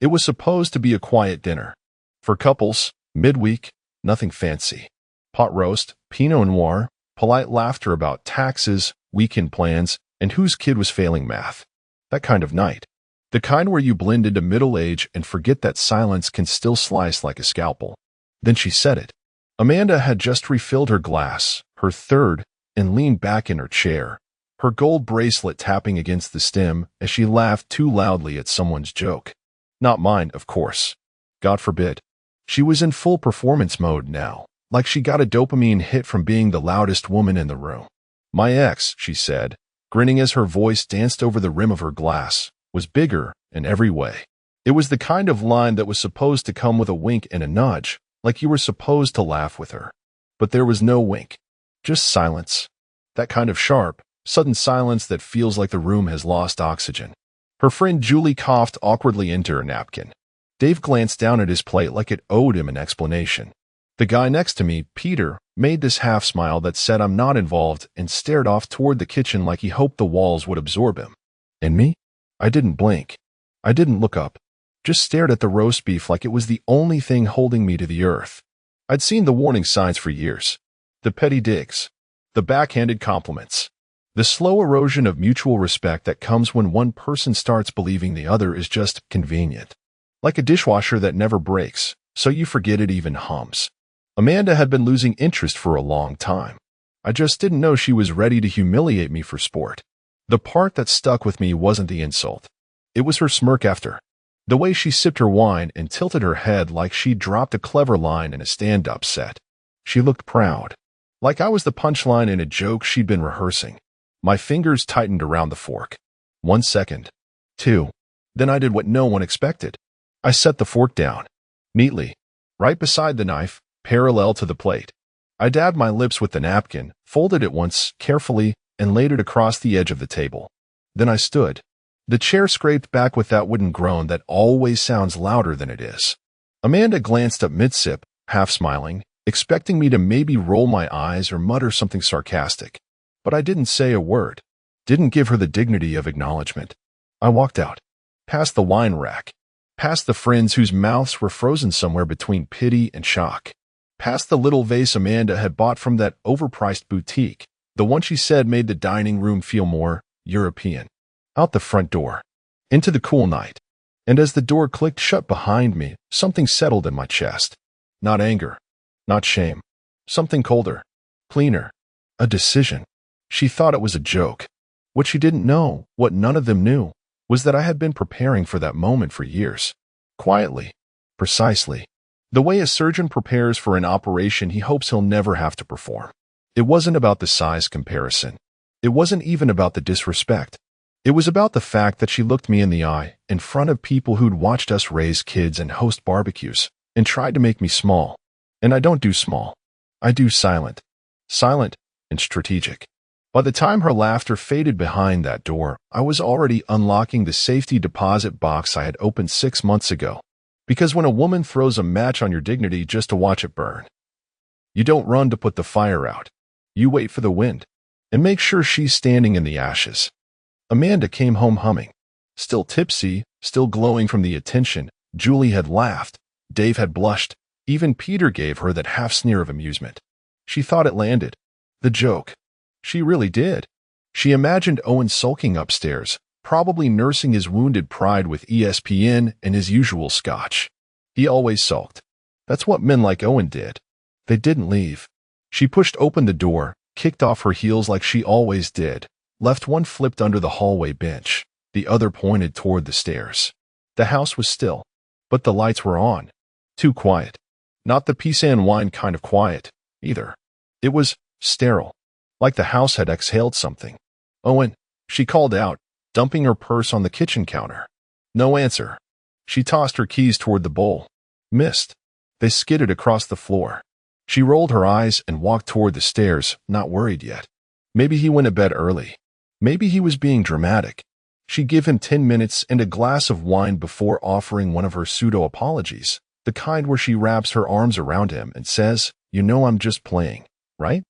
It was supposed to be a quiet dinner. For couples, midweek, nothing fancy. Pot roast, Pinot Noir, polite laughter about taxes, weekend plans, and whose kid was failing math. That kind of night. The kind where you blend into middle age and forget that silence can still slice like a scalpel. Then she said it. Amanda had just refilled her glass, her third, and leaned back in her chair, her gold bracelet tapping against the stem as she laughed too loudly at someone's joke. Not mine, of course. God forbid. She was in full performance mode now, like she got a dopamine hit from being the loudest woman in the room. My ex, she said, grinning as her voice danced over the rim of her glass, was bigger in every way. It was the kind of line that was supposed to come with a wink and a nudge, like you were supposed to laugh with her. But there was no wink. Just silence. That kind of sharp, sudden silence that feels like the room has lost oxygen. Her friend Julie coughed awkwardly into her napkin. Dave glanced down at his plate like it owed him an explanation. The guy next to me, Peter, made this half-smile that said I'm not involved and stared off toward the kitchen like he hoped the walls would absorb him. And me? I didn't blink. I didn't look up. Just stared at the roast beef like it was the only thing holding me to the earth. I'd seen the warning signs for years. The petty digs. The backhanded compliments. The slow erosion of mutual respect that comes when one person starts believing the other is just convenient. Like a dishwasher that never breaks, so you forget it even hums. Amanda had been losing interest for a long time. I just didn't know she was ready to humiliate me for sport. The part that stuck with me wasn't the insult. It was her smirk after. The way she sipped her wine and tilted her head like she'd dropped a clever line in a stand-up set. She looked proud. Like I was the punchline in a joke she'd been rehearsing. My fingers tightened around the fork. 1 second. 2. Then I did what no one expected. I set the fork down. Neatly. Right beside the knife, parallel to the plate. I dabbed my lips with the napkin, folded it once, carefully, and laid it across the edge of the table. Then I stood. The chair scraped back with that wooden groan that always sounds louder than it is. Amanda glanced up mid-sip, half smiling, expecting me to maybe roll my eyes or mutter something sarcastic. But I didn't say a word. Didn't give her the dignity of acknowledgement. I walked out. Past the wine rack. Past the friends whose mouths were frozen somewhere between pity and shock. Past the little vase Amanda had bought from that overpriced boutique, the one she said made the dining room feel more European. Out the front door. Into the cool night. And as the door clicked shut behind me, something settled in my chest. Not anger. Not shame. Something colder. Cleaner. A decision. She thought it was a joke. What she didn't know, what none of them knew, was that I had been preparing for that moment for years. Quietly. Precisely. The way a surgeon prepares for an operation he hopes he'll never have to perform. It wasn't about the size comparison. It wasn't even about the disrespect. It was about the fact that she looked me in the eye, in front of people who'd watched us raise kids and host barbecues, and tried to make me small. And I don't do small. I do silent. Silent and strategic. By the time her laughter faded behind that door, I was already unlocking the safety deposit box I had opened 6 months ago. Because when a woman throws a match on your dignity just to watch it burn, you don't run to put the fire out. You wait for the wind and make sure she's standing in the ashes. Amanda came home humming. Still tipsy, still glowing from the attention. Julie had laughed. Dave had blushed. Even Peter gave her that half sneer of amusement. She thought it landed. The joke. She really did. She imagined Owen sulking upstairs, probably nursing his wounded pride with ESPN and his usual scotch. He always sulked. That's what men like Owen did. They didn't leave. She pushed open the door, kicked off her heels like she always did, left one flipped under the hallway bench, the other pointed toward the stairs. The house was still, but the lights were on. Too quiet. Not the peace and wine kind of quiet, either. It was sterile, like the house had exhaled something. Owen, she called out, dumping her purse on the kitchen counter. No answer. She tossed her keys toward the bowl. Missed. They skidded across the floor. She rolled her eyes and walked toward the stairs, not worried yet. Maybe he went to bed early. Maybe he was being dramatic. She'd give him 10 minutes and a glass of wine before offering one of her pseudo-apologies, the kind where she wraps her arms around him and says, "You know I'm just playing, right?"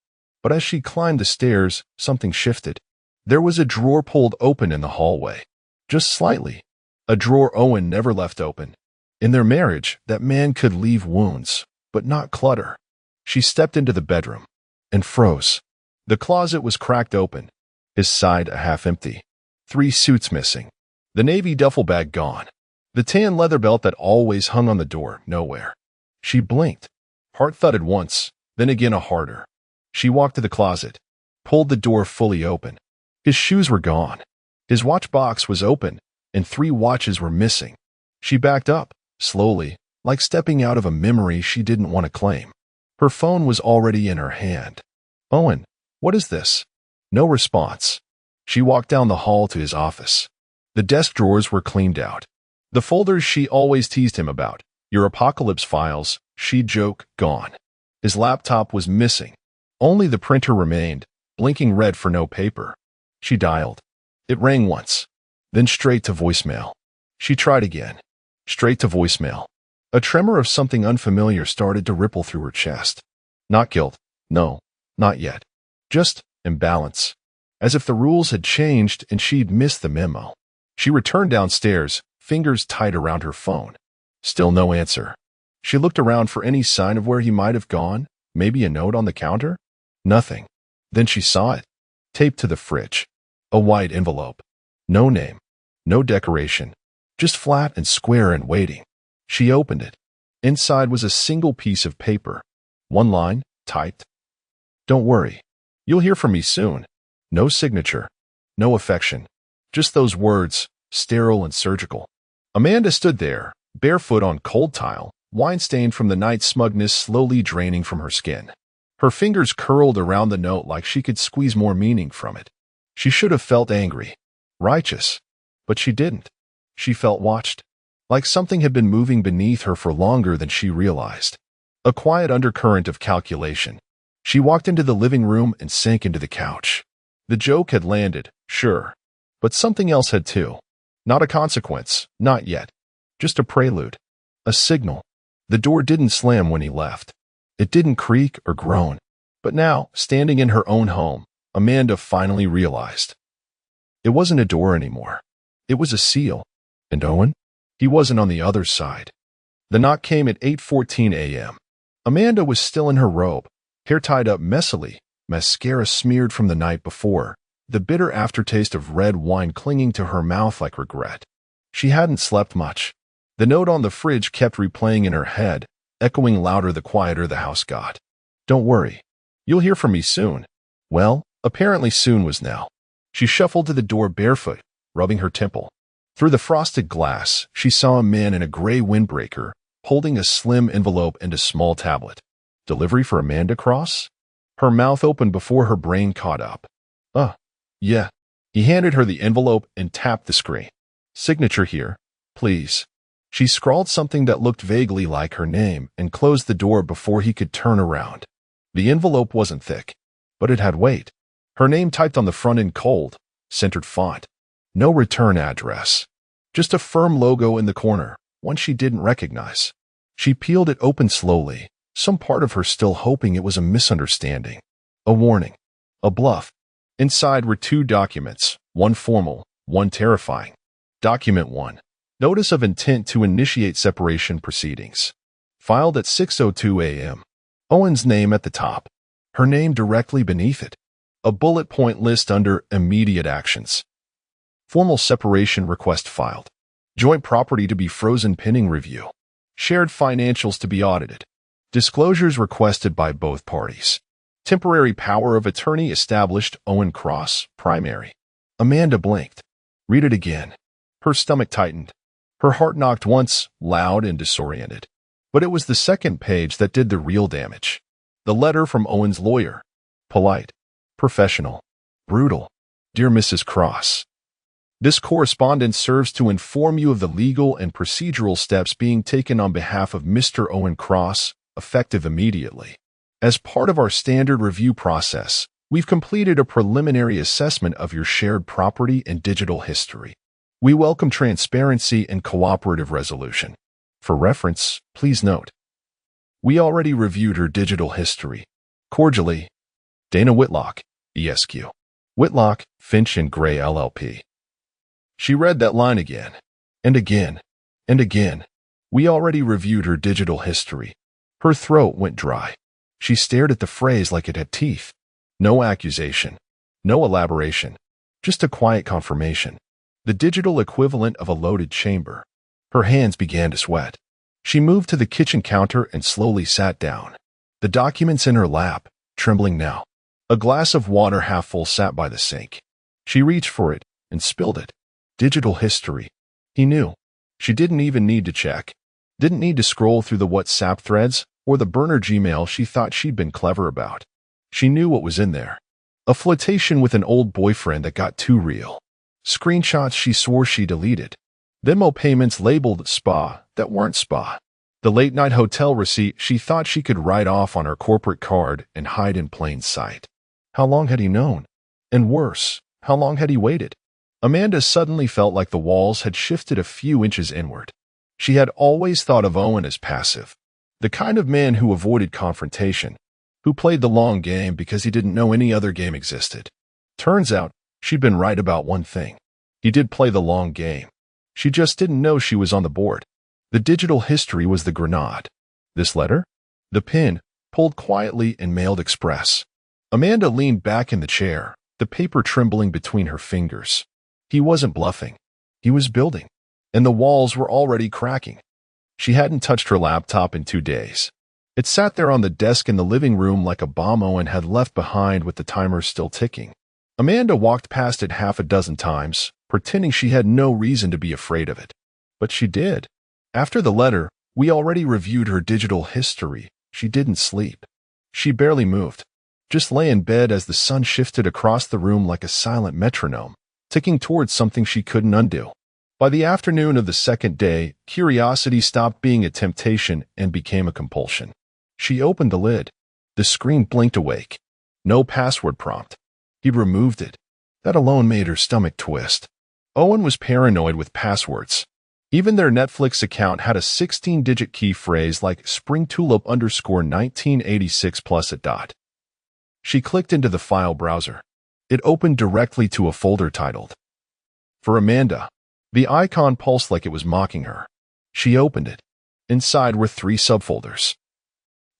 But as she climbed the stairs, something shifted. There was a drawer pulled open in the hallway. Just slightly. A drawer Owen never left open, In their marriage, that man could leave wounds, but not clutter. She stepped into the bedroom and froze. The closet was cracked open, his side a half empty. 3 suits missing. The navy duffel bag gone. The tan leather belt that always hung on the door, nowhere. She blinked. Heart thudded once, then again a harder. She walked to the closet, pulled the door fully open. His shoes were gone. His watch box was open, and 3 watches were missing. She backed up, slowly, like stepping out of a memory she didn't want to claim. Her phone was already in her hand. "Owen, what is this?" No response. She walked down the hall to his office. The desk drawers were cleaned out. The folders she always teased him about, your apocalypse files, she'd joke, gone. His laptop was missing. Only the printer remained, blinking red for no paper. She dialed. It rang once, then straight to voicemail. She tried again. Straight to voicemail. A tremor of something unfamiliar started to ripple through her chest. Not guilt. No, not yet. Just imbalance. As if the rules had changed and she'd missed the memo. She returned downstairs, fingers tight around her phone. Still no answer. She looked around for any sign of where he might have gone, maybe a note on the counter. Nothing. Then she saw it. Taped to the fridge. A white envelope. No name. No decoration. Just flat and square and waiting. She opened it. Inside was a single piece of paper. 1 line, typed. "Don't worry. You'll hear from me soon." No signature. No affection. Just those words, sterile and surgical. Amanda stood there, barefoot on cold tile, wine-stained from the night's smugness slowly draining from her skin. Her fingers curled around the note like she could squeeze more meaning from it. She should have felt angry, righteous, but she didn't. She felt watched, like something had been moving beneath her for longer than she realized. A quiet undercurrent of calculation. She walked into the living room and sank into the couch. The joke had landed, sure, but something else had too. Not a consequence, not yet. Just a prelude. A signal. The door didn't slam when he left. It didn't creak or groan. But now, standing in her own home, Amanda finally realized. It wasn't a door anymore. It was a seal. And Owen? He wasn't on the other side. The knock came at 8:14 a.m. Amanda was still in her robe, hair tied up messily, mascara smeared from the night before, the bitter aftertaste of red wine clinging to her mouth like regret. She hadn't slept much. The note on the fridge kept replaying in her head, echoing louder the quieter the house got. "Don't worry. You'll hear from me soon." Well, apparently soon was now. She shuffled to the door barefoot, rubbing her temple. Through the frosted glass, she saw a man in a gray windbreaker, holding a slim envelope and a small tablet. Delivery for Amanda Cross? Her mouth opened before her brain caught up. Yeah. He handed her the envelope and tapped the screen. "Signature here, please." She scrawled something that looked vaguely like her name and closed the door before he could turn around. The envelope wasn't thick, but it had weight. Her name typed on the front in cold, centered font. No return address. Just a firm logo in the corner, one she didn't recognize. She peeled it open slowly, some part of her still hoping it was a misunderstanding. A warning. A bluff. Inside were 2 documents, one formal, one terrifying. Document 1. Notice of intent to initiate separation proceedings. Filed at 6:02 a.m. Owen's name at the top. Her name directly beneath it. A bullet point list under immediate actions. Formal separation request filed. Joint property to be frozen pending review. Shared financials to be audited. Disclosures requested by both parties. Temporary power of attorney established. Owen Cross, primary. Amanda blinked. Read it again. Her stomach tightened. Her heart knocked once, loud and disoriented. But it was the second page that did the real damage. The letter from Owen's lawyer. Polite. Professional. Brutal. Dear Mrs. Cross. This correspondence serves to inform you of the legal and procedural steps being taken on behalf of Mr. Owen Cross, effective immediately. As part of our standard review process, we've completed a preliminary assessment of your shared property and digital history. We welcome transparency and cooperative resolution. For reference, please note, we already reviewed her digital history. Cordially, Dana Whitlock, ESQ. Whitlock, Finch and Gray LLP. She read that line again, and again, and again. We already reviewed her digital history. Her throat went dry. She stared at the phrase like it had teeth. No accusation. No elaboration. Just a quiet confirmation. The digital equivalent of a loaded chamber. Her hands began to sweat. She moved to the kitchen counter and slowly sat down. The documents in her lap, trembling now. A glass of water half full sat by the sink. She reached for it and spilled it. Digital history. He knew. She didn't even need to check. Didn't need to scroll through the WhatsApp threads or the burner Gmail she thought she'd been clever about. She knew what was in there. A flirtation with an old boyfriend that got too real. Screenshots she swore she deleted. Venmo payments labeled spa that weren't spa. The late-night hotel receipt she thought she could write off on her corporate card and hide in plain sight. How long had he known? And worse, how long had he waited? Amanda suddenly felt like the walls had shifted a few inches inward. She had always thought of Owen as passive. The kind of man who avoided confrontation, who played the long game because he didn't know any other game existed. Turns out, she'd been right about one thing. He did play the long game. She just didn't know she was on the board. The digital history was the grenade. This letter? The pin, pulled quietly in mailed express. Amanda leaned back in the chair, the paper trembling between her fingers. He wasn't bluffing. He was building. And the walls were already cracking. She hadn't touched her laptop in 2 days. It sat there on the desk in the living room like a bomb Owen had left behind with the timer still ticking. Amanda walked past it half a dozen times, pretending she had no reason to be afraid of it. But she did. After the letter, we already reviewed her digital history. She didn't sleep. She barely moved. Just lay in bed as the sun shifted across the room like a silent metronome, ticking towards something she couldn't undo. By the afternoon of the second day, curiosity stopped being a temptation and became a compulsion. She opened the lid. The screen blinked awake. No password prompt. He'd removed it. That alone made her stomach twist. Owen was paranoid with passwords. Even their Netflix account had a 16-digit key phrase like springtulip_1986 plus a dot. She clicked into the file browser. It opened directly to a folder titled For Amanda. The icon pulsed like it was mocking her. She opened it. Inside were 3 subfolders.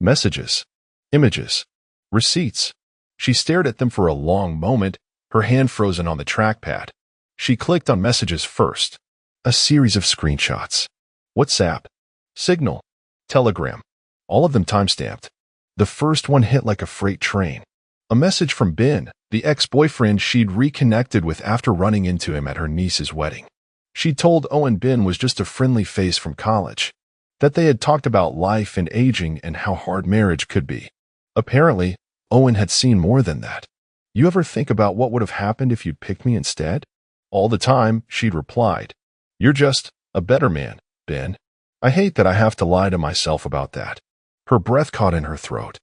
Messages, images, receipts. She stared at them for a long moment, her hand frozen on the trackpad. She clicked on messages first. A series of screenshots. WhatsApp, Signal, Telegram, all of them timestamped. The first one hit like a freight train. A message from Ben, the ex-boyfriend she'd reconnected with after running into him at her niece's wedding. She told Owen Ben was just a friendly face from college, that they had talked about life and aging and how hard marriage could be. Apparently, Owen had seen more than that. You ever think about what would have happened if you'd picked me instead? All the time, she'd replied, You're just a better man, Ben. I hate that I have to lie to myself about that. Her breath caught in her throat.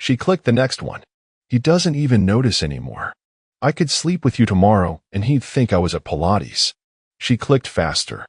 She clicked the next one. He doesn't even notice anymore. I could sleep with you tomorrow and he'd think I was at Pilates. She clicked faster.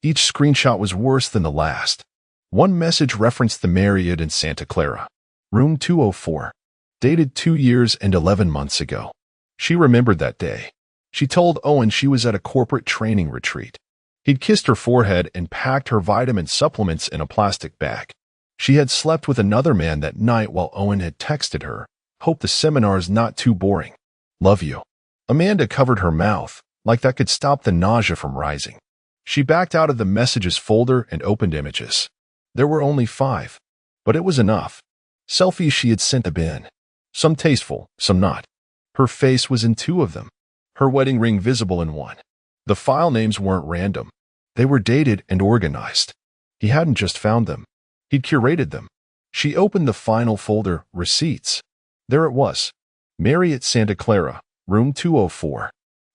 Each screenshot was worse than the last. One message referenced the Marriott in Santa Clara, room 204, dated 2 years and 11 months ago. She remembered that day. She told Owen she was at a corporate training retreat. He'd kissed her forehead and packed her vitamin supplements in a plastic bag. She had slept with another man that night while Owen had texted her, Hope the seminar's not too boring. Love you. Amanda covered her mouth, like that could stop the nausea from rising. She backed out of the messages folder and opened images. There were only 5, but it was enough. Selfies she had sent to Ben. Some tasteful, some not. Her face was in 2 of them. Her wedding ring visible in 1. The file names weren't random. They were dated and organized. He hadn't just found them. He'd curated them. She opened the final folder, Receipts. There it was. Marriott Santa Clara, room 204.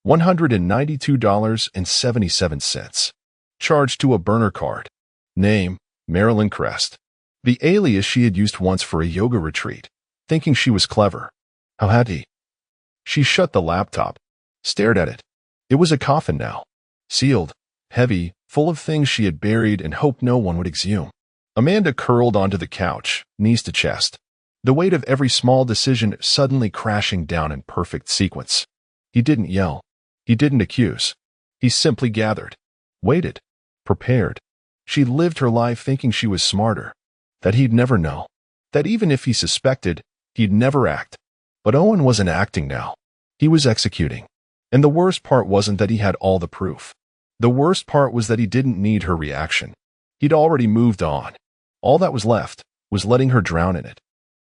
$192.77. Charged to a burner card. Name, Marilyn Crest. The alias she had used once for a yoga retreat, thinking she was clever. How had he? She shut the laptop, stared at it. It was a coffin now. Sealed, heavy, full of things she had buried and hoped no one would exhume. Amanda curled onto the couch, knees to chest. The weight of every small decision suddenly crashing down in perfect sequence. He didn't yell. He didn't accuse. He simply gathered. Waited. Prepared. She'd lived her life thinking she was smarter, that he'd never know, that even if he suspected, he'd never act. But Owen wasn't acting now. He was executing. And the worst part wasn't that he had all the proof. The worst part was that he didn't need her reaction. He'd already moved on. All that was left was letting her drown in it.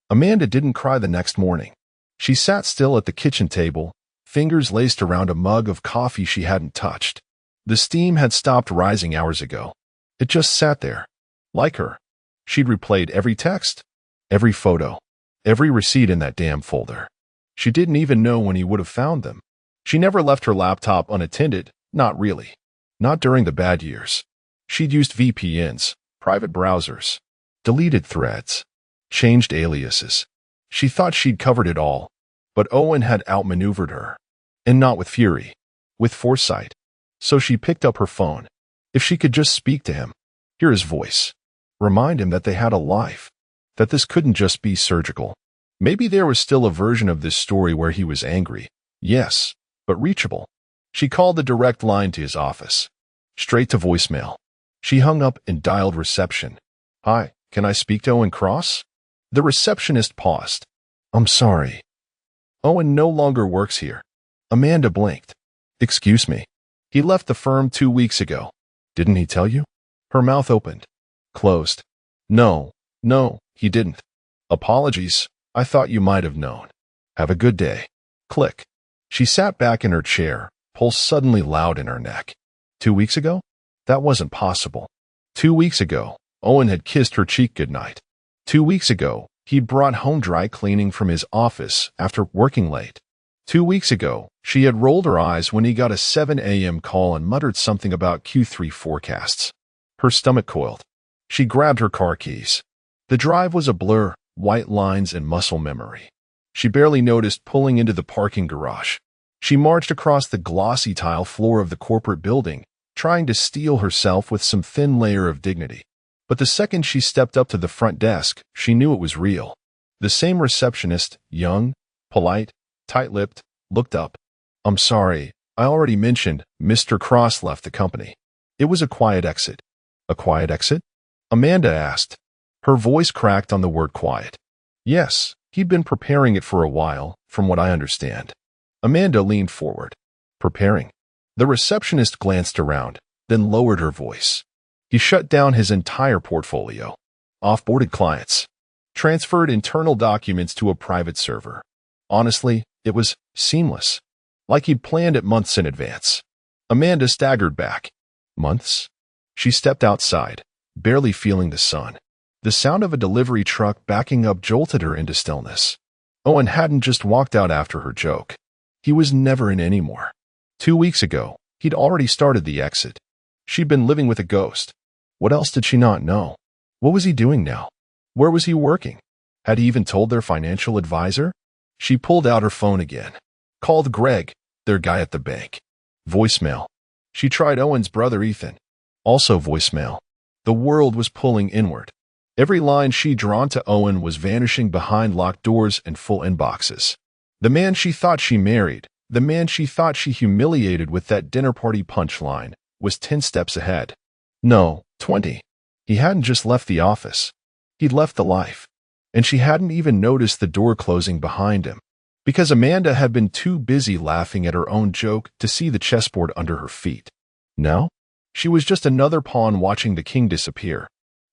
Amanda didn't cry the next morning. She sat still at the kitchen table, fingers laced around a mug of coffee she hadn't touched. The steam had stopped rising hours ago. It just sat there. Like her. She'd replayed every text, every photo, every receipt in that damn folder. She didn't even know when he would have found them. She never left her laptop unattended, not really. Not during the bad years. She'd used VPNs, private browsers, deleted threads, changed aliases. She thought she'd covered it all, but Owen had outmaneuvered her. And not with fury, with foresight. So she picked up her phone. If she could just speak to him, hear his voice, remind him that they had a life, that this couldn't just be surgical. Maybe there was still a version of this story where he was angry, yes, but reachable. She called the direct line to his office, straight to voicemail. She hung up and dialed reception. "Hi, can I speak to Owen Cross?" The receptionist paused. "I'm sorry. Owen no longer works here." Amanda blinked. "Excuse me. He left the firm 2 weeks ago. Didn't he tell you?" Her mouth opened, closed. No, he didn't. "Apologies. I thought you might have known. Have a good day." Click. She sat back in her chair, pulse suddenly loud in her neck. 2 weeks ago? That wasn't possible. 2 weeks ago, Owen had kissed her cheek goodnight. 2 weeks ago, he'd brought home dry cleaning from his office after working late. 2 weeks ago, she had rolled her eyes when he got a 7 a.m. call and muttered something about Q3 forecasts. Her stomach coiled. She grabbed her car keys. The drive was a blur, white lines and muscle memory. She barely noticed pulling into the parking garage. She marched across the glossy tile floor of the corporate building, trying to steel herself with some thin layer of dignity. But the second she stepped up to the front desk, she knew it was real. The same receptionist, young, polite, tight-lipped, looked up. "I'm sorry, I already mentioned Mr. Cross left the company." It was a quiet exit. "A quiet exit?" Amanda asked. Her voice cracked on the word quiet. "Yes, he'd been preparing it for a while, from what I understand." Amanda leaned forward. "Preparing?" The receptionist glanced around, then lowered her voice. "He shut down his entire portfolio. Off-boarded clients. Transferred internal documents to a private server. Honestly, it was seamless. Like he'd planned it months in advance." Amanda staggered back. "Months?" She stepped outside, barely feeling the sun. The sound of a delivery truck backing up jolted her into stillness. Owen hadn't just walked out after her joke. He was never in anymore. 2 weeks ago, he'd already started the exit. She'd been living with a ghost. What else did she not know? What was he doing now? Where was he working? Had he even told their financial advisor? She pulled out her phone again. Called Greg, their guy at the bank. Voicemail. She tried Owen's brother Ethan. Also voicemail. The world was pulling inward. Every line she'd drawn to Owen was vanishing behind locked doors and full inboxes. The man she thought she married, the man she thought she humiliated with that dinner party punchline, was 10 steps ahead. No, 20. He hadn't just left the office. He'd left the life. And she hadn't even noticed the door closing behind him, because Amanda had been too busy laughing at her own joke to see the chessboard under her feet. Now, she was just another pawn watching the king disappear.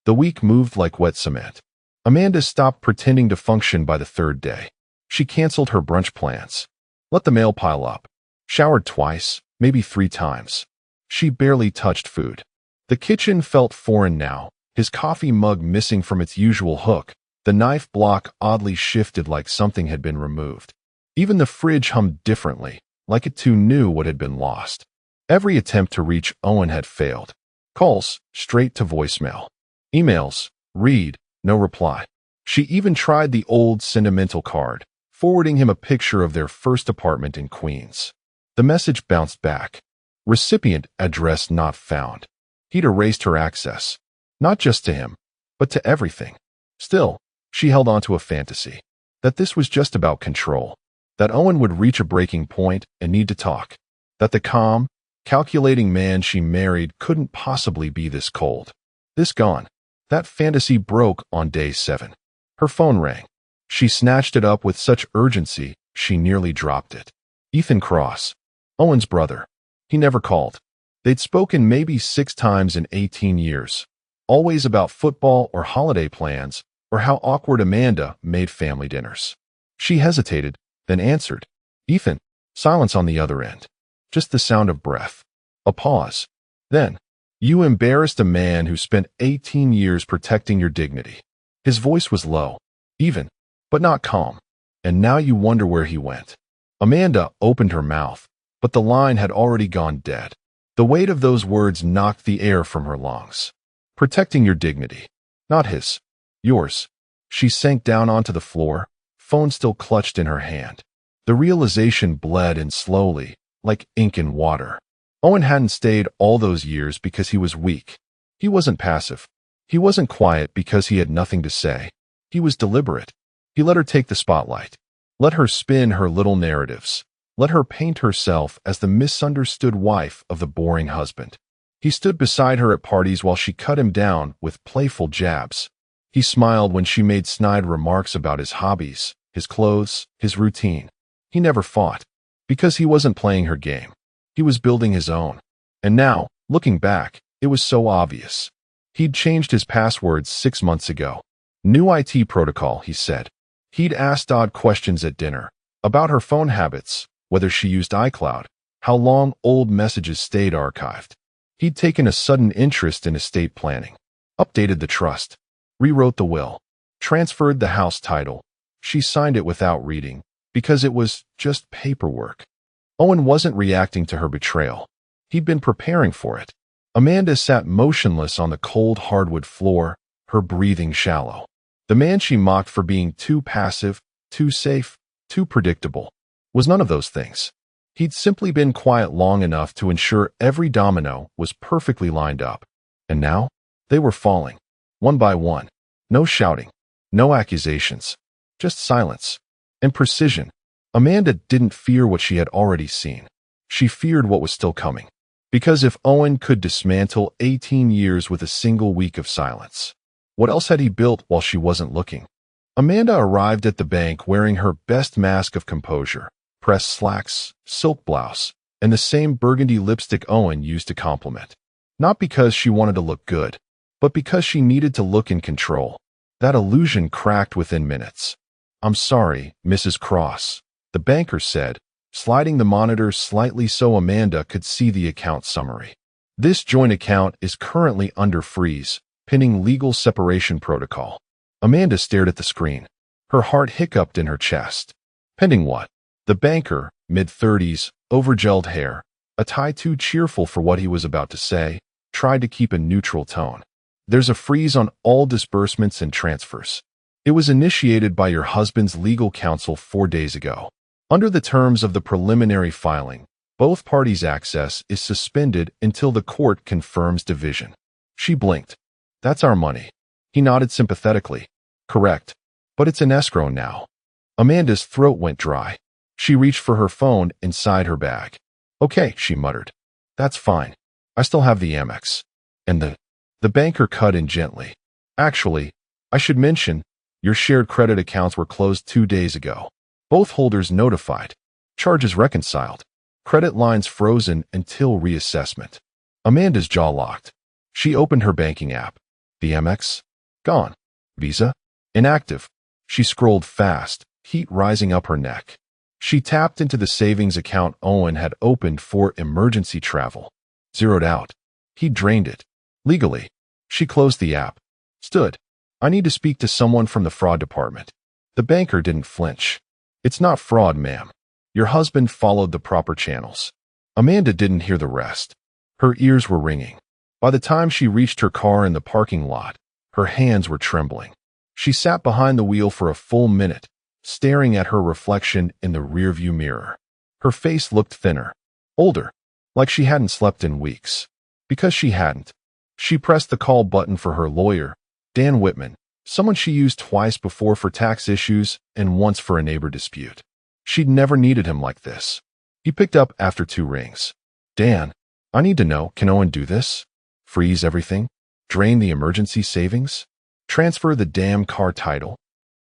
The week moved like wet cement. Amanda stopped pretending to function by the third day. She canceled her brunch plans. Let the mail pile up. Showered twice, maybe 3 times. She barely touched food. The kitchen felt foreign now, his coffee mug missing from its usual hook, the knife block oddly shifted like something had been removed. Even the fridge hummed differently, like it too knew what had been lost. Every attempt to reach Owen had failed. Calls, straight to voicemail. Emails, read, no reply. She even tried the old sentimental card, forwarding him a picture of their first apartment in Queens. The message bounced back. Recipient address not found. He'd erased her access, not just to him, but to everything. Still, she held on to a fantasy, that this was just about control, that Owen would reach a breaking point and need to talk, that the calm, calculating man she married couldn't possibly be this cold. This gone. That fantasy broke on day 7. Her phone rang. She snatched it up with such urgency, she nearly dropped it. Ethan Cross. Owen's brother. He never called. They'd spoken maybe 6 times in 18 years. Always about football or holiday plans, or how awkward Amanda made family dinners. She hesitated, then answered. Ethan. Silence on the other end. Just the sound of breath. A pause. Then, you embarrassed a man who spent 18 years protecting your dignity. His voice was low, even, but not calm. And now you wonder where he went. Amanda opened her mouth, but the line had already gone dead. The weight of those words knocked the air from her lungs. Protecting your dignity. Not his. Yours. She sank down onto the floor, phone still clutched in her hand. The realization bled in slowly, like ink in water. Owen hadn't stayed all those years because he was weak. He wasn't passive. He wasn't quiet because he had nothing to say. He was deliberate. He let her take the spotlight. Let her spin her little narratives. Let her paint herself as the misunderstood wife of the boring husband. He stood beside her at parties while she cut him down with playful jabs. He smiled when she made snide remarks about his hobbies, his clothes, his routine. He never fought, because he wasn't playing her game. He was building his own. And now, looking back, it was so obvious. He'd changed his passwords 6 months ago. New IT protocol, he said. He'd asked odd questions at dinner, about her phone habits, whether she used iCloud, how long old messages stayed archived. He'd taken a sudden interest in estate planning, updated the trust, rewrote the will, transferred the house title. She signed it without reading, because it was just paperwork. Owen wasn't reacting to her betrayal. He'd been preparing for it. Amanda sat motionless on the cold hardwood floor, her breathing shallow. The man she mocked for being too passive, too safe, too predictable, was none of those things. He'd simply been quiet long enough to ensure every domino was perfectly lined up. And now, they were falling, one by one. No shouting, no accusations, just silence and precision. Amanda didn't fear what she had already seen. She feared what was still coming. Because if Owen could dismantle 18 years with a single week of silence, what else had he built while she wasn't looking? Amanda arrived at the bank wearing her best mask of composure, pressed slacks, silk blouse, and the same burgundy lipstick Owen used to compliment. Not because she wanted to look good, but because she needed to look in control. That illusion cracked within minutes. "I'm sorry, Mrs. Cross," the banker said, sliding the monitor slightly so Amanda could see the account summary. "This joint account is currently under freeze, pending legal separation protocol." Amanda stared at the screen. Her heart hiccuped in her chest. Pending what? The banker, mid-30s, overgelled hair, a tie too cheerful for what he was about to say, tried to keep a neutral tone. "There's a freeze on all disbursements and transfers. It was initiated by your husband's legal counsel 4 days ago. Under the terms of the preliminary filing, both parties' access is suspended until the court confirms division." She blinked. "That's our money." He nodded sympathetically. "Correct. But it's in escrow now." Amanda's throat went dry. She reached for her phone inside her bag. "Okay," she muttered. "That's fine. I still have the Amex." And the banker cut in gently. "Actually, I should mention, your shared credit accounts were closed 2 days ago. Both holders notified. Charges reconciled. Credit lines frozen until reassessment." Amanda's jaw locked. She opened her banking app. The Amex? Gone. Visa? Inactive. She scrolled fast, heat rising up her neck. She tapped into the savings account Owen had opened for emergency travel. Zeroed out. He drained it. Legally. She closed the app. Stood. "I need to speak to someone from the fraud department." The banker didn't flinch. "It's not fraud, ma'am. Your husband followed the proper channels." Amanda didn't hear the rest. Her ears were ringing. By the time she reached her car in the parking lot, her hands were trembling. She sat behind the wheel for a full minute, staring at her reflection in the rearview mirror. Her face looked thinner, older, like she hadn't slept in weeks. Because she hadn't. She pressed the call button for her lawyer, Dan Whitman, someone she used twice before for tax issues and once for a neighbor dispute. She'd never needed him like this. He picked up after 2 rings. "Dan, I need to know, can Owen do this? Freeze everything?" Drain the emergency savings? Transfer the damn car title?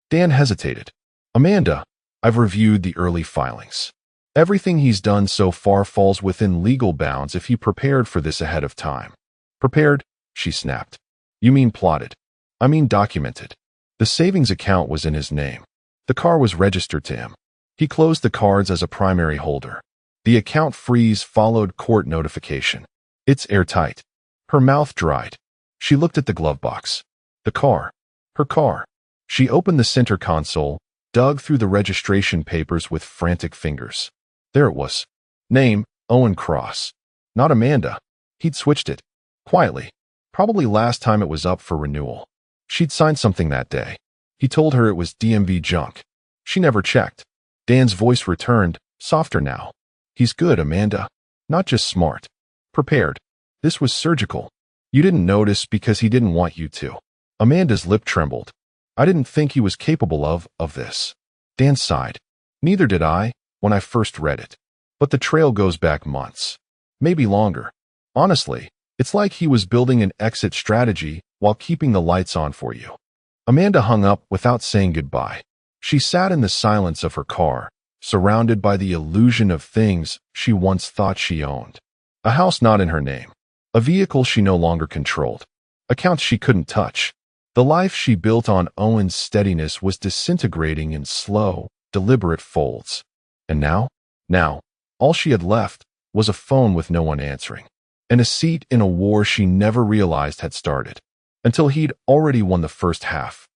Dan hesitated. Amanda, I've reviewed the early filings. Everything he's done so far falls within legal bounds if he prepared for this ahead of time. Prepared? She snapped. You mean plotted? I mean documented. The savings account was in his name. The car was registered to him. He closed the cards as a primary holder. The account freeze followed court notification. It's airtight. Her mouth dried. She looked at the glove box. The car. Her car. She opened the center console, dug through the registration papers with frantic fingers. There it was. Name, Owen Cross. Not Amanda. He'd switched it. Quietly. Probably last time it was up for renewal. She'd signed something that day. He told her it was DMV junk. She never checked. Dan's voice returned, softer now. He's good, Amanda. Not just smart. Prepared. This was surgical. You didn't notice because he didn't want you to. Amanda's lip trembled. I didn't think he was capable of this. Dan sighed. Neither did I, when I first read it. But the trail goes back months. Maybe longer. Honestly, it's like he was building an exit strategy while keeping the lights on for you. Amanda hung up without saying goodbye. She sat in the silence of her car, surrounded by the illusion of things she once thought she owned. A house not in her name. A vehicle she no longer controlled. Accounts she couldn't touch. The life she built on Owen's steadiness was disintegrating in slow, deliberate folds. And now, all she had left was a phone with no one answering, and a seat in a war she never realized had started, until he'd already won the first half.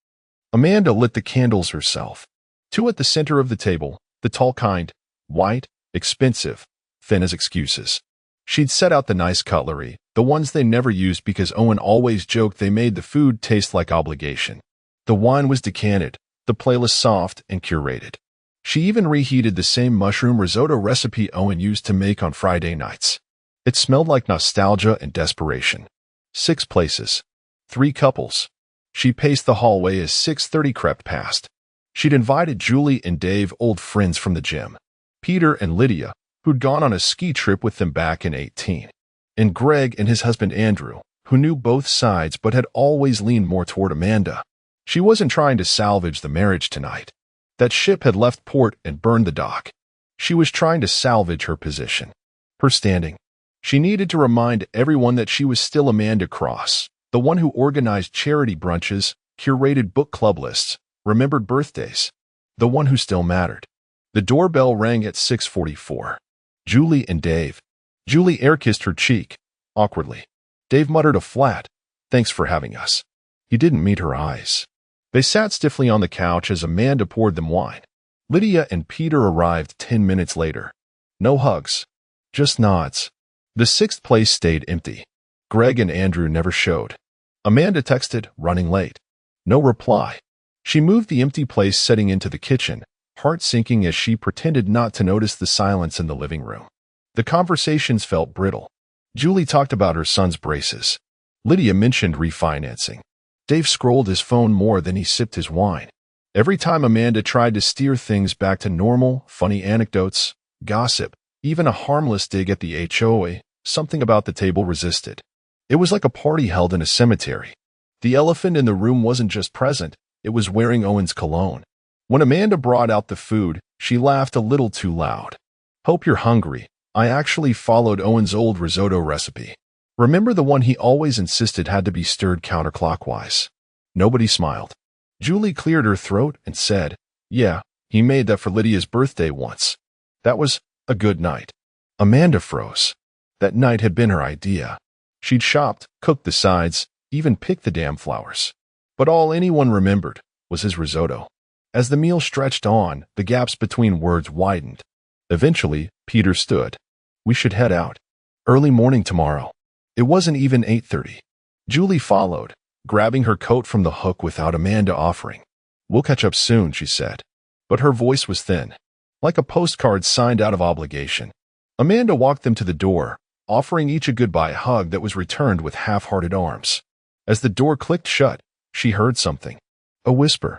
Amanda lit the candles herself. 2 at the center of the table, the tall kind, white, expensive, thin as excuses. She'd set out the nice cutlery, the ones they never used because Owen always joked they made the food taste like obligation. The wine was decanted, the playlist soft and curated. She even reheated the same mushroom risotto recipe Owen used to make on Friday nights. It smelled like nostalgia and desperation. 6 places. 3 couples. She paced the hallway as 6:30 crept past. She'd invited Julie and Dave, old friends from the gym. Peter and Lydia, who'd gone on a ski trip with them back in 18. And Greg and his husband Andrew, who knew both sides but had always leaned more toward Amanda. She wasn't trying to salvage the marriage tonight. That ship had left port and burned the dock. She was trying to salvage her position. Her standing. She needed to remind everyone that she was still Amanda Cross, the one who organized charity brunches, curated book club lists, remembered birthdays. The one who still mattered. The doorbell rang at 6:44. Julie and Dave. Julie air-kissed her cheek, awkwardly. Dave muttered a flat, "Thanks for having us." He didn't meet her eyes. They sat stiffly on the couch as Amanda poured them wine. Lydia and Peter arrived 10 minutes later. No hugs. Just nods. The 6th place stayed empty. Greg and Andrew never showed. Amanda texted, running late. No reply. She moved the empty place setting into the kitchen, heart sinking as she pretended not to notice the silence in the living room. The conversations felt brittle. Julie talked about her son's braces. Lydia mentioned refinancing. Dave scrolled his phone more than he sipped his wine. Every time Amanda tried to steer things back to normal, funny anecdotes, gossip, even a harmless dig at the HOA, something about the table resisted. It was like a party held in a cemetery. The elephant in the room wasn't just present, it was wearing Owen's cologne. When Amanda brought out the food, she laughed a little too loud. Hope you're hungry. I actually followed Owen's old risotto recipe. Remember the one he always insisted had to be stirred counterclockwise? Nobody smiled. Julie cleared her throat and said, "Yeah, he made that for Lydia's birthday once. That was a good night." Amanda froze. That night had been her idea. She'd shopped, cooked the sides, even picked the damn flowers. But all anyone remembered was his risotto. As the meal stretched on, the gaps between words widened. Eventually, Peter stood. "We should head out. Early morning tomorrow." It wasn't even 8:30. Julie followed, grabbing her coat from the hook without Amanda offering. "We'll catch up soon," she said. But her voice was thin, like a postcard signed out of obligation. Amanda walked them to the door, offering each a goodbye hug that was returned with half-hearted arms. As the door clicked shut, she heard something. A whisper.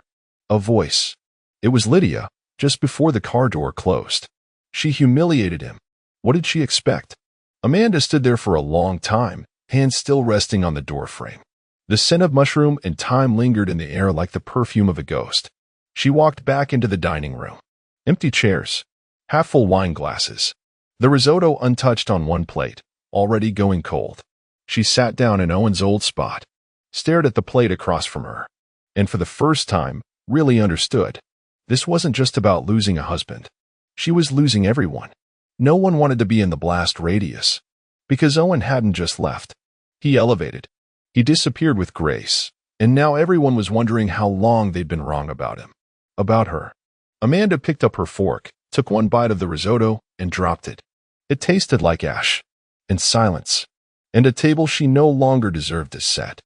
A voice. It was Lydia, just before the car door closed. She humiliated him. What did she expect? Amanda stood there for a long time, hands still resting on the doorframe. The scent of mushroom and thyme lingered in the air like the perfume of a ghost. She walked back into the dining room. Empty chairs, half-full wine glasses. The risotto untouched on one plate, already going cold. She sat down in Owen's old spot, stared at the plate across from her, and for the first time, really understood. This wasn't just about losing a husband. She was losing everyone. No one wanted to be in the blast radius. Because Owen hadn't just left. He elevated. He disappeared with grace, and now everyone was wondering how long they'd been wrong about him. About her. Amanda picked up her fork, took one bite of the risotto, and dropped it. It tasted like ash, and silence, and a table she no longer deserved to set.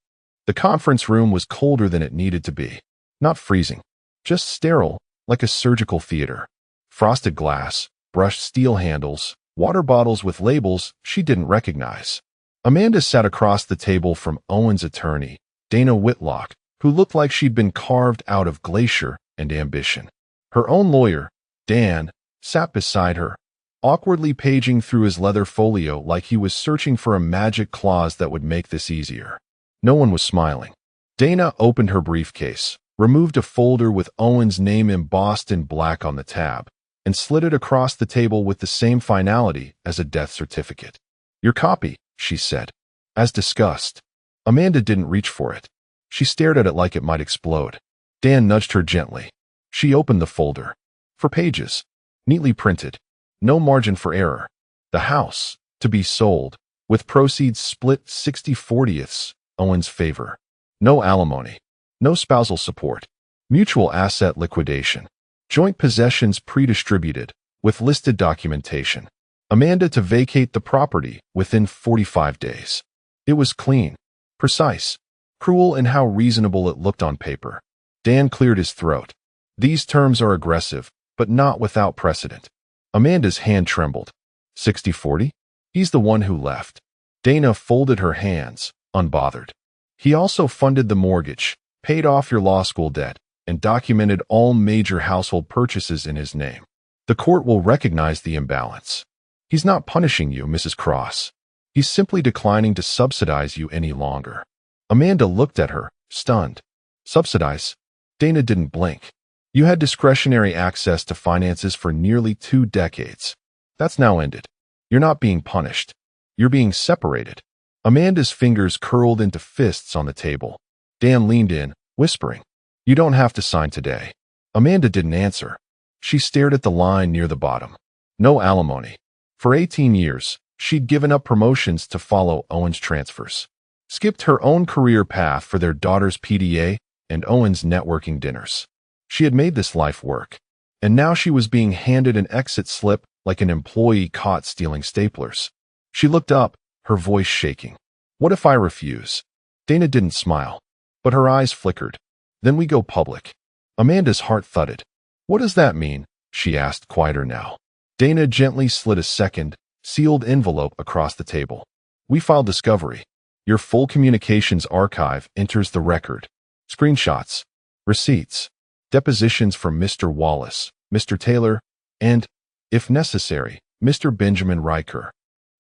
The conference room was colder than it needed to be. Not freezing, just sterile, like a surgical theater. Frosted glass, brushed steel handles, water bottles with labels she didn't recognize. Amanda sat across the table from Owen's attorney, Dana Whitlock, who looked like she'd been carved out of glacier and ambition. Her own lawyer, Dan, sat beside her, awkwardly paging through his leather folio like he was searching for a magic clause that would make this easier. No one was smiling. Dana opened her briefcase, removed a folder with Owen's name embossed in black on the tab, and slid it across the table with the same finality as a death certificate. "Your copy," she said. As discussed. Amanda didn't reach for it. She stared at it like it might explode. Dan nudged her gently. She opened the folder. 4 pages. Neatly printed. No margin for error. The house, to be sold, with proceeds split 60/40ths, Owen's favor. No alimony. No spousal support. Mutual asset liquidation. Joint possessions pre-distributed, with listed documentation. Amanda to vacate the property within 45 days. It was clean, precise, cruel in how reasonable it looked on paper. Dan cleared his throat. These terms are aggressive, but not without precedent. Amanda's hand trembled. 60/40? He's the one who left. Dana folded her hands, unbothered. He also funded the mortgage, paid off your law school debt, and documented all major household purchases in his name. The court will recognize the imbalance. He's not punishing you, Mrs. Cross. He's simply declining to subsidize you any longer. Amanda looked at her, stunned. Subsidize? Dana didn't blink. You had discretionary access to finances for nearly 2 decades. That's now ended. You're not being punished. You're being separated. Amanda's fingers curled into fists on the table. Dan leaned in, whispering, "You don't have to sign today." Amanda didn't answer. She stared at the line near the bottom. No alimony. For 18 years, she'd given up promotions to follow Owen's transfers. Skipped her own career path for their daughter's PDA and Owen's networking dinners. She had made this life work. And now she was being handed an exit slip like an employee caught stealing staplers. She looked up, her voice shaking. "What if I refuse?" Dana didn't smile, but her eyes flickered. "Then we go public." Amanda's heart thudded. "What does that mean?" she asked, quieter now. Dana gently slid a second, sealed envelope across the table. "We file discovery. Your full communications archive enters the record. Screenshots, receipts, depositions from Mr. Wallace, Mr. Taylor, and, if necessary, Mr. Benjamin Riker."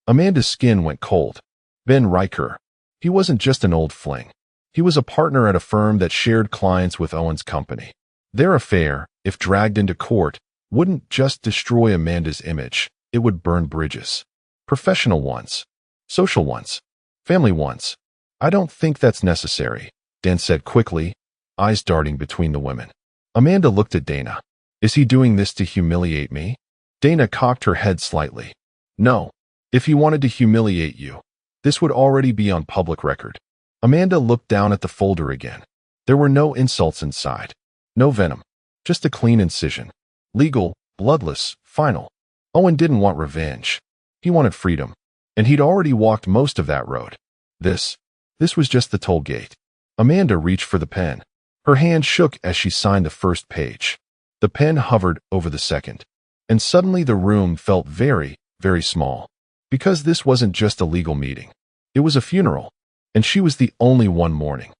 Amanda's skin went cold. Ben Riker. He wasn't just an old fling. He was a partner at a firm that shared clients with Owen's company. Their affair, if dragged into court, wouldn't just destroy Amanda's image, it would burn bridges. Professional ones. Social ones. Family ones. "I don't think that's necessary," Dan said quickly, eyes darting between the women. Amanda looked at Dana. "Is he doing this to humiliate me?" Dana cocked her head slightly. "No. If he wanted to humiliate you, this would already be on public record." Amanda looked down at the folder again. There were no insults inside. No venom. Just a clean incision. Legal, bloodless, final. Owen didn't want revenge. He wanted freedom. And he'd already walked most of that road. This was just the toll gate. Amanda reached for the pen. Her hand shook as she signed the first page. The pen hovered over the second. And suddenly the room felt very, very small. Because this wasn't just a legal meeting. It was a funeral. And she was the only one mourning.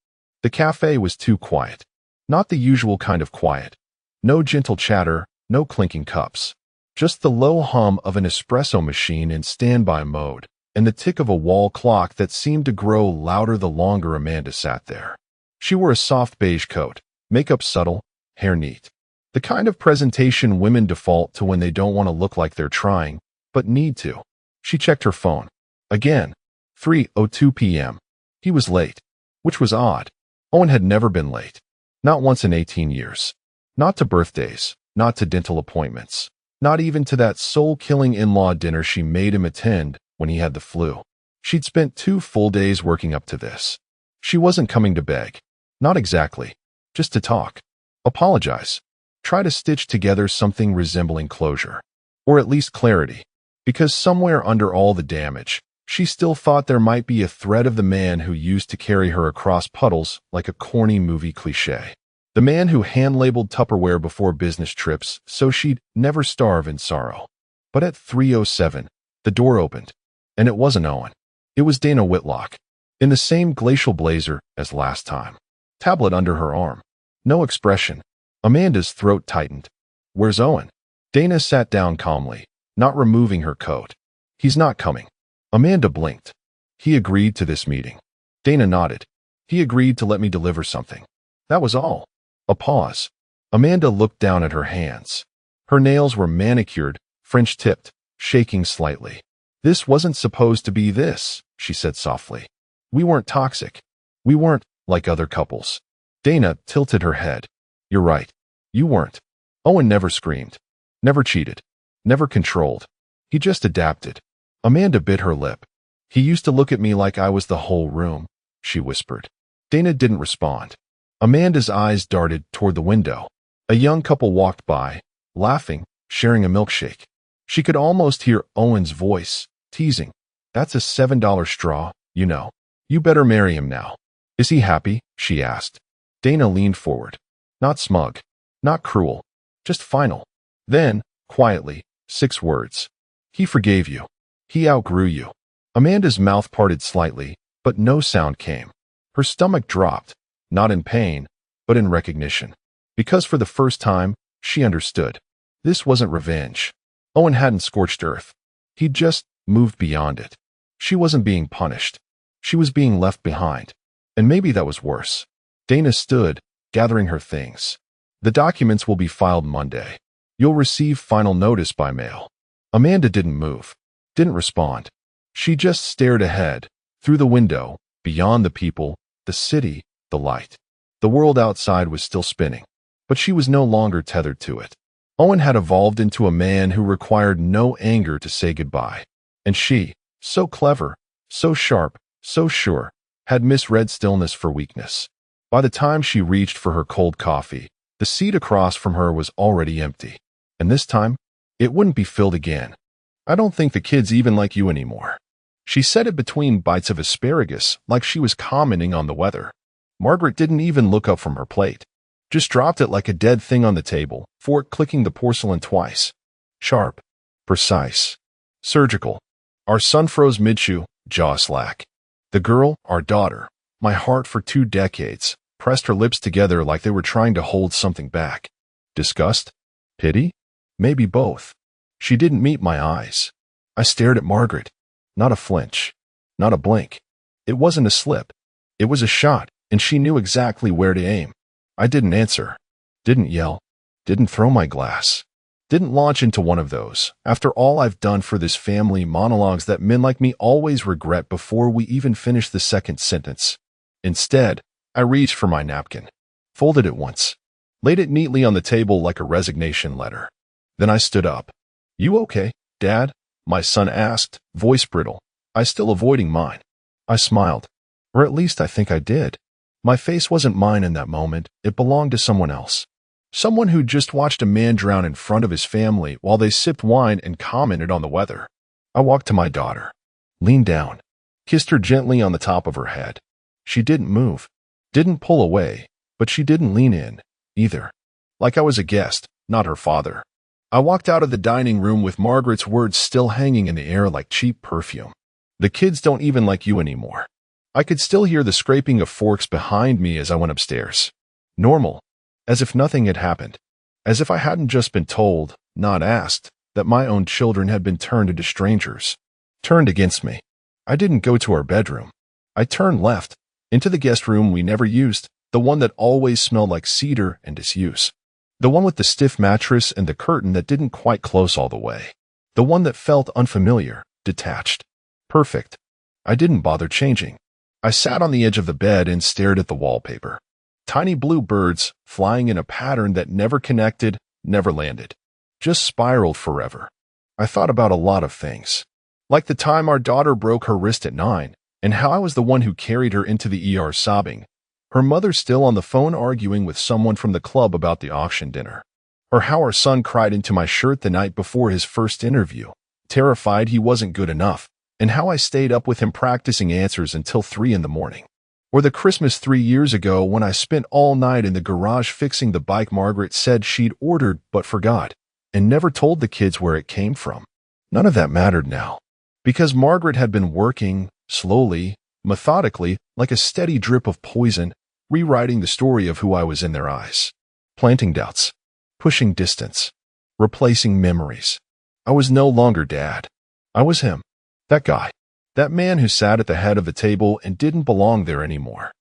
The cafe was too quiet. Not the usual kind of quiet. No gentle chatter, no clinking cups. Just the low hum of an espresso machine in standby mode, and the tick of a wall clock that seemed to grow louder the longer Amanda sat there. She wore a soft beige coat, makeup subtle, hair neat. The kind of presentation women default to when they don't want to look like they're trying, but need to. She checked her phone. Again. 3:02 p.m. He was late, which was odd. Owen had never been late. Not once in 18 years. Not to birthdays, not to dental appointments, not even to that soul-killing in-law dinner she made him attend when he had the flu. She'd spent 2 full days working up to this. She wasn't coming to beg. Not exactly. Just to talk. Apologize. Try to stitch together something resembling closure. Or at least clarity. Because somewhere under all the damage, she still thought there might be a thread of the man who used to carry her across puddles like a corny movie cliché. The man who hand-labeled Tupperware before business trips so she'd never starve in sorrow. But at 3:07, the door opened. And it wasn't Owen. It was Dana Whitlock. In the same glacial blazer as last time. Tablet under her arm. No expression. Amanda's throat tightened. Where's Owen? Dana sat down calmly, not removing her coat. He's not coming. Amanda blinked. He agreed to this meeting. Dana nodded. He agreed to let me deliver something. That was all. A pause. Amanda looked down at her hands. Her nails were manicured, French-tipped, shaking slightly. This wasn't supposed to be this, she said softly. We weren't toxic. We weren't like other couples. Dana tilted her head. You're right. You weren't. Owen never screamed. Never cheated. Never controlled. He just adapted. Amanda bit her lip. He used to look at me like I was the whole room, she whispered. Dana didn't respond. Amanda's eyes darted toward the window. A young couple walked by, laughing, sharing a milkshake. She could almost hear Owen's voice, teasing. That's a $7 straw, you know. You better marry him now. Is he happy? She asked. Dana leaned forward. Not smug. Not cruel. Just final. Then, quietly, 6 words. He forgave you. He outgrew you. Amanda's mouth parted slightly, but no sound came. Her stomach dropped, not in pain, but in recognition. Because for the first time, she understood. This wasn't revenge. Owen hadn't scorched earth. He'd just moved beyond it. She wasn't being punished. She was being left behind. And maybe that was worse. Dana stood, gathering her things. The documents will be filed Monday. You'll receive final notice by mail. Amanda didn't move. Didn't respond. She just stared ahead, through the window, beyond the people, the city, the light. The world outside was still spinning, but she was no longer tethered to it. Owen had evolved into a man who required no anger to say goodbye. And she, so clever, so sharp, so sure, had misread stillness for weakness. By the time she reached for her cold coffee, the seat across from her was already empty. And this time, it wouldn't be filled again. I don't think the kids even like you anymore. She said it between bites of asparagus, like she was commenting on the weather. Margaret didn't even look up from her plate. Just dropped it like a dead thing on the table, fork clicking the porcelain twice. Sharp. Precise. Surgical. Our son froze mid-chew, jaw slack. The girl, our daughter, my heart for 2 decades, pressed her lips together like they were trying to hold something back. Disgust? Pity? Maybe both. She didn't meet my eyes. I stared at Margaret. Not a flinch. Not a blink. It wasn't a slip. It was a shot, and she knew exactly where to aim. I didn't answer. Didn't yell. Didn't throw my glass. Didn't launch into one of those, after all I've done for this family, monologues that men like me always regret before we even finish the second sentence. Instead, I reached for my napkin. Folded it once. Laid it neatly on the table like a resignation letter. Then I stood up. You okay, Dad? My son asked, voice brittle. I still avoiding mine. I smiled. Or at least I think I did. My face wasn't mine in that moment. It belonged to someone else. Someone who just watched a man drown in front of his family while they sipped wine and commented on the weather. I walked to my daughter. Leaned down. Kissed her gently on the top of her head. She didn't move. Didn't pull away. But she didn't lean in, either. Like I was a guest, not her father. I walked out of the dining room with Margaret's words still hanging in the air like cheap perfume. The kids don't even like you anymore. I could still hear the scraping of forks behind me as I went upstairs. Normal. As if nothing had happened. As if I hadn't just been told, not asked, that my own children had been turned into strangers. Turned against me. I didn't go to our bedroom. I turned left, into the guest room we never used, the one that always smelled like cedar and disuse. The one with the stiff mattress and the curtain that didn't quite close all the way. The one that felt unfamiliar, detached. Perfect. I didn't bother changing. I sat on the edge of the bed and stared at the wallpaper. Tiny blue birds flying in a pattern that never connected, never landed. Just spiraled forever. I thought about a lot of things. Like the time our daughter broke her wrist at 9, and how I was the one who carried her into the ER sobbing. Her mother still on the phone arguing with someone from the club about the auction dinner. Or how our son cried into my shirt the night before his first interview, terrified he wasn't good enough, and how I stayed up with him practicing answers until 3 in the morning. Or the Christmas 3 years ago when I spent all night in the garage fixing the bike Margaret said she'd ordered but forgot, and never told the kids where it came from. None of that mattered now, because Margaret had been working, slowly, methodically, like a steady drip of poison, rewriting the story of who I was in their eyes. Planting doubts, pushing distance, replacing memories. I was no longer Dad. I was him. That guy. That man who sat at the head of the table and didn't belong there anymore.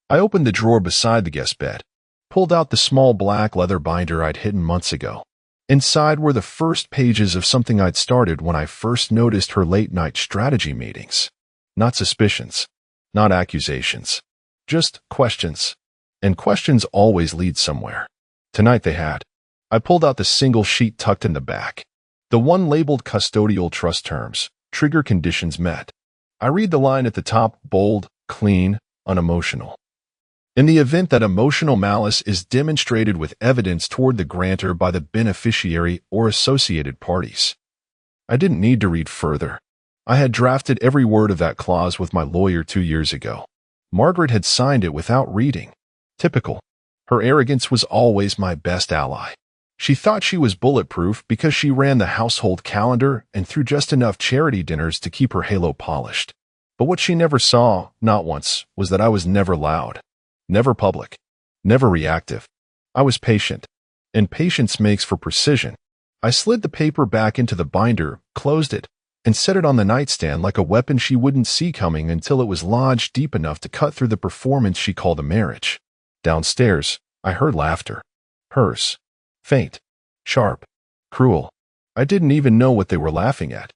I opened the drawer beside the guest bed, pulled out the small black leather binder I'd hidden months ago. Inside were the first pages of something I'd started when I first noticed her late-night strategy meetings. Not suspicions, not accusations, just questions. And questions always lead somewhere. Tonight they had. I pulled out the single sheet tucked in the back. The one labeled custodial trust terms, trigger conditions met. I read the line at the top, bold, clean, unemotional. In the event that emotional malice is demonstrated with evidence toward the grantor by the beneficiary or associated parties. I didn't need to read further. I had drafted every word of that clause with my lawyer 2 years ago. Margaret had signed it without reading. Typical. Her arrogance was always my best ally. She thought she was bulletproof because she ran the household calendar and threw just enough charity dinners to keep her halo polished. But what she never saw, not once, was that I was never loud, never public, never reactive. I was patient, and patience makes for precision. I slid the paper back into the binder, closed it, and set it on the nightstand like a weapon she wouldn't see coming until it was lodged deep enough to cut through the performance she called a marriage. Downstairs, I heard laughter. Hers. Faint, sharp, cruel. I didn't even know what they were laughing at.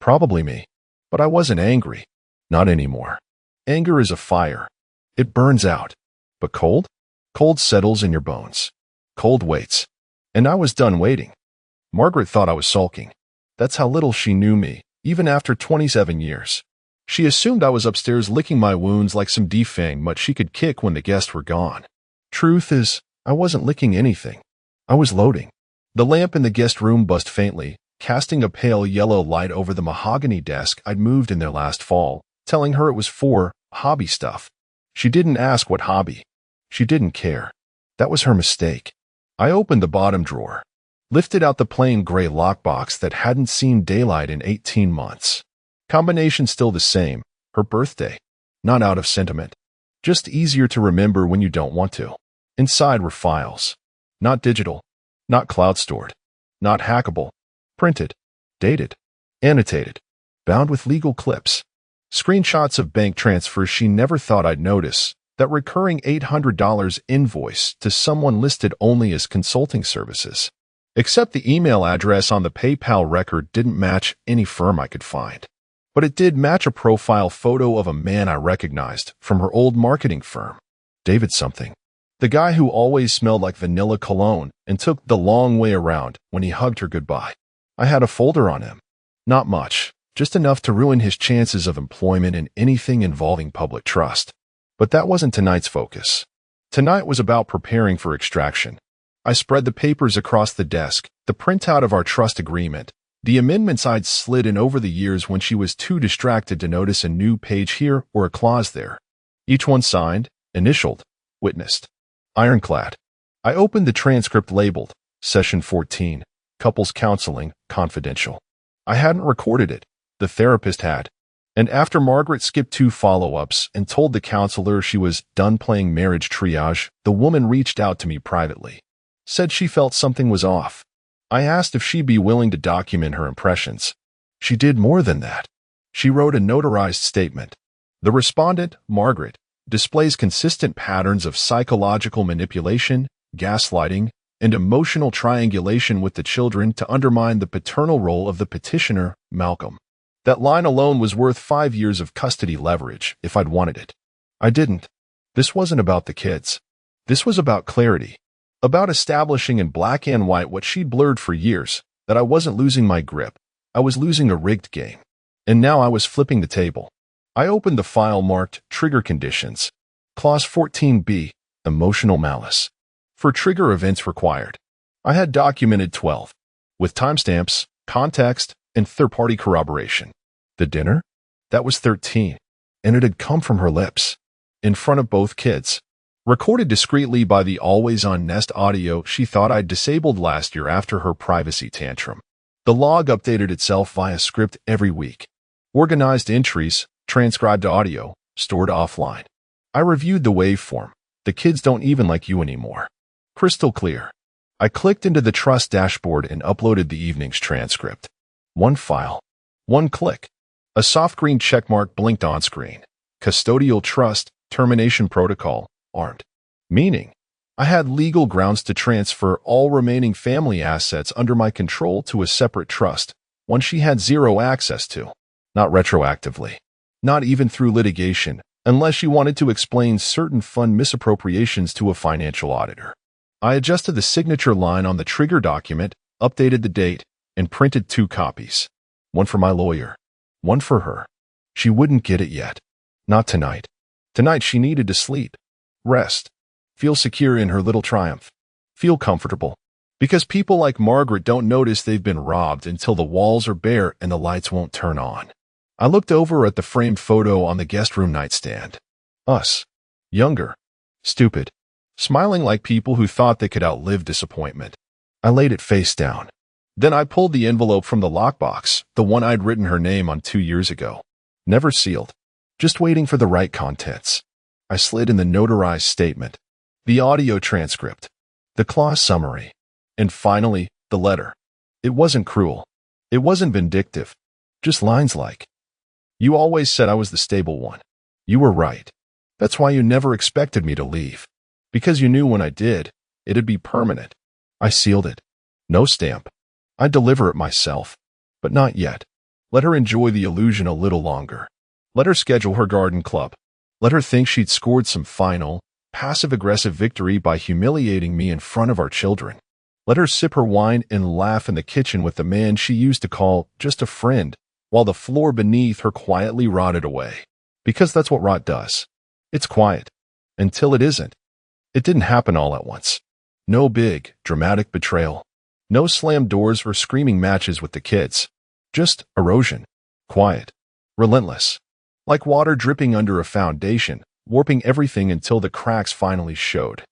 Probably me. But I wasn't angry. Not anymore. Anger is a fire. It burns out. But cold? Cold settles in your bones. Cold waits. And I was done waiting. Margaret thought I was sulking. That's how little she knew me, even after 27 years. She assumed I was upstairs licking my wounds like some defang mutt she could kick when the guests were gone. Truth is, I wasn't licking anything. I was loading. The lamp in the guest room buzzed faintly, casting a pale yellow light over the mahogany desk I'd moved in there last fall, telling her it was for hobby stuff. She didn't ask what hobby. She didn't care. That was her mistake. I opened the bottom drawer, lifted out the plain gray lockbox that hadn't seen daylight in 18 months. Combination still the same, her birthday. Not out of sentiment. Just easier to remember when you don't want to. Inside were files. Not digital, not cloud stored, not hackable, printed, dated, annotated, bound with legal clips. Screenshots of bank transfers she never thought I'd notice, that recurring $800 invoice to someone listed only as consulting services. Except the email address on the PayPal record didn't match any firm I could find. But it did match a profile photo of a man I recognized from her old marketing firm. David something. The guy who always smelled like vanilla cologne and took the long way around when he hugged her goodbye. I had a folder on him. Not much, just enough to ruin his chances of employment in anything involving public trust. But that wasn't tonight's focus. Tonight was about preparing for extraction. I spread the papers across the desk, the printout of our trust agreement, the amendments I'd slid in over the years when she was too distracted to notice a new page here or a clause there. Each one signed, initialed, witnessed. Ironclad. I opened the transcript labeled, Session 14, Couples Counseling, Confidential. I hadn't recorded it. The therapist had. And after Margaret skipped 2 follow-ups and told the counselor she was done playing marriage triage, the woman reached out to me privately. Said she felt something was off. I asked if she'd be willing to document her impressions. She did more than that. She wrote a notarized statement. The respondent, Margaret, displays consistent patterns of psychological manipulation, gaslighting, and emotional triangulation with the children to undermine the paternal role of the petitioner, Malcolm. That line alone was worth 5 years of custody leverage if I'd wanted it. I didn't. This wasn't about the kids. This was about clarity. About establishing in black and white what she'd blurred for years, that I wasn't losing my grip. I was losing a rigged game. And now I was flipping the table. I opened the file marked Trigger Conditions. Clause 14b, Emotional Malice. For trigger events required. I had documented 12. With timestamps, context, and third-party corroboration. The dinner? That was 13. And it had come from her lips. In front of both kids. Recorded discreetly by the always-on Nest audio she thought I'd disabled last year after her privacy tantrum. The log updated itself via script every week. Organized entries, transcribed audio, stored offline. I reviewed the waveform. The kids don't even like you anymore. Crystal clear. I clicked into the trust dashboard and uploaded the evening's transcript. One file. One click. A soft green checkmark blinked on screen. Custodial trust, termination protocol, armed. Meaning, I had legal grounds to transfer all remaining family assets under my control to a separate trust, one she had zero access to. Not retroactively. Not even through litigation, unless she wanted to explain certain fund misappropriations to a financial auditor. I adjusted the signature line on the trigger document, updated the date, and printed 2 copies. One for my lawyer. One for her. She wouldn't get it yet. Not tonight. Tonight she needed to sleep. Rest. Feel secure in her little triumph. Feel comfortable. Because people like Margaret don't notice they've been robbed until the walls are bare and the lights won't turn on. I looked over at the framed photo on the guest room nightstand. Us. Younger. Stupid. Smiling like people who thought they could outlive disappointment. I laid it face down. Then I pulled the envelope from the lockbox, the one I'd written her name on 2 years ago. Never sealed. Just waiting for the right contents. I slid in the notarized statement, the audio transcript, the clause summary, and finally, the letter. It wasn't cruel. It wasn't vindictive. Just lines like, "You always said I was the stable one. You were right. That's why you never expected me to leave. Because you knew when I did, it'd be permanent. I sealed it. No stamp. I'd deliver it myself. But not yet. Let her enjoy the illusion a little longer. Let her schedule her garden club. Let her think she'd scored some final, passive-aggressive victory by humiliating me in front of our children. Let her sip her wine and laugh in the kitchen with the man she used to call just a friend, while the floor beneath her quietly rotted away. Because that's what rot does. It's quiet. Until it isn't. It didn't happen all at once. No big, dramatic betrayal. No slammed doors or screaming matches with the kids. Just erosion. Quiet. Relentless. Like water dripping under a foundation, warping everything until the cracks finally showed.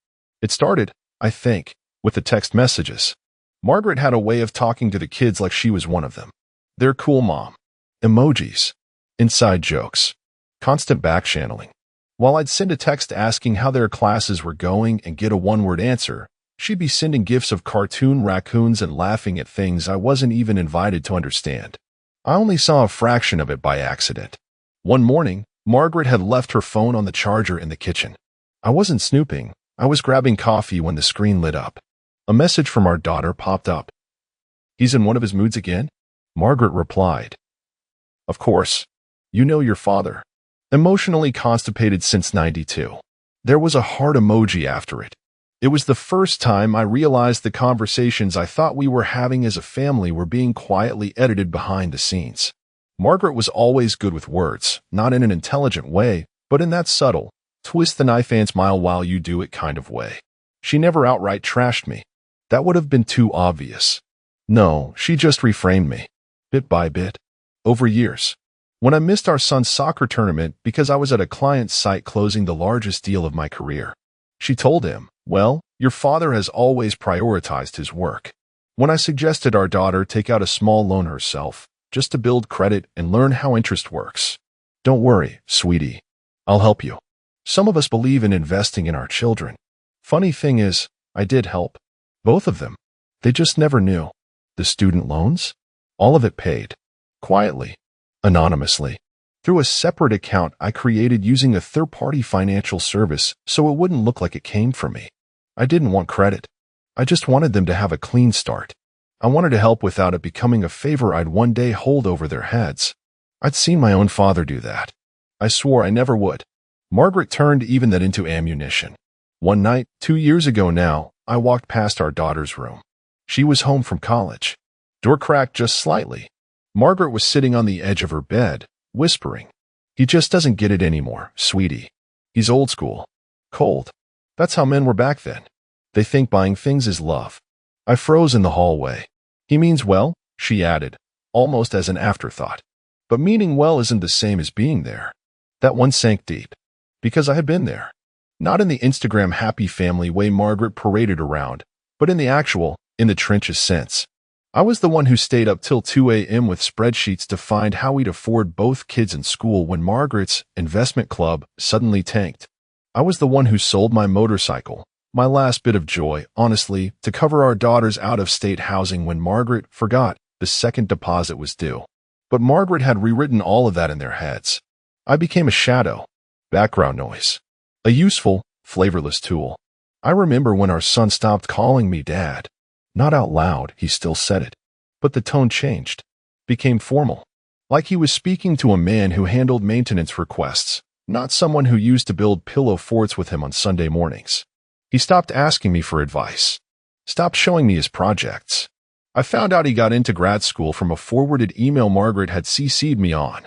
It started, I think, with the text messages. Margaret had a way of talking to the kids like she was one of them. Their cool mom. Emojis. Inside jokes. Constant back-channeling. While I'd send a text asking how their classes were going and get a one-word answer, she'd be sending gifs of cartoon raccoons and laughing at things I wasn't even invited to understand. I only saw a fraction of it by accident. One morning, Margaret had left her phone on the charger in the kitchen. I wasn't snooping. I was grabbing coffee when the screen lit up. A message from our daughter popped up. "He's in one of his moods again?" Margaret replied. "Of course. You know your father. Emotionally constipated since '92. There was a heart emoji after it. It was the first time I realized the conversations I thought we were having as a family were being quietly edited behind the scenes. Margaret was always good with words, not in an intelligent way, but in that subtle, twist the knife and smile while you do it kind of way. She never outright trashed me. That would have been too obvious. No, she just reframed me, bit by bit, over years. When I missed our son's soccer tournament because I was at a client's site closing the largest deal of my career, she told him, "Well, your father has always prioritized his work." When I suggested our daughter take out a small loan herself, just to build credit and learn how interest works. "Don't worry, sweetie. I'll help you. Some of us believe in investing in our children." Funny thing is, I did help. Both of them. They just never knew. The student loans? All of it paid. Quietly. anonymously, through a separate account I created using a third-party financial service so it wouldn't look like it came from me. I didn't want credit. I just wanted them to have a clean start. I wanted to help without it becoming a favor I'd one day hold over their heads. I'd seen my own father do that. I swore I never would. Margaret turned even that into ammunition. One night, 2 years ago now, I walked past our daughter's room. She was home from college. Door cracked just slightly. Margaret was sitting on the edge of her bed, whispering, "He just doesn't get it anymore, sweetie. He's old school. Cold. That's how men were back then. They think buying things is love." I froze in the hallway. "He means well," she added, almost as an afterthought. But meaning well isn't the same as being there. That one sank deep. Because I had been there. Not in the Instagram happy family way Margaret paraded around, but in the actual, in the trenches sense. I was the one who stayed up till 2 a.m. with spreadsheets to find how we'd afford both kids in school when Margaret's investment club suddenly tanked. I was the one who sold my motorcycle, my last bit of joy, honestly, to cover our daughter's out-of-state housing when Margaret forgot the second deposit was due. But Margaret had rewritten all of that in their heads. I became a shadow, background noise, a useful, flavorless tool. I remember when our son stopped calling me Dad. Not out loud, he still said it. But the tone changed, became formal, like he was speaking to a man who handled maintenance requests, not someone who used to build pillow forts with him on Sunday mornings. He stopped asking me for advice, stopped showing me his projects. I found out he got into grad school from a forwarded email Margaret had CC'd me on.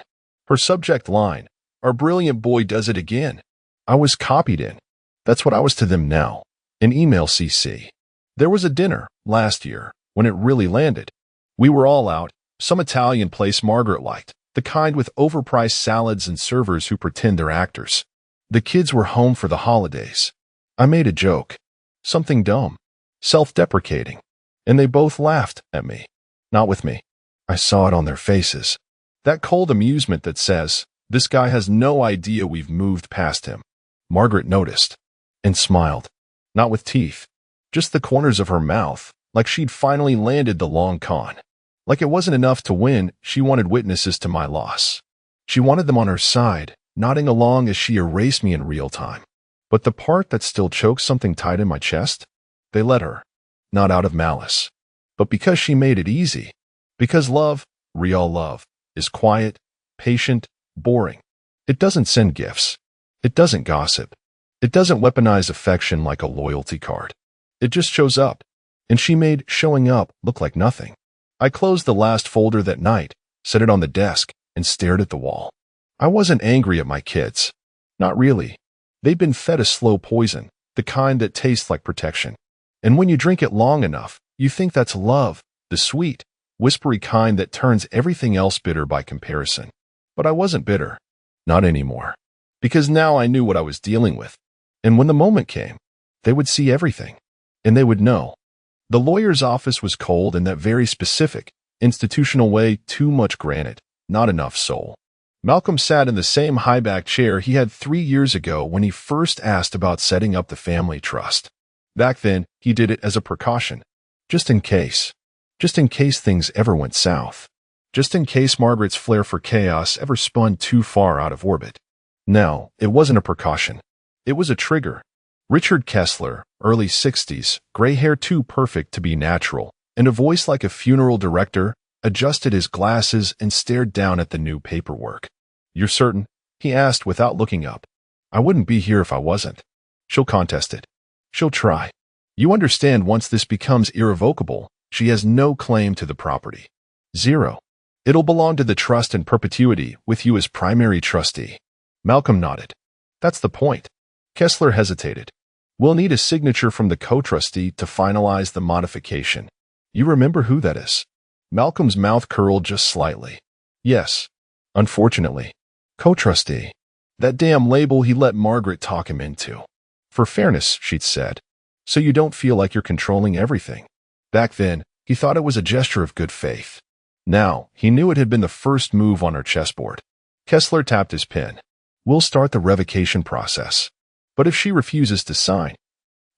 Her subject line, "Our brilliant boy does it again." I was copied in. That's what I was to them now, an email CC. There was a dinner, last year, when it really landed. We were all out, some Italian place Margaret liked, the kind with overpriced salads and servers who pretend they're actors. The kids were home for the holidays. I made a joke. Something dumb. Self-deprecating. And they both laughed at me. Not with me. I saw it on their faces. That cold amusement that says, "This guy has no idea we've moved past him." Margaret noticed. And smiled. Not with teeth. Just the corners of her mouth, like she'd finally landed the long con. Like it wasn't enough to win, she wanted witnesses to my loss. She wanted them on her side, nodding along as she erased me in real time. But the part that still choked something tight in my chest? They let her. Not out of malice. But because she made it easy. Because love, real love, is quiet, patient, boring. It doesn't send gifts. It doesn't gossip. It doesn't weaponize affection like a loyalty card. It just shows up. And she made showing up look like nothing. I closed the last folder that night, set it on the desk, and stared at the wall. I wasn't angry at my kids. Not really. They've been fed a slow poison, the kind that tastes like protection. And when you drink it long enough, you think that's love, the sweet, whispery kind that turns everything else bitter by comparison. But I wasn't bitter. Not anymore. Because now I knew what I was dealing with. And when the moment came, they would see everything. And they would know. The lawyer's office was cold in that very specific, institutional way, too much granite, not enough soul. Malcolm sat in the same high-back chair he had 3 years ago when he first asked about setting up the family trust. Back then, he did it as a precaution. Just in case. Just in case things ever went south. Just in case Margaret's flair for chaos ever spun too far out of orbit. Now, it wasn't a precaution. It was a trigger. Richard Kessler, early 60s, gray hair too perfect to be natural, and a voice like a funeral director, adjusted his glasses and stared down at the new paperwork. "You're certain?" he asked without looking up. "I wouldn't be here if I wasn't." "She'll contest it. She'll try. You understand once this becomes irrevocable, she has no claim to the property. Zero. It'll belong to the trust in perpetuity with you as primary trustee." Malcolm nodded. "That's the point." Kessler hesitated. "We'll need a signature from the co-trustee to finalize the modification. You remember who that is?" Malcolm's mouth curled just slightly. "Yes. Unfortunately. Co-trustee. That damn label he let Margaret talk him into. For fairness, she'd said. So you don't feel like you're controlling everything." Back then, he thought it was a gesture of good faith. Now, he knew it had been the first move on her chessboard. Kessler tapped his pen. "We'll start the revocation process. But if she refuses to sign,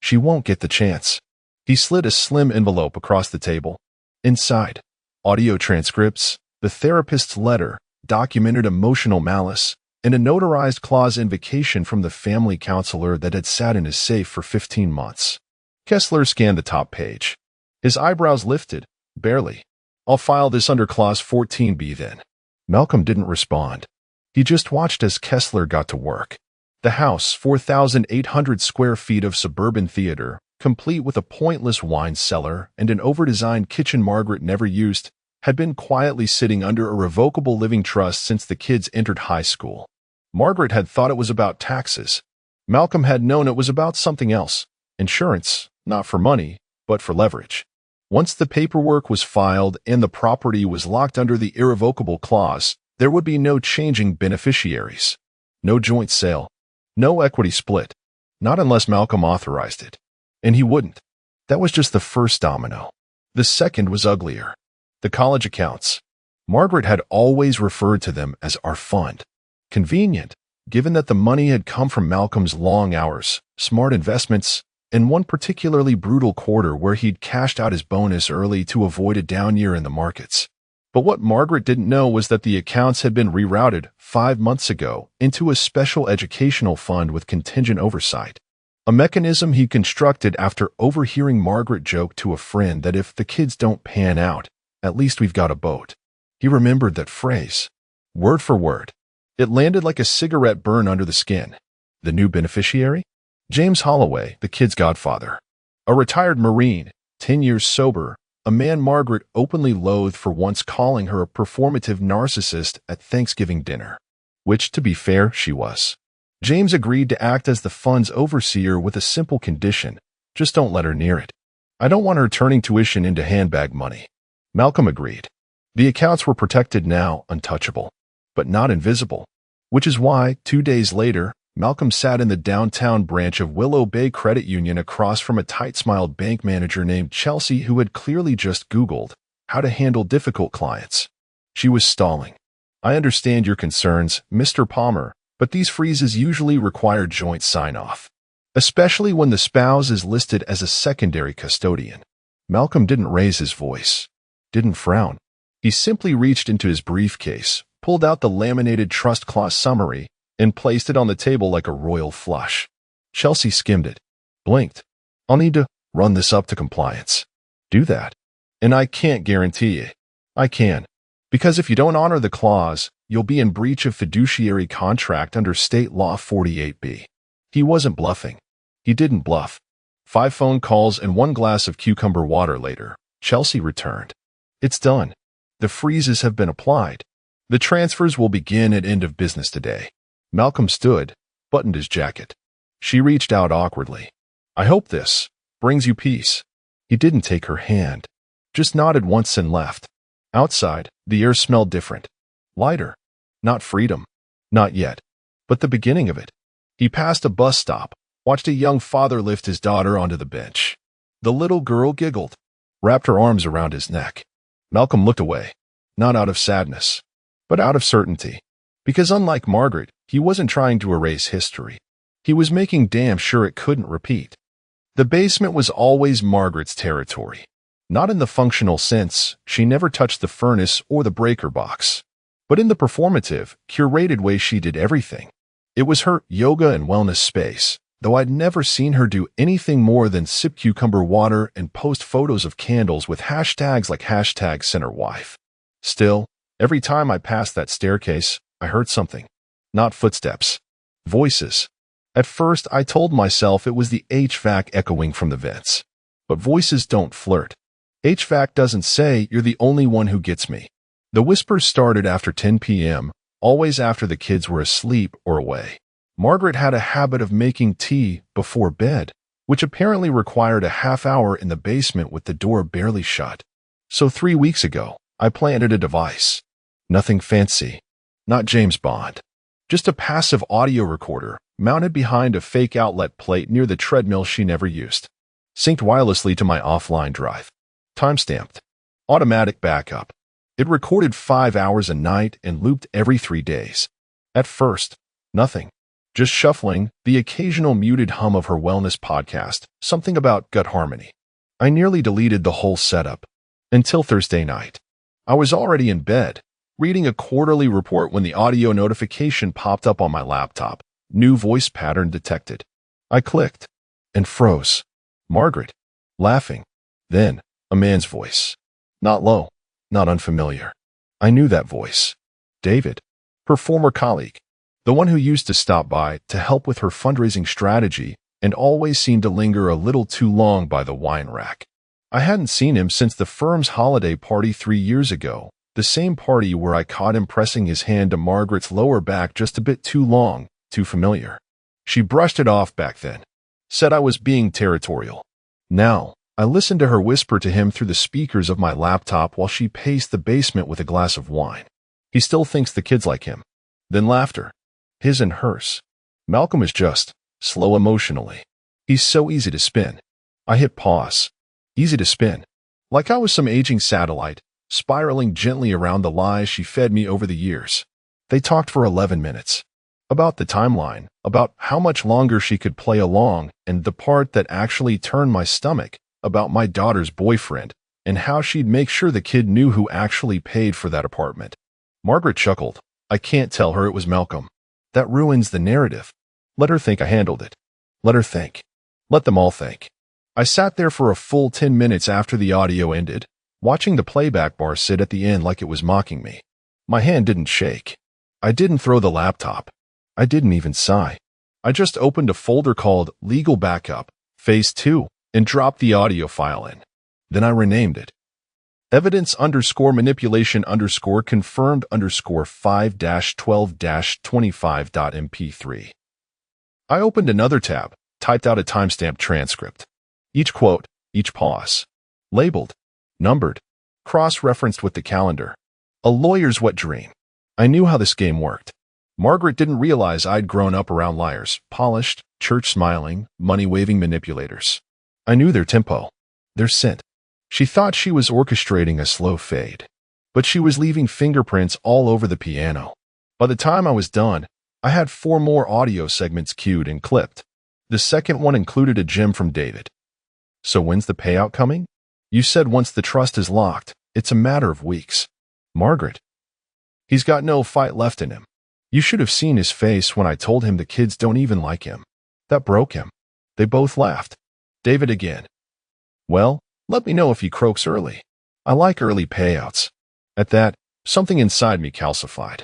she won't get the chance." He slid a slim envelope across the table. Inside, audio transcripts, the therapist's letter, documented emotional malice, and a notarized clause invocation from the family counselor that had sat in his safe for 15 months. Kessler scanned the top page. His eyebrows lifted, barely. "I'll file this under Clause 14B then." Malcolm didn't respond. He just watched as Kessler got to work. The house, 4,800 square feet of suburban theater, complete with a pointless wine cellar and an overdesigned kitchen Margaret never used, had been quietly sitting under a revocable living trust since the kids entered high school. Margaret had thought it was about taxes. Malcolm had known it was about something else. Insurance, not for money, but for leverage. Once the paperwork was filed and the property was locked under the irrevocable clause, there would be no changing beneficiaries. No joint sale. No equity split. Not unless Malcolm authorized it. And he wouldn't. That was just the first domino. The second was uglier. The college accounts. Margaret had always referred to them as our fund. Convenient, given that the money had come from Malcolm's long hours, smart investments, and one particularly brutal quarter where he'd cashed out his bonus early to avoid a down year in the markets. But what Margaret didn't know was that the accounts had been rerouted 5 months ago into a special educational fund with contingent oversight, a mechanism he constructed after overhearing Margaret joke to a friend that if the kids don't pan out, at least we've got a boat. He remembered that phrase, word for word. It landed like a cigarette burn under the skin. The new beneficiary? James Holloway, the kid's godfather. A retired Marine, 10 years sober, a man Margaret openly loathed for once calling her a performative narcissist at Thanksgiving dinner. Which, to be fair, she was. James agreed to act as the fund's overseer with a simple condition: just don't let her near it. I don't want her turning tuition into handbag money. Malcolm agreed. The accounts were protected now, untouchable, but not invisible. Which is why, 2 days later, Malcolm sat in the downtown branch of Willow Bay Credit Union across from a tight-smiled bank manager named Chelsea who had clearly just Googled how to handle difficult clients. She was stalling. "I understand your concerns, Mr. Palmer, but these freezes usually require joint sign-off, especially when the spouse is listed as a secondary custodian." Malcolm didn't raise his voice, didn't frown. He simply reached into his briefcase, pulled out the laminated trust clause summary, and placed it on the table like a royal flush. Chelsea skimmed it, blinked. "I'll need to run this up to compliance." "Do that." "And I can't guarantee it." "I can. Because if you don't honor the clause, you'll be in breach of fiduciary contract under State Law 48B. He wasn't bluffing. He didn't bluff. 5 phone calls and 1 glass of cucumber water later, Chelsea returned. "It's done. The freezes have been applied. The transfers will begin at end of business today." Malcolm stood, buttoned his jacket. She reached out awkwardly. "I hope this brings you peace." He didn't take her hand, just nodded once and left. Outside, the air smelled different. Lighter. Not freedom. Not yet. But the beginning of it. He passed a bus stop, watched a young father lift his daughter onto the bench. The little girl giggled, wrapped her arms around his neck. Malcolm looked away, not out of sadness, but out of certainty. Because unlike Margaret, he wasn't trying to erase history. He was making damn sure it couldn't repeat. The basement was always Margaret's territory. Not in the functional sense, she never touched the furnace or the breaker box, but in the performative, curated way she did everything. It was her yoga and wellness space, though I'd never seen her do anything more than sip cucumber water and post photos of candles with hashtags like #centerwife. Still, every time I passed that staircase, I heard something. Not footsteps. Voices. At first, I told myself it was the HVAC echoing from the vents. But voices don't flirt. HVAC doesn't say, "You're the only one who gets me." The whispers started after 10 p.m., always after the kids were asleep or away. Margaret had a habit of making tea before bed, which apparently required a half hour in the basement with the door barely shut. So 3 weeks ago, I planted a device. Nothing fancy. Not James Bond. Just a passive audio recorder mounted behind a fake outlet plate near the treadmill she never used. Synced wirelessly to my offline drive. Timestamped. Automatic backup. It recorded 5 hours a night and looped every 3 days. At first, nothing. Just shuffling, the occasional muted hum of her wellness podcast, something about gut harmony. I nearly deleted the whole setup. Until Thursday night. I was already in bed, reading a quarterly report when the audio notification popped up on my laptop. New voice pattern detected. I clicked and froze. Margaret, laughing. Then, a man's voice. Not low, not unfamiliar. I knew that voice. David, her former colleague. The one who used to stop by to help with her fundraising strategy and always seemed to linger a little too long by the wine rack. I hadn't seen him since the firm's holiday party 3 years ago, the same party where I caught him pressing his hand to Margaret's lower back just a bit too long, too familiar. She brushed it off back then, said I was being territorial. Now, I listened to her whisper to him through the speakers of my laptop while she paced the basement with a glass of wine. He still thinks the kids like him. Then laughter. His and hers. Malcolm is just slow emotionally. He's so easy to spin. I hit pause. Easy to spin. Like I was some aging satellite, spiraling gently around the lies she fed me over the years. They talked for 11 minutes. About the timeline, about how much longer she could play along, and the part that actually turned my stomach, about my daughter's boyfriend, and how she'd make sure the kid knew who actually paid for that apartment. Margaret chuckled. I can't tell her it was Malcolm. That ruins the narrative. Let her think I handled it. Let her think. Let them all think. I sat there for a full 10 minutes after the audio ended, watching the playback bar sit at the end like it was mocking me. My hand didn't shake. I didn't throw the laptop. I didn't even sigh. I just opened a folder called Legal Backup, Phase 2, and dropped the audio file in. Then I renamed it. Evidence_manipulation_confirmed_5-12-25.mp3. I opened another tab, typed out a timestamp transcript. Each quote, each pause. Labeled, numbered, cross-referenced with the calendar. A lawyer's wet dream. I knew how this game worked. Margaret didn't realize I'd grown up around liars, polished, church-smiling, money-waving manipulators. I knew their tempo, their scent. She thought she was orchestrating a slow fade, but she was leaving fingerprints all over the piano. By the time I was done, I had 4 more audio segments queued and clipped. The second one included a gem from David. So when's the payout coming? You said once the trust is locked, it's a matter of weeks. Margaret. He's got no fight left in him. You should have seen his face when I told him the kids don't even like him. That broke him. They both laughed. David again. Well, let me know if he croaks early. I like early payouts. At that, something inside me calcified.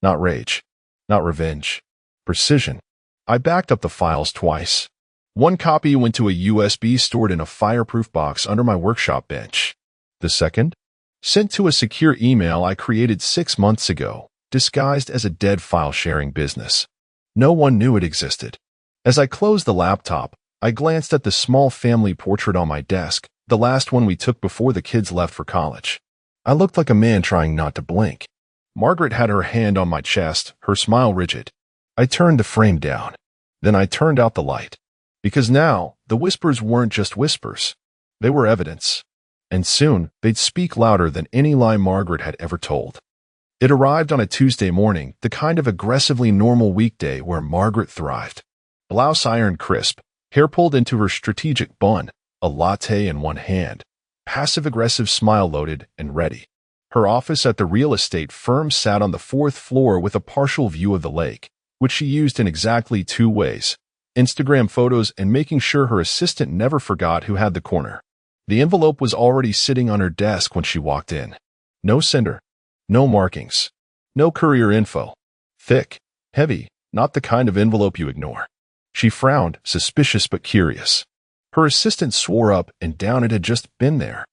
Not rage. Not revenge. Precision. I backed up the files twice. One copy went to a USB stored in a fireproof box under my workshop bench. The second? Sent to a secure email I created 6 months ago, disguised as a dead file-sharing business. No one knew it existed. As I closed the laptop, I glanced at the small family portrait on my desk, the last one we took before the kids left for college. I looked like a man trying not to blink. Margaret had her hand on my chest, her smile rigid. I turned the frame down. Then I turned out the light. Because now, the whispers weren't just whispers. They were evidence. And soon, they'd speak louder than any lie Margaret had ever told. It arrived on a Tuesday morning, the kind of aggressively normal weekday where Margaret thrived. Blouse ironed crisp, hair pulled into her strategic bun, a latte in one hand, passive-aggressive smile loaded and ready. Her office at the real estate firm sat on the 4th floor with a partial view of the lake, which she used in exactly 2 ways: Instagram photos and making sure her assistant never forgot who had the corner. The envelope was already sitting on her desk when she walked in. No sender. No markings. No courier info. Thick. Heavy. Not the kind of envelope you ignore. She frowned, suspicious but curious. Her assistant swore up and down it had just been there.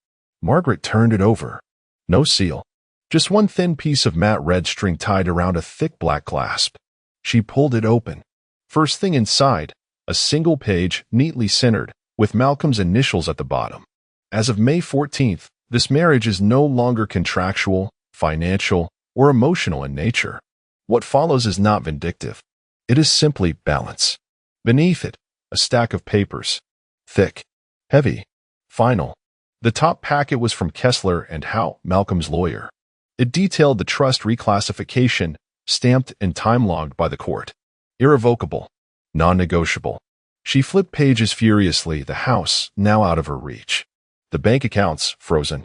Margaret turned it over. No seal. Just one thin piece of matte red string tied around a thick black clasp. She pulled it open. First thing inside, a single page, neatly centered, with Malcolm's initials at the bottom. As of May 14th, this marriage is no longer contractual, financial, or emotional in nature. What follows is not vindictive. It is simply balance. Beneath it, a stack of papers. Thick, heavy, final. The top packet was from Kessler and Howe, Malcolm's lawyer. It detailed the trust reclassification, stamped and time-logged by the court. Irrevocable. Non-negotiable. She flipped pages furiously, the house now out of her reach. The bank accounts frozen.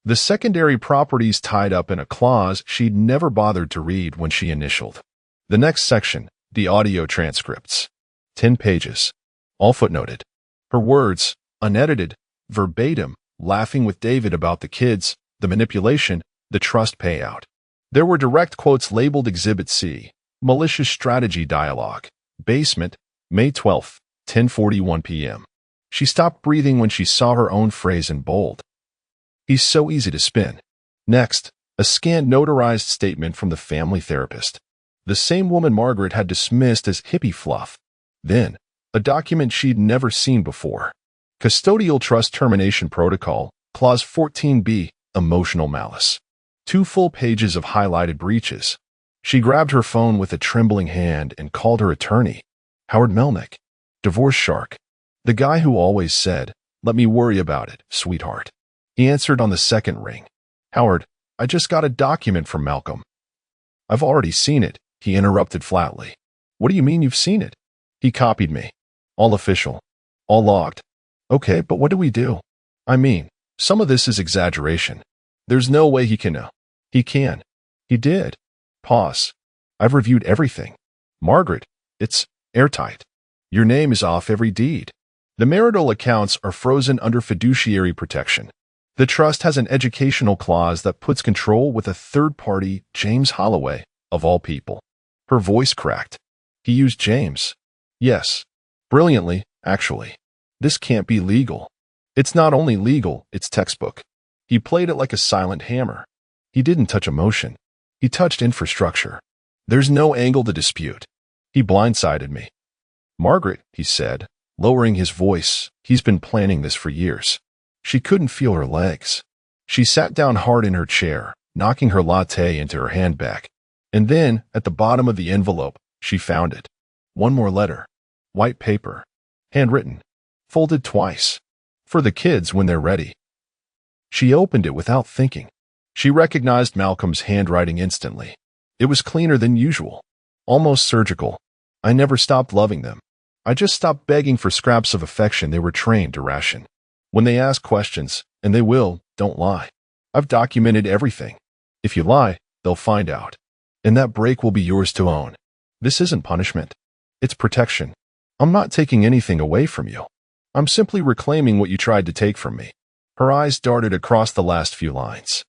The secondary properties tied up in a clause she'd never bothered to read when she initialed. The next section, the audio transcripts. 10 pages. All footnoted. Her words, unedited, verbatim, laughing with David about the kids, the manipulation, the trust payout. There were direct quotes labeled Exhibit C, malicious strategy dialogue, basement, May 12, 10:41 p.m. She stopped breathing when she saw her own phrase in bold. He's so easy to spin. Next, a scanned notarized statement from the family therapist. The same woman Margaret had dismissed as hippie fluff. Then, a document she'd never seen before. Custodial Trust Termination Protocol, Clause 14b, Emotional Malice. 2 full pages of highlighted breaches. She grabbed her phone with a trembling hand and called her attorney, Howard Melnick, divorce shark. The guy who always said, "Let me worry about it, sweetheart." He answered on the second ring. "Howard, I just got a document from Malcolm." "I've already seen it," he interrupted flatly. "What do you mean you've seen it?" "He copied me. All official. All logged." "Okay, but what do we do?" "I mean, some of this is exaggeration. There's no way he can know." "He can." "He did." Pause. "I've reviewed everything. Margaret, it's airtight. Your name is off every deed. The marital accounts are frozen under fiduciary protection. The trust has an educational clause that puts control with a third party, James Holloway, of all people." Her voice cracked. "He used James." "Yes. Brilliantly, actually. This can't be legal." "It's not only legal, it's textbook. He played it like a silent hammer. He didn't touch emotion. He touched infrastructure. There's no angle to dispute. He blindsided me." "Margaret," he said, lowering his voice, "he's been planning this for years." She couldn't feel her legs. She sat down hard in her chair, knocking her latte into her handbag. And then, at the bottom of the envelope, she found it. One more letter. White paper. Handwritten. Folded twice. For the kids when they're ready. She opened it without thinking. She recognized Malcolm's handwriting instantly. It was cleaner than usual. Almost surgical. "I never stopped loving them. I just stopped begging for scraps of affection they were trained to ration. When they ask questions, and they will, don't lie. I've documented everything. If you lie, they'll find out. And that break will be yours to own. This isn't punishment. It's protection. I'm not taking anything away from you. I'm simply reclaiming what you tried to take from me." Her eyes darted across the last few lines.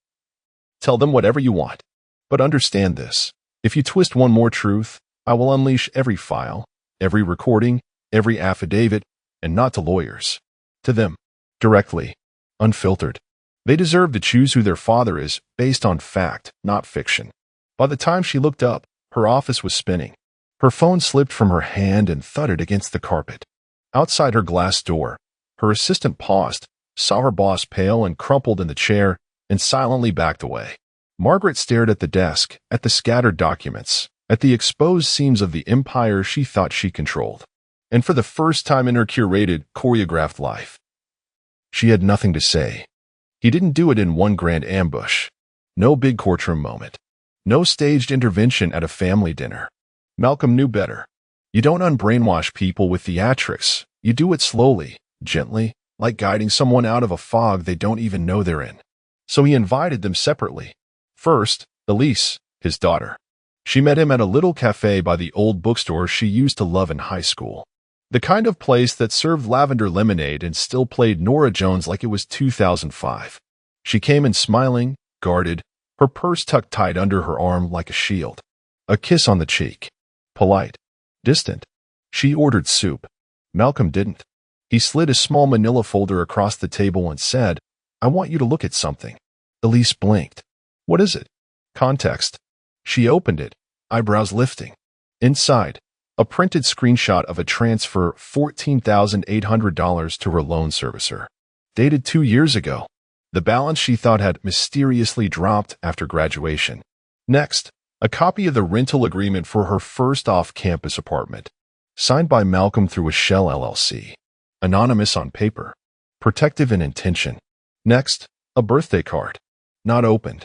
"Tell them whatever you want. But understand this. If you twist one more truth, I will unleash every file, every recording, every affidavit, and not to lawyers. To them. Directly. Unfiltered. They deserve to choose who their father is based on fact, not fiction." By the time she looked up, her office was spinning. Her phone slipped from her hand and thudded against the carpet. Outside her glass door, her assistant paused, saw her boss pale and crumpled in the chair, and silently backed away. Margaret stared at the desk, at the scattered documents, at the exposed seams of the empire she thought she controlled. And for the first time in her curated, choreographed life, she had nothing to say. He didn't do it in one grand ambush. No big courtroom moment. No staged intervention at a family dinner. Malcolm knew better. You don't unbrainwash people with theatrics. You do it slowly, gently, like guiding someone out of a fog they don't even know they're in. So he invited them separately. First, Elise, his daughter. She met him at a little cafe by the old bookstore she used to love in high school. The kind of place that served lavender lemonade and still played Norah Jones like it was 2005. She came in smiling, guarded, her purse tucked tight under her arm like a shield. A kiss on the cheek. Polite. Distant. She ordered soup. Malcolm didn't. He slid a small manila folder across the table and said, "I want you to look at something." Elise blinked. "What is it?" Context. She opened it, eyebrows lifting. Inside, a printed screenshot of a transfer $14,800 to her loan servicer. Dated 2 years ago. The balance she thought had mysteriously dropped after graduation. Next, a copy of the rental agreement for her first off-campus apartment. Signed by Malcolm through a shell LLC. Anonymous on paper. Protective in intention. Next, a birthday card. Not opened.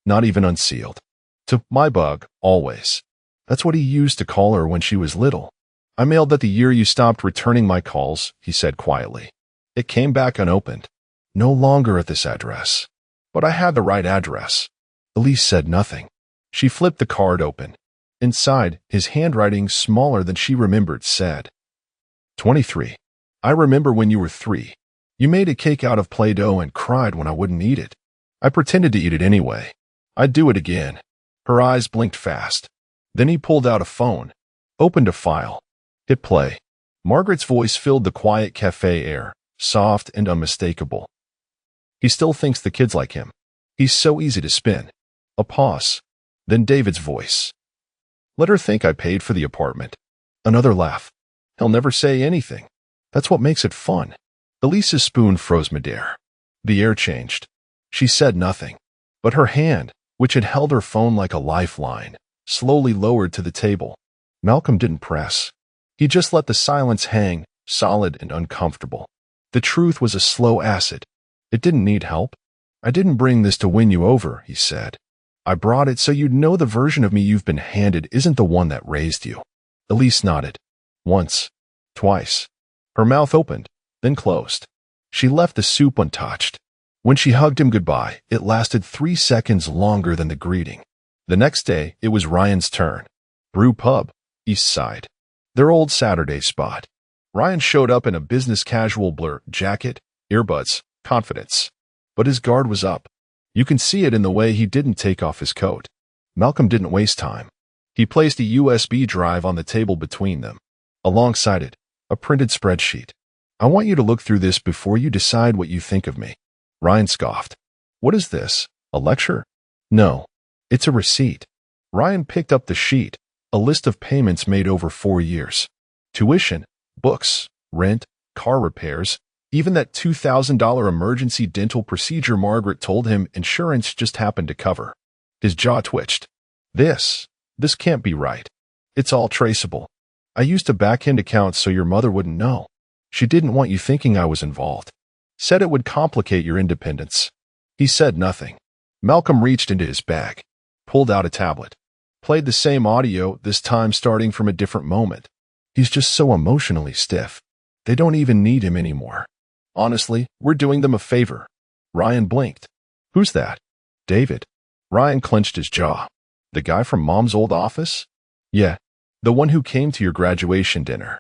Not even unsealed. To my bug, always. That's what he used to call her when she was little. "I mailed that the year you stopped returning my calls," he said quietly. "It came back unopened. No longer at this address." But I had the right address. Elise said nothing. She flipped the card open. Inside, his handwriting, smaller than she remembered, said, 23. I remember when you were 3. You made a cake out of Play-Doh and cried when I wouldn't eat it. I pretended to eat it anyway. I'd do it again. Her eyes blinked fast. Then he pulled out a phone, opened a file, hit play. Margaret's voice filled the quiet cafe air, soft and unmistakable. He still thinks the kids like him. He's so easy to spin. A pause. Then David's voice. Let her think I paid for the apartment. Another laugh. He'll never say anything. That's what makes it fun. Elise's spoon froze midair. The air changed. She said nothing. But her hand, which had held her phone like a lifeline, slowly lowered to the table. Malcolm didn't press. He just let the silence hang, solid and uncomfortable. The truth was a slow acid. It didn't need help. I didn't bring this to win you over, he said. I brought it so you'd know the version of me you've been handed isn't the one that raised you. Elise nodded. Once. Twice. Her mouth opened, then closed. She left the soup untouched. When she hugged him goodbye, it lasted 3 seconds longer than the greeting. The next day, it was Ryan's turn. Brew Pub, East Side. Their old Saturday spot. Ryan showed up in a business casual blur jacket, earbuds, confidence. But his guard was up. You can see it in the way he didn't take off his coat. Malcolm didn't waste time. He placed a USB drive on the table between them. Alongside it, a printed spreadsheet. I want you to look through this before you decide what you think of me. Ryan scoffed. What is this? A lecture? No. It's a receipt. Ryan picked up the sheet, a list of payments made over 4 years. Tuition, books, rent, car repairs, even that $2,000 emergency dental procedure Margaret told him insurance just happened to cover. His jaw twitched. This can't be right. It's all traceable. I used to backhand accounts so your mother wouldn't know. She didn't want you thinking I was involved. Said it would complicate your independence. He said nothing. Malcolm reached into his bag, pulled out a tablet, played the same audio, this time starting from a different moment. He's just so emotionally stiff. They don't even need him anymore. Honestly, we're doing them a favor. Ryan blinked. Who's that? David. Ryan clenched his jaw. The guy from Mom's old office? Yeah, the one who came to your graduation dinner.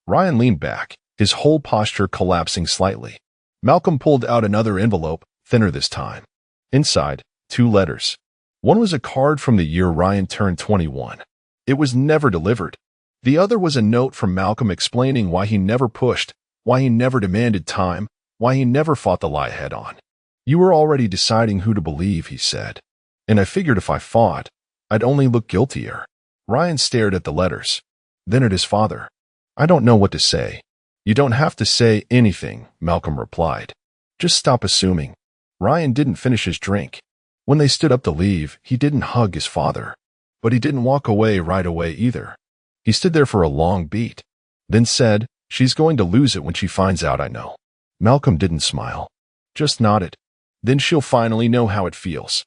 Ryan leaned back, his whole posture collapsing slightly. Malcolm pulled out another envelope, thinner this time. Inside, 2 letters. One was a card from the year Ryan turned 21. It was never delivered. The other was a note from Malcolm explaining why he never pushed, why he never demanded time, why he never fought the lie head on. You were already deciding who to believe, he said. And I figured if I fought, I'd only look guiltier. Ryan stared at the letters, then at his father. I don't know what to say. You don't have to say anything, Malcolm replied. Just stop assuming. Ryan didn't finish his drink. When they stood up to leave, he didn't hug his father. But he didn't walk away right away either. He stood there for a long beat, then said, she's going to lose it when she finds out I know. Malcolm didn't smile, just nodded. Then she'll finally know how it feels.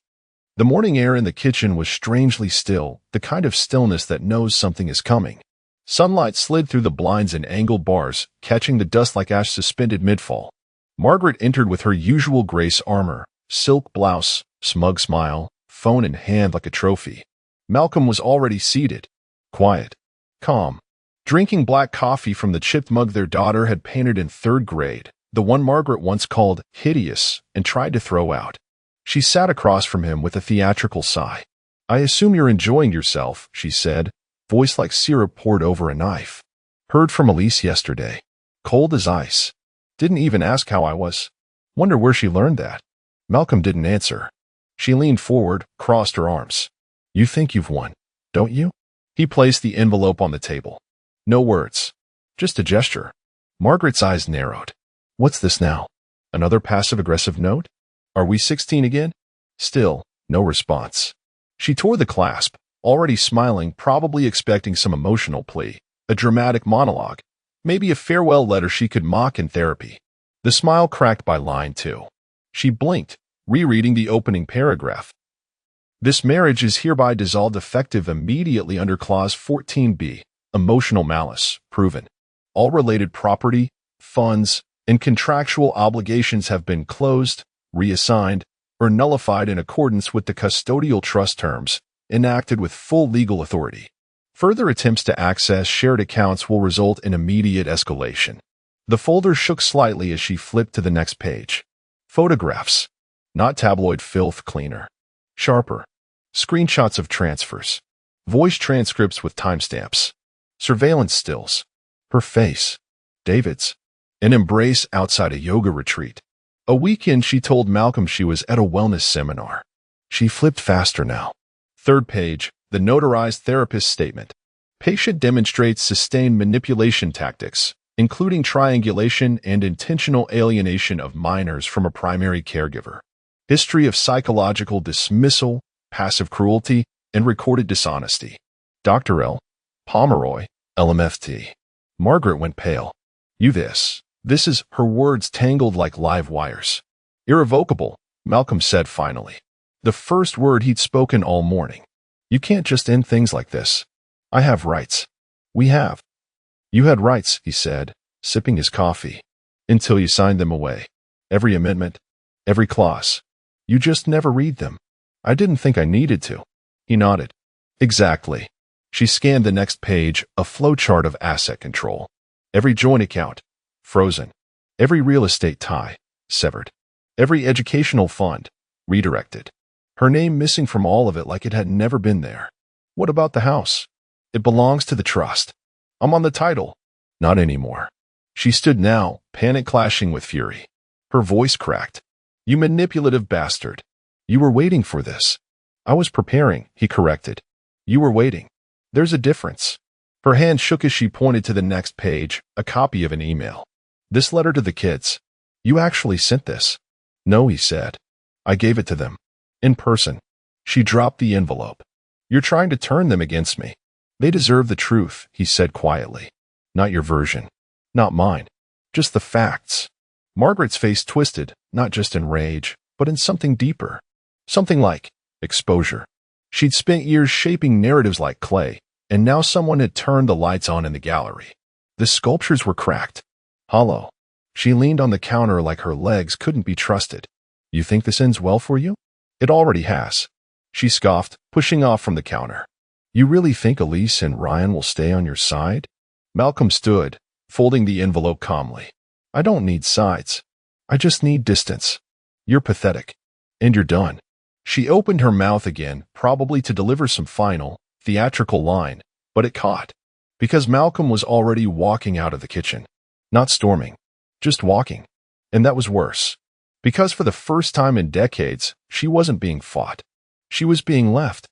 The morning air in the kitchen was strangely still, the kind of stillness that knows something is coming. Sunlight slid through the blinds and angled bars, catching the dust like ash suspended mid-fall. Margaret entered with her usual grace armor, silk blouse, smug smile, phone in hand like a trophy. Malcolm was already seated, quiet, calm, drinking black coffee from the chipped mug their daughter had painted in 3rd grade, the one Margaret once called hideous and tried to throw out. She sat across from him with a theatrical sigh. I assume you're enjoying yourself, she said, voice like syrup poured over a knife. Heard from Elise yesterday. Cold as ice. Didn't even ask how I was. Wonder where she learned that. Malcolm didn't answer. She leaned forward, crossed her arms. You think you've won, don't you? He placed the envelope on the table. No words. Just a gesture. Margaret's eyes narrowed. What's this now? Another passive-aggressive note? Are we 16 again? Still, no response. She tore the clasp, already smiling, probably expecting some emotional plea, a dramatic monologue, maybe a farewell letter she could mock in therapy. The smile cracked by line 2. She blinked, rereading the opening paragraph. This marriage is hereby dissolved effective immediately under Clause 14b, emotional malice, proven. All related property, funds, and contractual obligations have been closed, reassigned, or nullified in accordance with the custodial trust terms, enacted with full legal authority. Further attempts to access shared accounts will result in immediate escalation. The folder shook slightly as she flipped to the next page. Photographs. Not tabloid filth cleaner. Sharper. Screenshots of transfers. Voice transcripts with timestamps. Surveillance stills. Her face. David's. An embrace outside a yoga retreat. A weekend she told Malcolm she was at a wellness seminar. She flipped faster now. Third page, the notarized therapist statement. Patient demonstrates sustained manipulation tactics, including triangulation and intentional alienation of minors from a primary caregiver. History of psychological dismissal, passive cruelty, and recorded dishonesty. Dr. L. Pomeroy, LMFT. Margaret went pale. This is, her words tangled like live wires. Irrevocable, Malcolm said finally. The first word he'd spoken all morning. You can't just end things like this. I have rights. We have. You had rights, he said, sipping his coffee. Until you signed them away. Every amendment. Every clause. You just never read them. I didn't think I needed to. He nodded. Exactly. She scanned the next page, a flowchart of asset control. Every joint account. Frozen. Every real estate tie. Severed. Every educational fund. Redirected. Her name missing from all of it like it had never been there. What about the house? It belongs to the trust. I'm on the title. Not anymore. She stood now, panic clashing with fury. Her voice cracked. You manipulative bastard. You were waiting for this. I was preparing, he corrected. You were waiting. There's a difference. Her hand shook as she pointed to the next page, a copy of an email. This letter to the kids. You actually sent this. No, he said. I gave it to them. In person. She dropped the envelope. You're trying to turn them against me. They deserve the truth, he said quietly. Not your version. Not mine. Just the facts. Margaret's face twisted, not just in rage, but in something deeper. Something like exposure. She'd spent years shaping narratives like clay, and now someone had turned the lights on in the gallery. The sculptures were cracked. Hollow. She leaned on the counter like her legs couldn't be trusted. You think this ends well for you? It already has. She scoffed, pushing off from the counter. You really think Elise and Ryan will stay on your side? Malcolm stood, folding the envelope calmly. I don't need sides. I just need distance. You're pathetic. And you're done. She opened her mouth again, probably to deliver some final, theatrical line, but it caught. Because Malcolm was already walking out of the kitchen. Not storming. Just walking. And that was worse. Because for the first time in decades, she wasn't being fought. She was being left.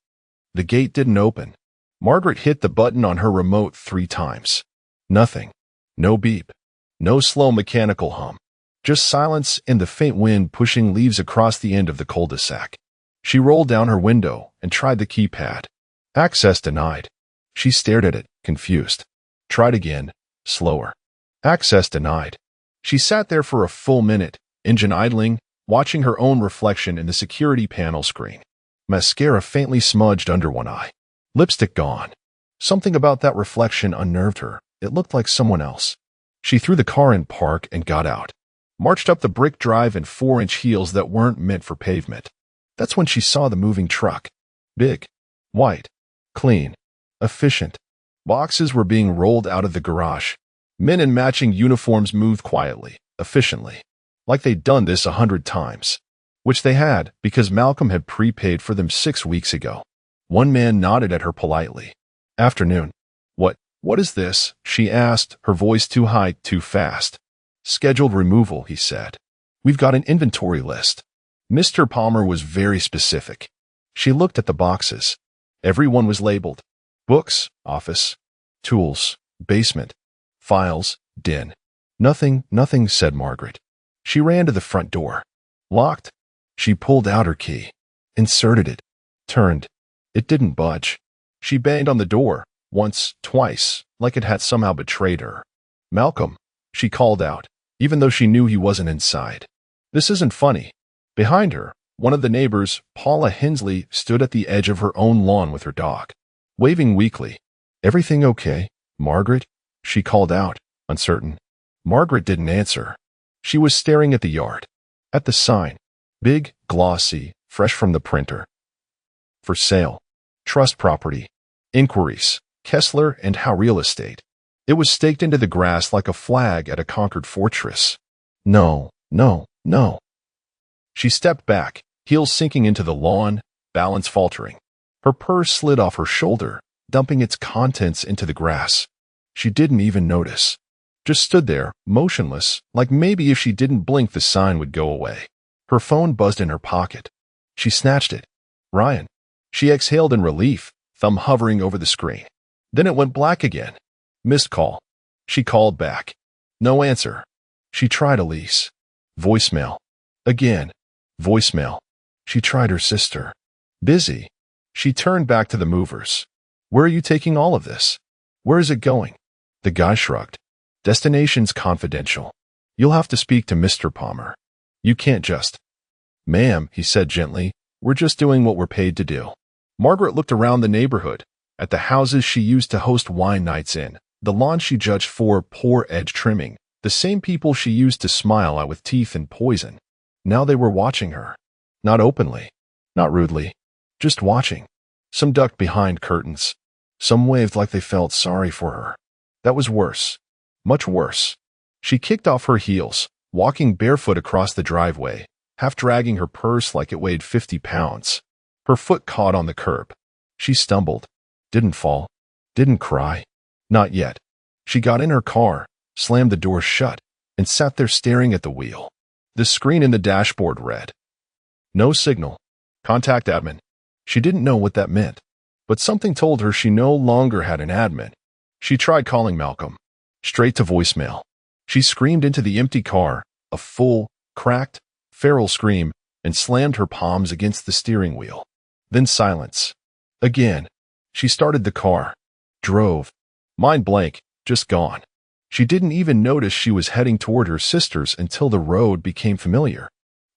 The gate didn't open. Margaret hit the button on her remote 3 times. Nothing. No beep. No slow mechanical hum. Just silence and the faint wind pushing leaves across the end of the cul-de-sac. She rolled down her window and tried the keypad. Access denied. She stared at it, confused. Tried again, slower. Access denied. She sat there for a full minute, engine idling, watching her own reflection in the security panel screen. Mascara faintly smudged under one eye. Lipstick gone. Something about that reflection unnerved her. It looked like someone else. She threw the car in park and got out. Marched up the brick drive in 4-inch heels that weren't meant for pavement. That's when she saw the moving truck. Big. White. Clean. Efficient. Boxes were being rolled out of the garage. Men in matching uniforms moved quietly, efficiently. Like they'd done this 100 times. Which they had, because Malcolm had prepaid for them 6 weeks ago. One man nodded at her politely. Afternoon. What is this? She asked, her voice too high, too fast. Scheduled removal, he said. We've got an inventory list. Mr. Palmer was very specific. She looked at the boxes. Everyone was labeled. Books, office, tools, basement, files, den. Nothing, said Margaret. She ran to the front door. Locked. She pulled out her key. Inserted it. Turned. It didn't budge. She banged on the door. Once, twice, like it had somehow betrayed her. Malcolm, she called out, even though she knew he wasn't inside. This isn't funny. Behind her, one of the neighbors, Paula Hensley, stood at the edge of her own lawn with her dog, waving weakly. Everything okay, Margaret? She called out, uncertain. Margaret didn't answer. She was staring at the yard, at the sign. Big, glossy, fresh from the printer. For sale. Trust property. Inquiries. Kessler and How Real Estate. It was staked into the grass like a flag at a conquered fortress. No, no, no. She stepped back, heels sinking into the lawn, balance faltering. Her purse slid off her shoulder, dumping its contents into the grass. She didn't even notice. Just stood there, motionless, like maybe if she didn't blink the sign would go away. Her phone buzzed in her pocket. She snatched it. Ryan. She exhaled in relief, thumb hovering over the screen. Then it went black again. Missed call. She called back. No answer. She tried Elise. Voicemail. Again. Voicemail. She tried her sister. Busy. She turned back to the movers. Where are you taking all of this? Where is it going? The guy shrugged. Destination's confidential. You'll have to speak to Mr. Palmer. You can't just. Ma'am, he said gently, we're just doing what we're paid to do. Margaret looked around the neighborhood, at the houses she used to host wine nights in, the lawn she judged for poor edge trimming, the same people she used to smile at with teeth and poison. Now they were watching her. Not openly, not rudely, just watching. Some ducked behind curtains. Some waved like they felt sorry for her. That was worse. Much worse. She kicked off her heels, walking barefoot across the driveway, half dragging her purse like it weighed 50 pounds. Her foot caught on the curb. She stumbled. Didn't fall. Didn't cry. Not yet. She got in her car, slammed the door shut, and sat there staring at the wheel. The screen in the dashboard read, "No signal. Contact admin." She didn't know what that meant, but something told her she no longer had an admin. She tried calling Malcolm. Straight to voicemail. She screamed into the empty car, a full, cracked, feral scream, and slammed her palms against the steering wheel. Then silence. Again. She started the car. Drove. Mind blank, just gone. She didn't even notice she was heading toward her sister's until the road became familiar.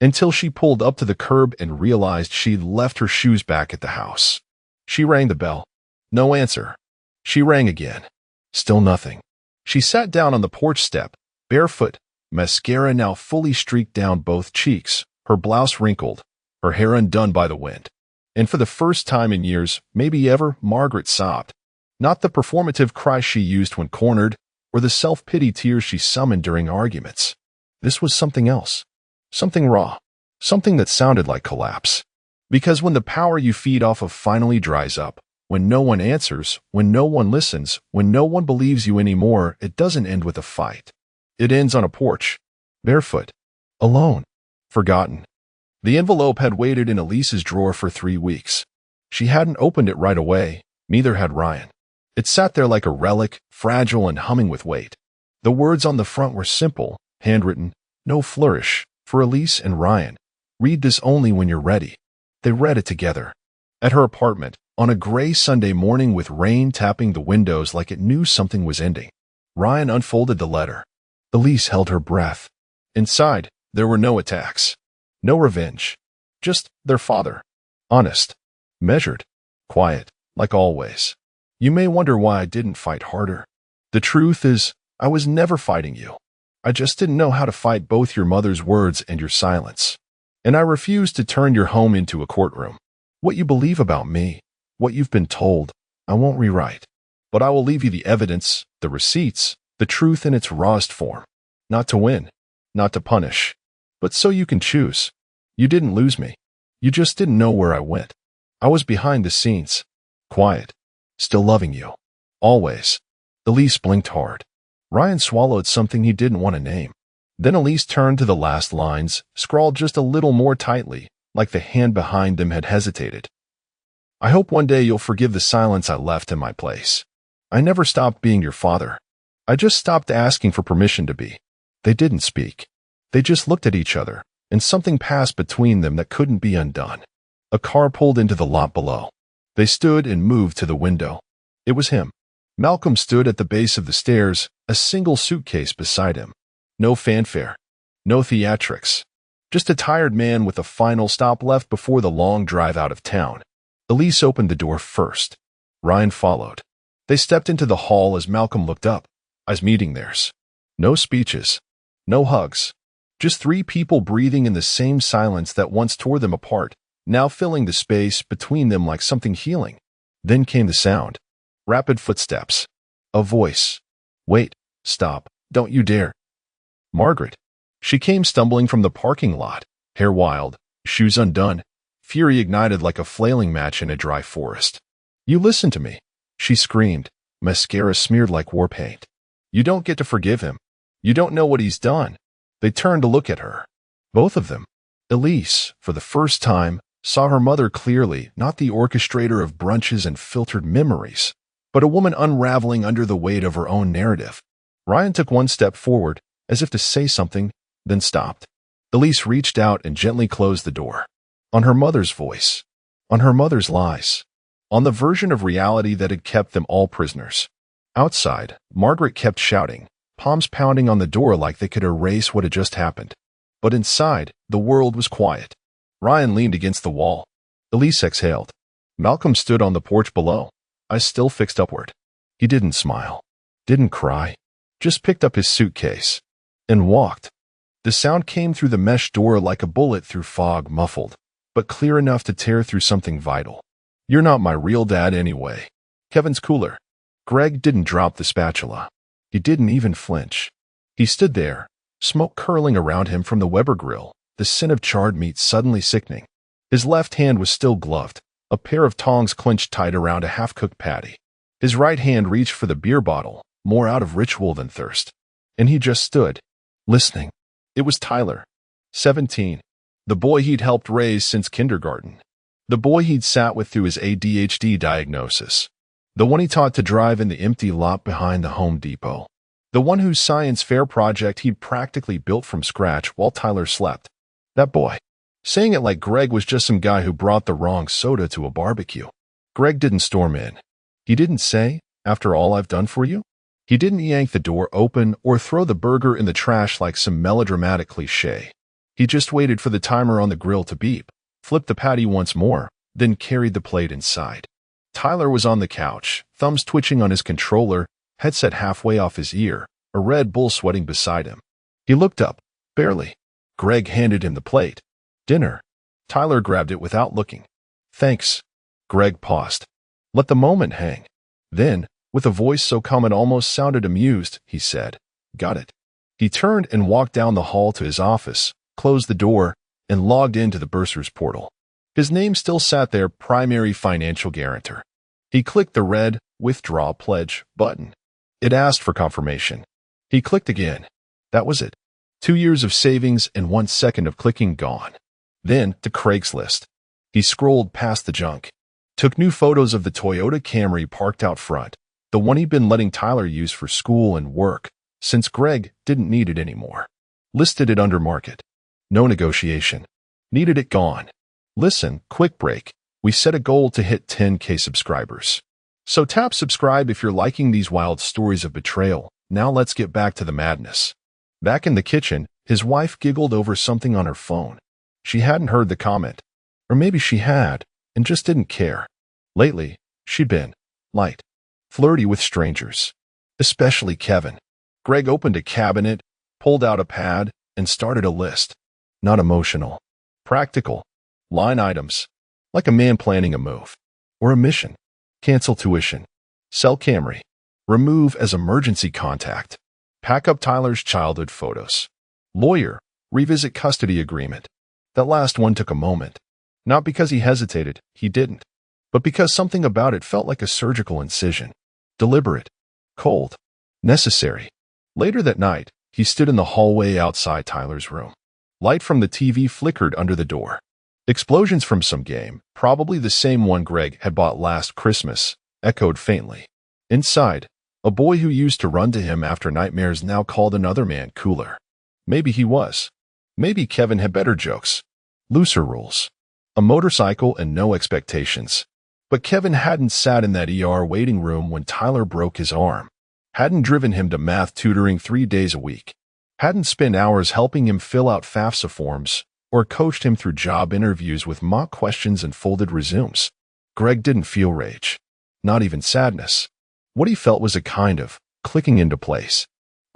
Until she pulled up to the curb and realized she'd left her shoes back at the house. She rang the bell. No answer. She rang again. Still nothing. She sat down on the porch step, barefoot, mascara now fully streaked down both cheeks, her blouse wrinkled, her hair undone by the wind. And for the first time in years, maybe ever, Margaret sobbed. Not the performative cry she used when cornered, or the self-pity tears she summoned during arguments. This was something else. Something raw. Something that sounded like collapse. Because when the power you feed off of finally dries up, when no one answers, when no one listens, when no one believes you anymore, it doesn't end with a fight. It ends on a porch. Barefoot. Alone. Forgotten. The envelope had waited in Elise's drawer for 3 weeks. She hadn't opened it right away, neither had Ryan. It sat there like a relic, fragile and humming with weight. The words on the front were simple, handwritten, no flourish, for Elise and Ryan. Read this only when you're ready. They read it together. At her apartment, on a gray Sunday morning with rain tapping the windows like it knew something was ending. Ryan unfolded the letter. Elise held her breath. Inside, there were no attacks. No revenge. Just their father. Honest. Measured. Quiet. Like always. You may wonder why I didn't fight harder. The truth is, I was never fighting you. I just didn't know how to fight both your mother's words and your silence. And I refused to turn your home into a courtroom. What you believe about me, what you've been told, I won't rewrite. But I will leave you the evidence, the receipts, the truth in its rawest form. Not to win. Not to punish. But so you can choose. You didn't lose me. You just didn't know where I went. I was behind the scenes. Quiet. Still loving you. Always. Elise blinked hard. Ryan swallowed something he didn't want to name. Then Elise turned to the last lines, scrawled just a little more tightly, like the hand behind them had hesitated. I hope one day you'll forgive the silence I left in my place. I never stopped being your father. I just stopped asking for permission to be. They didn't speak. They just looked at each other, and something passed between them that couldn't be undone. A car pulled into the lot below. They stood and moved to the window. It was him. Malcolm stood at the base of the stairs, a single suitcase beside him. No fanfare. No theatrics. Just a tired man with a final stop left before the long drive out of town. Elise opened the door first. Ryan followed. They stepped into the hall as Malcolm looked up, eyes meeting theirs. No speeches. No hugs. Just three people breathing in the same silence that once tore them apart, now filling the space between them like something healing. Then came the sound. Rapid footsteps. A voice. "Wait, stop, don't you dare." Margaret. She came stumbling from the parking lot, hair wild, shoes undone, fury ignited like a flailing match in a dry forest. "You listen to me," she screamed, mascara smeared like war paint. "You don't get to forgive him. You don't know what he's done." They turned to look at her. Both of them. Elise, for the first time, saw her mother clearly, not the orchestrator of brunches and filtered memories, but a woman unraveling under the weight of her own narrative. Ryan took one step forward, as if to say something, then stopped. Elise reached out and gently closed the door. On her mother's voice. On her mother's lies. On the version of reality that had kept them all prisoners. Outside, Margaret kept shouting, palms pounding on the door like they could erase what had just happened. But inside, the world was quiet. Ryan leaned against the wall. Elise exhaled. Malcolm stood on the porch below, eyes still fixed upward. He didn't smile. Didn't cry. Just picked up his suitcase. And walked. The sound came through the mesh door like a bullet through fog, muffled, but clear enough to tear through something vital. "You're not my real dad anyway." Kevin's cooler. Greg didn't drop the spatula. He didn't even flinch. He stood there, smoke curling around him from the Weber grill, the scent of charred meat suddenly sickening. His left hand was still gloved, a pair of tongs clenched tight around a half-cooked patty. His right hand reached for the beer bottle, more out of ritual than thirst. And he just stood, listening. It was Tyler, 17, the boy he'd helped raise since kindergarten. The boy he'd sat with through his ADHD diagnosis. The one he taught to drive in the empty lot behind the Home Depot. The one whose science fair project he'd practically built from scratch while Tyler slept. That boy. Saying it like Greg was just some guy who brought the wrong soda to a barbecue. Greg didn't storm in. He didn't say, "After all I've done for you?" He didn't yank the door open or throw the burger in the trash like some melodramatic cliche. He just waited for the timer on the grill to beep, flipped the patty once more, then carried the plate inside. Tyler was on the couch, thumbs twitching on his controller, headset halfway off his ear, a Red Bull sweating beside him. He looked up, barely. Greg handed him the plate. "Dinner." Tyler grabbed it without looking. "Thanks." Greg paused. Let the moment hang. Then, with a voice so calm it almost sounded amused, he said, "Got it." He turned and walked down the hall to his office, closed the door, and logged into the bursar's portal. His name still sat there, primary financial guarantor. He clicked the red Withdraw Pledge button. It asked for confirmation. He clicked again. That was it. 2 years of savings and 1 second of clicking gone. Then to Craigslist. He scrolled past the junk. Took new photos of the Toyota Camry parked out front, the one he'd been letting Tyler use for school and work, since Greg didn't need it anymore. Listed it under market. No negotiation. Needed it gone. Listen, quick break. We set a goal to hit 10K subscribers. So tap subscribe if you're liking these wild stories of betrayal. Now let's get back to the madness. Back in the kitchen, his wife giggled over something on her phone. She hadn't heard the comment. Or maybe she had, and just didn't care. Lately, she'd been light, flirty with strangers. Especially Kevin. Greg opened a cabinet, pulled out a pad, and started a list. Not emotional. Practical. Line items. Like a man planning a move. Or a mission. Cancel tuition. Sell Camry. Remove as emergency contact. Pack up Tyler's childhood photos. Lawyer. Revisit custody agreement. That last one took a moment. Not because he hesitated, he didn't. But because something about it felt like a surgical incision. Deliberate. Cold. Necessary. Later that night, he stood in the hallway outside Tyler's room. Light from the TV flickered under the door. Explosions from some game, probably the same one Greg had bought last Christmas, echoed faintly. Inside, a boy who used to run to him after nightmares now called another man cooler. Maybe he was. Maybe Kevin had better jokes. Looser rules. A motorcycle and no expectations. But Kevin hadn't sat in that ER waiting room when Tyler broke his arm. Hadn't driven him to math tutoring 3 days a week. Hadn't spent hours helping him fill out FAFSA forms or coached him through job interviews with mock questions and folded resumes. Greg didn't feel rage. Not even sadness. What he felt was a kind of clicking into place.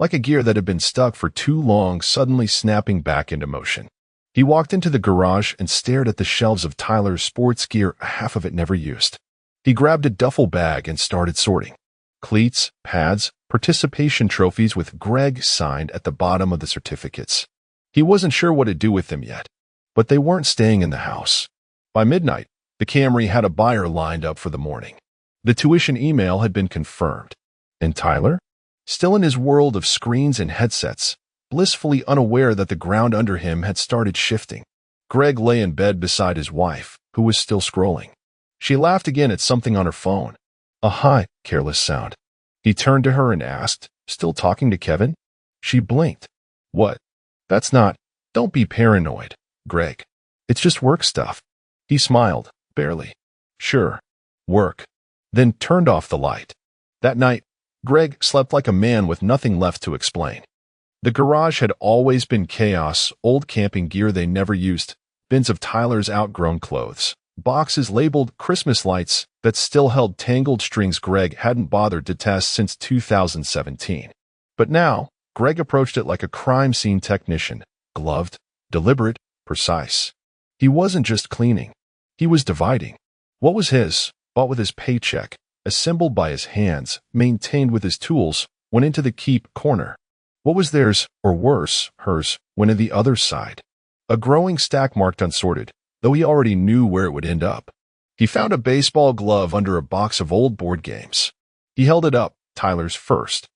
like a gear that had been stuck for too long suddenly snapping back into motion. He walked into the garage and stared at the shelves of Tyler's sports gear, half of it never used. He grabbed a duffel bag and started sorting. Cleats, pads, participation trophies with Greg signed at the bottom of the certificates. He wasn't sure what to do with them yet, but they weren't staying in the house. By midnight, the Camry had a buyer lined up for the morning. The tuition email had been confirmed. And Tyler? Still in his world of screens and headsets, blissfully unaware that the ground under him had started shifting. Greg lay in bed beside his wife, who was still scrolling. She laughed again at something on her phone. A high, careless sound. He turned to her and asked, "Still talking to Kevin?" She blinked. "What? That's not. Don't be paranoid, Greg. It's just work stuff." He smiled, barely. "Sure, work." Then turned off the light. That night, Greg slept like a man with nothing left to explain. The garage had always been chaos, old camping gear they never used, bins of Tyler's outgrown clothes, boxes labeled Christmas lights that still held tangled strings Greg hadn't bothered to test since 2017. But now, Greg approached it like a crime scene technician, gloved, deliberate, precise. He wasn't just cleaning. He was dividing. What was his, bought with his paycheck, assembled by his hands, maintained with his tools, went into the keep corner. What was theirs, or worse, hers, went in the other side. A growing stack marked unsorted, though he already knew where it would end up. He found a baseball glove under a box of old board games. He held it up, Tyler's first.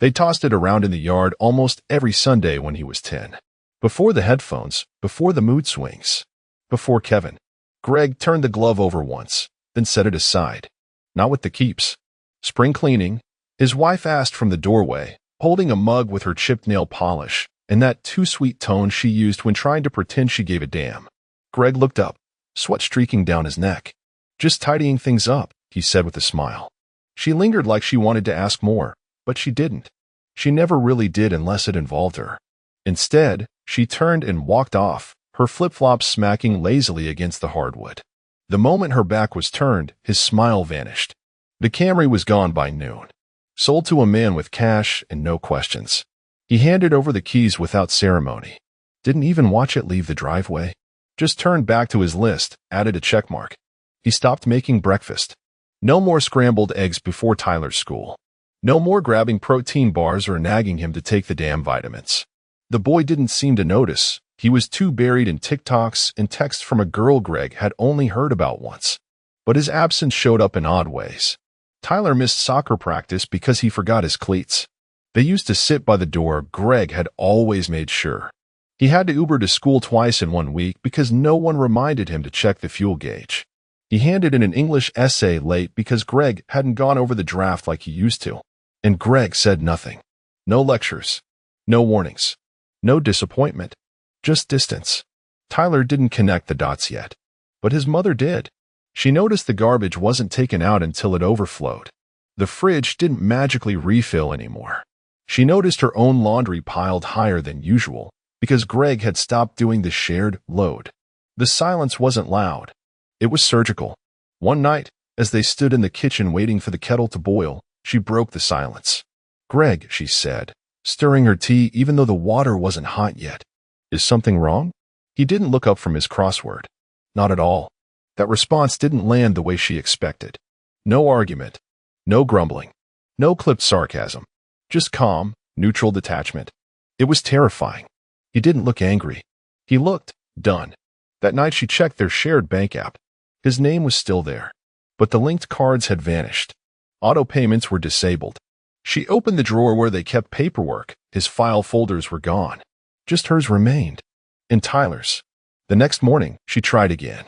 They tossed it around in the yard almost every Sunday when he was 10. Before the headphones, before the mood swings, before Kevin. Greg turned the glove over once, then set it aside. Not with the keeps. "Spring cleaning?" His wife asked from the doorway, holding a mug with her chipped nail polish, and that too-sweet tone she used when trying to pretend she gave a damn. Greg looked up, sweat streaking down his neck. "Just tidying things up," he said with a smile. She lingered like she wanted to ask more, but she didn't. She never really did unless it involved her. Instead, she turned and walked off, her flip-flops smacking lazily against the hardwood. The moment her back was turned, his smile vanished. The Camry was gone by noon. Sold to a man with cash and no questions. He handed over the keys without ceremony. Didn't even watch it leave the driveway. Just turned back to his list, added a checkmark. He stopped making breakfast. No more scrambled eggs before Tyler's school. No more grabbing protein bars or nagging him to take the damn vitamins. The boy didn't seem to notice. He was too buried in TikToks and texts from a girl Greg had only heard about once. But his absence showed up in odd ways. Tyler missed soccer practice because he forgot his cleats. They used to sit by the door, Greg had always made sure. He had to Uber to school twice in 1 week because no one reminded him to check the fuel gauge. He handed in an English essay late because Greg hadn't gone over the draft like he used to. And Greg said nothing. No lectures. No warnings. No disappointment. Just distance. Tyler didn't connect the dots yet. But his mother did. She noticed the garbage wasn't taken out until it overflowed. The fridge didn't magically refill anymore. She noticed her own laundry piled higher than usual because Greg had stopped doing the shared load. The silence wasn't loud. It was surgical. One night, as they stood in the kitchen waiting for the kettle to boil, she broke the silence. "Greg," she said, stirring her tea even though the water wasn't hot yet. "Is something wrong?" He didn't look up from his crossword. Not at all. That response didn't land the way she expected. No argument. No grumbling. No clipped sarcasm. Just calm, neutral detachment. It was terrifying. He didn't look angry. He looked done. That night she checked their shared bank app. His name was still there, but the linked cards had vanished. Auto payments were disabled. She opened the drawer where they kept paperwork. His file folders were gone. Just hers remained. And Tyler's. The next morning, she tried again.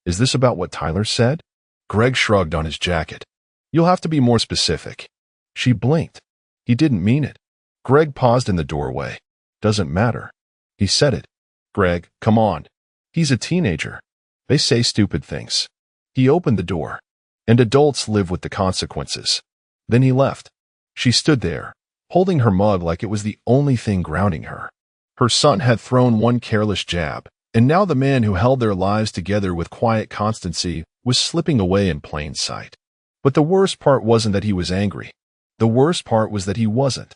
"Is this about what Tyler said?" Greg shrugged on his jacket. "You'll have to be more specific." She blinked. He didn't mean it. Greg paused in the doorway. "Doesn't matter." He said it. "Greg, come on. He's a teenager. They say stupid things." He opened the door. And adults live with the consequences. Then he left. She stood there, holding her mug like it was the only thing grounding her. Her son had thrown one careless jab, and now the man who held their lives together with quiet constancy was slipping away in plain sight. But the worst part wasn't that he was angry. The worst part was that he wasn't.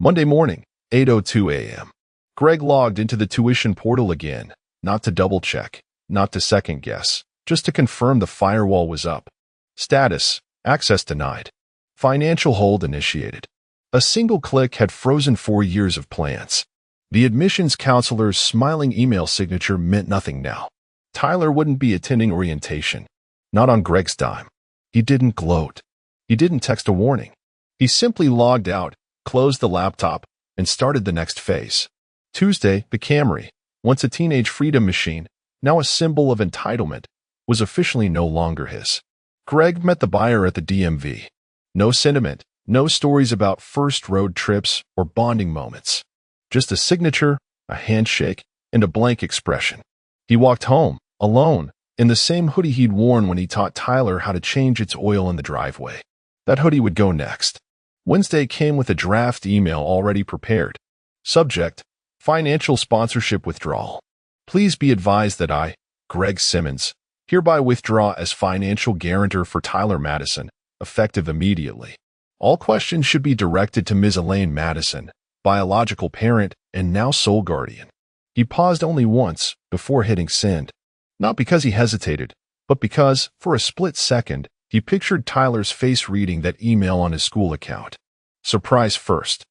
Monday morning, 8:02 a.m. Greg logged into the tuition portal again, not to double-check, not to second-guess, just to confirm the firewall was up. Status: access denied. Financial hold initiated. A single click had frozen 4 years of plans. The admissions counselor's smiling email signature meant nothing now. Tyler wouldn't be attending orientation. Not on Greg's dime. He didn't gloat. He didn't text a warning. He simply logged out, closed the laptop, and started the next phase. Tuesday, the Camry, once a teenage freedom machine, now a symbol of entitlement, was officially no longer his. Greg met the buyer at the DMV. No sentiment, no stories about first road trips or bonding moments. Just a signature, a handshake, and a blank expression. He walked home, alone, in the same hoodie he'd worn when he taught Tyler how to change its oil in the driveway. That hoodie would go next. Wednesday came with a draft email already prepared. Subject: financial sponsorship withdrawal. Please be advised that I, Greg Simmons, hereby withdraw as financial guarantor for Tyler Madison, effective immediately. All questions should be directed to Ms. Elaine Madison, biological parent and now sole guardian. He paused only once before hitting send. Not because he hesitated, but because, for a split second, he pictured Tyler's face reading that email on his school account. Surprise first,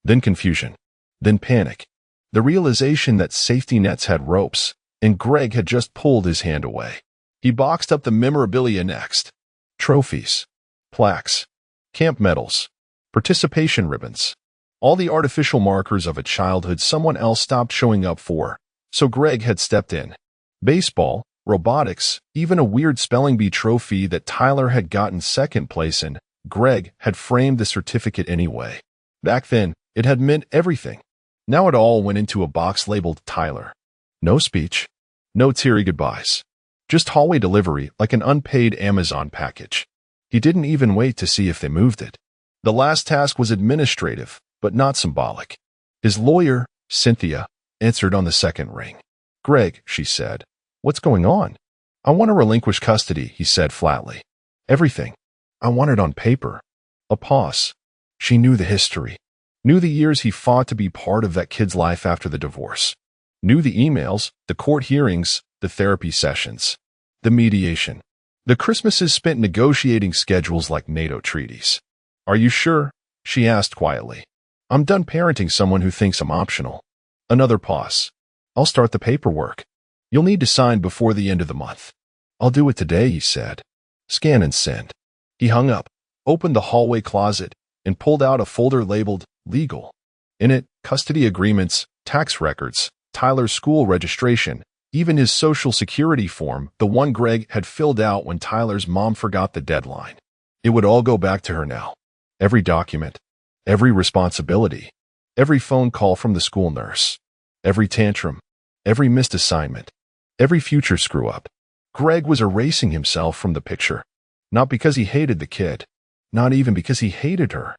then confusion, then panic. The realization that safety nets had ropes, and Greg had just pulled his hand away. He boxed up the memorabilia next. Trophies, plaques, camp medals, participation ribbons. All the artificial markers of a childhood someone else stopped showing up for, so Greg had stepped in. Baseball, robotics, even a weird spelling bee trophy that Tyler had gotten second place in, Greg had framed the certificate anyway. Back then, it had meant everything. Now it all went into a box labeled Tyler. No speech, no teary goodbyes. Just hallway delivery like an unpaid Amazon package. He didn't even wait to see if they moved it. The last task was administrative, but not symbolic. His lawyer, Cynthia, answered on the second ring. Greg, she said, what's going on? I want to relinquish custody, he said flatly. Everything. I want it on paper. A pause. She knew the history. Knew the years he fought to be part of that kid's life after the divorce. Knew the emails, the court hearings, the therapy sessions, the mediation. The Christmases spent negotiating schedules like NATO treaties. Are you sure? She asked quietly. I'm done parenting someone who thinks I'm optional. Another pause. I'll start the paperwork. You'll need to sign before the end of the month. I'll do it today, he said. Scan and send. He hung up, opened the hallway closet, and pulled out a folder labeled Legal. In it, custody agreements, tax records, Tyler's school registration, even his social security form, the one Greg had filled out when Tyler's mom forgot the deadline. It would all go back to her now. Every document, every responsibility, every phone call from the school nurse, every tantrum, every missed assignment, every future screw-up. Greg was erasing himself from the picture, not because he hated the kid, not even because he hated her,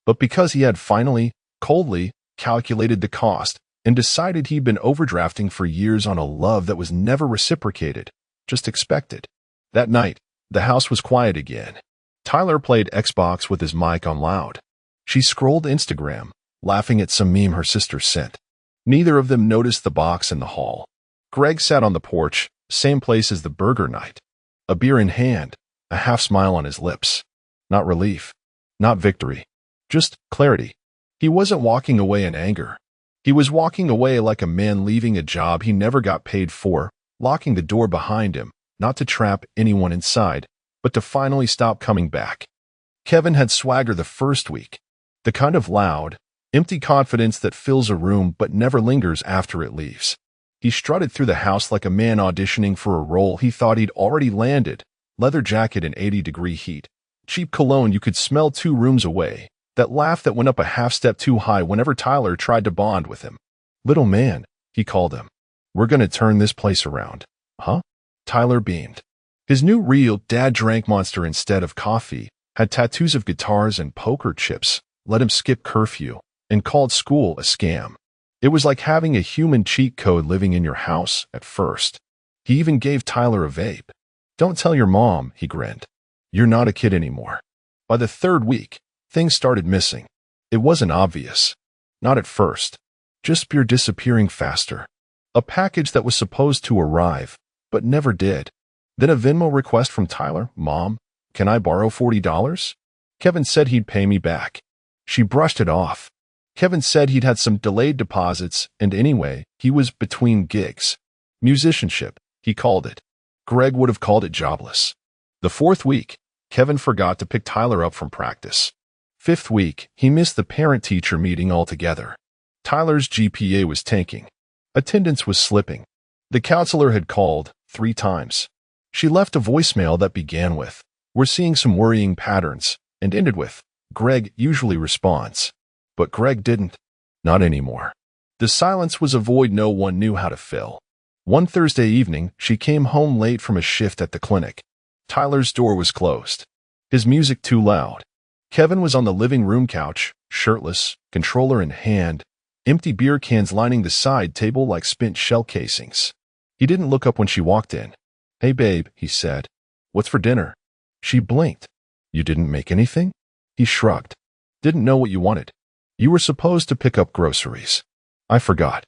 but because he had finally, coldly, calculated the cost and decided he'd been overdrafting for years on a love that was never reciprocated, just expected. That night, the house was quiet again. Tyler played Xbox with his mic on loud. She scrolled Instagram, laughing at some meme her sister sent. Neither of them noticed the box in the hall. Greg sat on the porch, same place as the burger night. A beer in hand, a half smile on his lips. Not relief, not victory, just clarity. He wasn't walking away in anger. He was walking away like a man leaving a job he never got paid for, locking the door behind him, not to trap anyone inside, but to finally stop coming back. Kevin had swagger the first week, the kind of loud, empty confidence that fills a room but never lingers after it leaves. He strutted through the house like a man auditioning for a role he thought he'd already landed, leather jacket in 80-degree heat, cheap cologne you could smell 2 rooms away, that laugh that went up a half step too high whenever Tyler tried to bond with him. Little man, he called him. We're gonna turn this place around. Huh? Tyler beamed. His new reel, Dad drank Monster instead of coffee, had tattoos of guitars and poker chips, let him skip curfew, and called school a scam. It was like having a human cheat code living in your house at first. He even gave Tyler a vape. Don't tell your mom, he grinned. You're not a kid anymore. By the 3rd week, things started missing. It wasn't obvious. Not at first. Just you're disappearing faster. A package that was supposed to arrive, but never did. Then a Venmo request from Tyler. Mom, can I borrow $40? Kevin said he'd pay me back. She brushed it off. Kevin said he'd had some delayed deposits, and anyway, he was between gigs. Musicianship, he called it. Greg would have called it jobless. The 4th week, Kevin forgot to pick Tyler up from practice. 5th week, he missed the parent-teacher meeting altogether. Tyler's GPA was tanking. Attendance was slipping. The counselor had called 3 times. She left a voicemail that began with, "We're seeing some worrying patterns," and ended with, "Greg usually responds." But Greg didn't. Not anymore. The silence was a void no one knew how to fill. One Thursday evening, she came home late from a shift at the clinic. Tyler's door was closed. His music too loud. Kevin was on the living room couch, shirtless, controller in hand, empty beer cans lining the side table like spent shell casings. He didn't look up when she walked in. "Hey babe," he said. "What's for dinner?" She blinked. "You didn't make anything?" He shrugged. "Didn't know what you wanted. You were supposed to pick up groceries." "I forgot."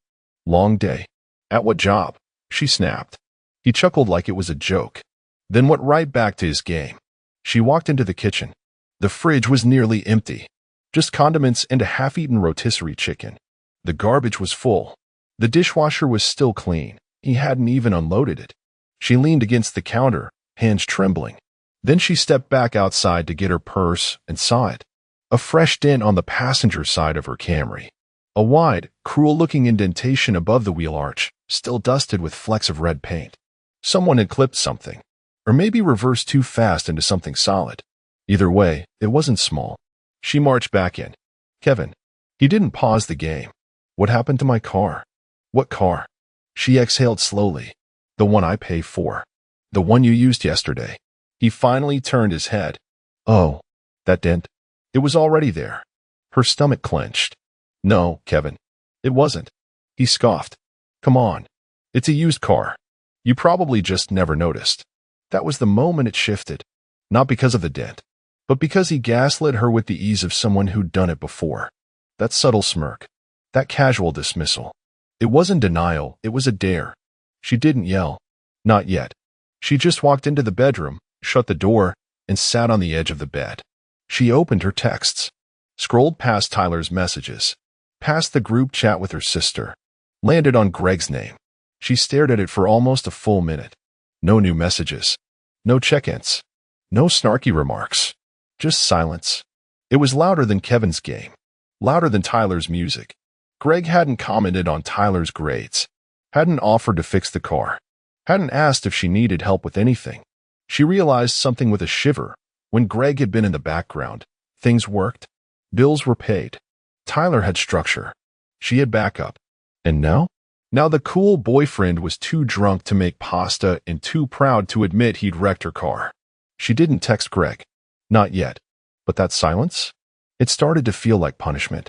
"Long day." "At what job?" She snapped. He chuckled like it was a joke, then went right back to his game. She walked into the kitchen. The fridge was nearly empty. Just condiments and a half-eaten rotisserie chicken. The garbage was full. The dishwasher was still clean. He hadn't even unloaded it. She leaned against the counter, hands trembling. Then she stepped back outside to get her purse and saw it. A fresh dent on the passenger side of her Camry. A wide, cruel-looking indentation above the wheel arch, still dusted with flecks of red paint. Someone had clipped something, or maybe reversed too fast into something solid. Either way, it wasn't small. She marched back in. "Kevin." He didn't pause the game. "What happened to my car?" "What car?" She exhaled slowly. "The one I pay for. The one you used yesterday." He finally turned his head. "Oh, that dent?" It was already there. Her stomach clenched. "No, Kevin. It wasn't." He scoffed. "Come on. It's a used car. You probably just never noticed." That was the moment it shifted. Not because of the dent, but because he gaslit her with the ease of someone who'd done it before. That subtle smirk. That casual dismissal. It wasn't denial, it was a dare. She didn't yell. Not yet. She just walked into the bedroom, shut the door, and sat on the edge of the bed. She opened her texts. Scrolled past Tyler's messages. Past the group chat with her sister. Landed on Greg's name. She stared at it for almost a full minute. No new messages. No check-ins. No snarky remarks. Just silence. It was louder than Kevin's game. Louder than Tyler's music. Greg hadn't commented on Tyler's grades. Hadn't offered to fix the car. Hadn't asked if she needed help with anything. She realized something with a shiver. When Greg had been in the background, things worked. Bills were paid. Tyler had structure. She had backup. And now? Now the cool boyfriend was too drunk to make pasta and too proud to admit he'd wrecked her car. She didn't text Greg. Not yet. But that silence? It started to feel like punishment.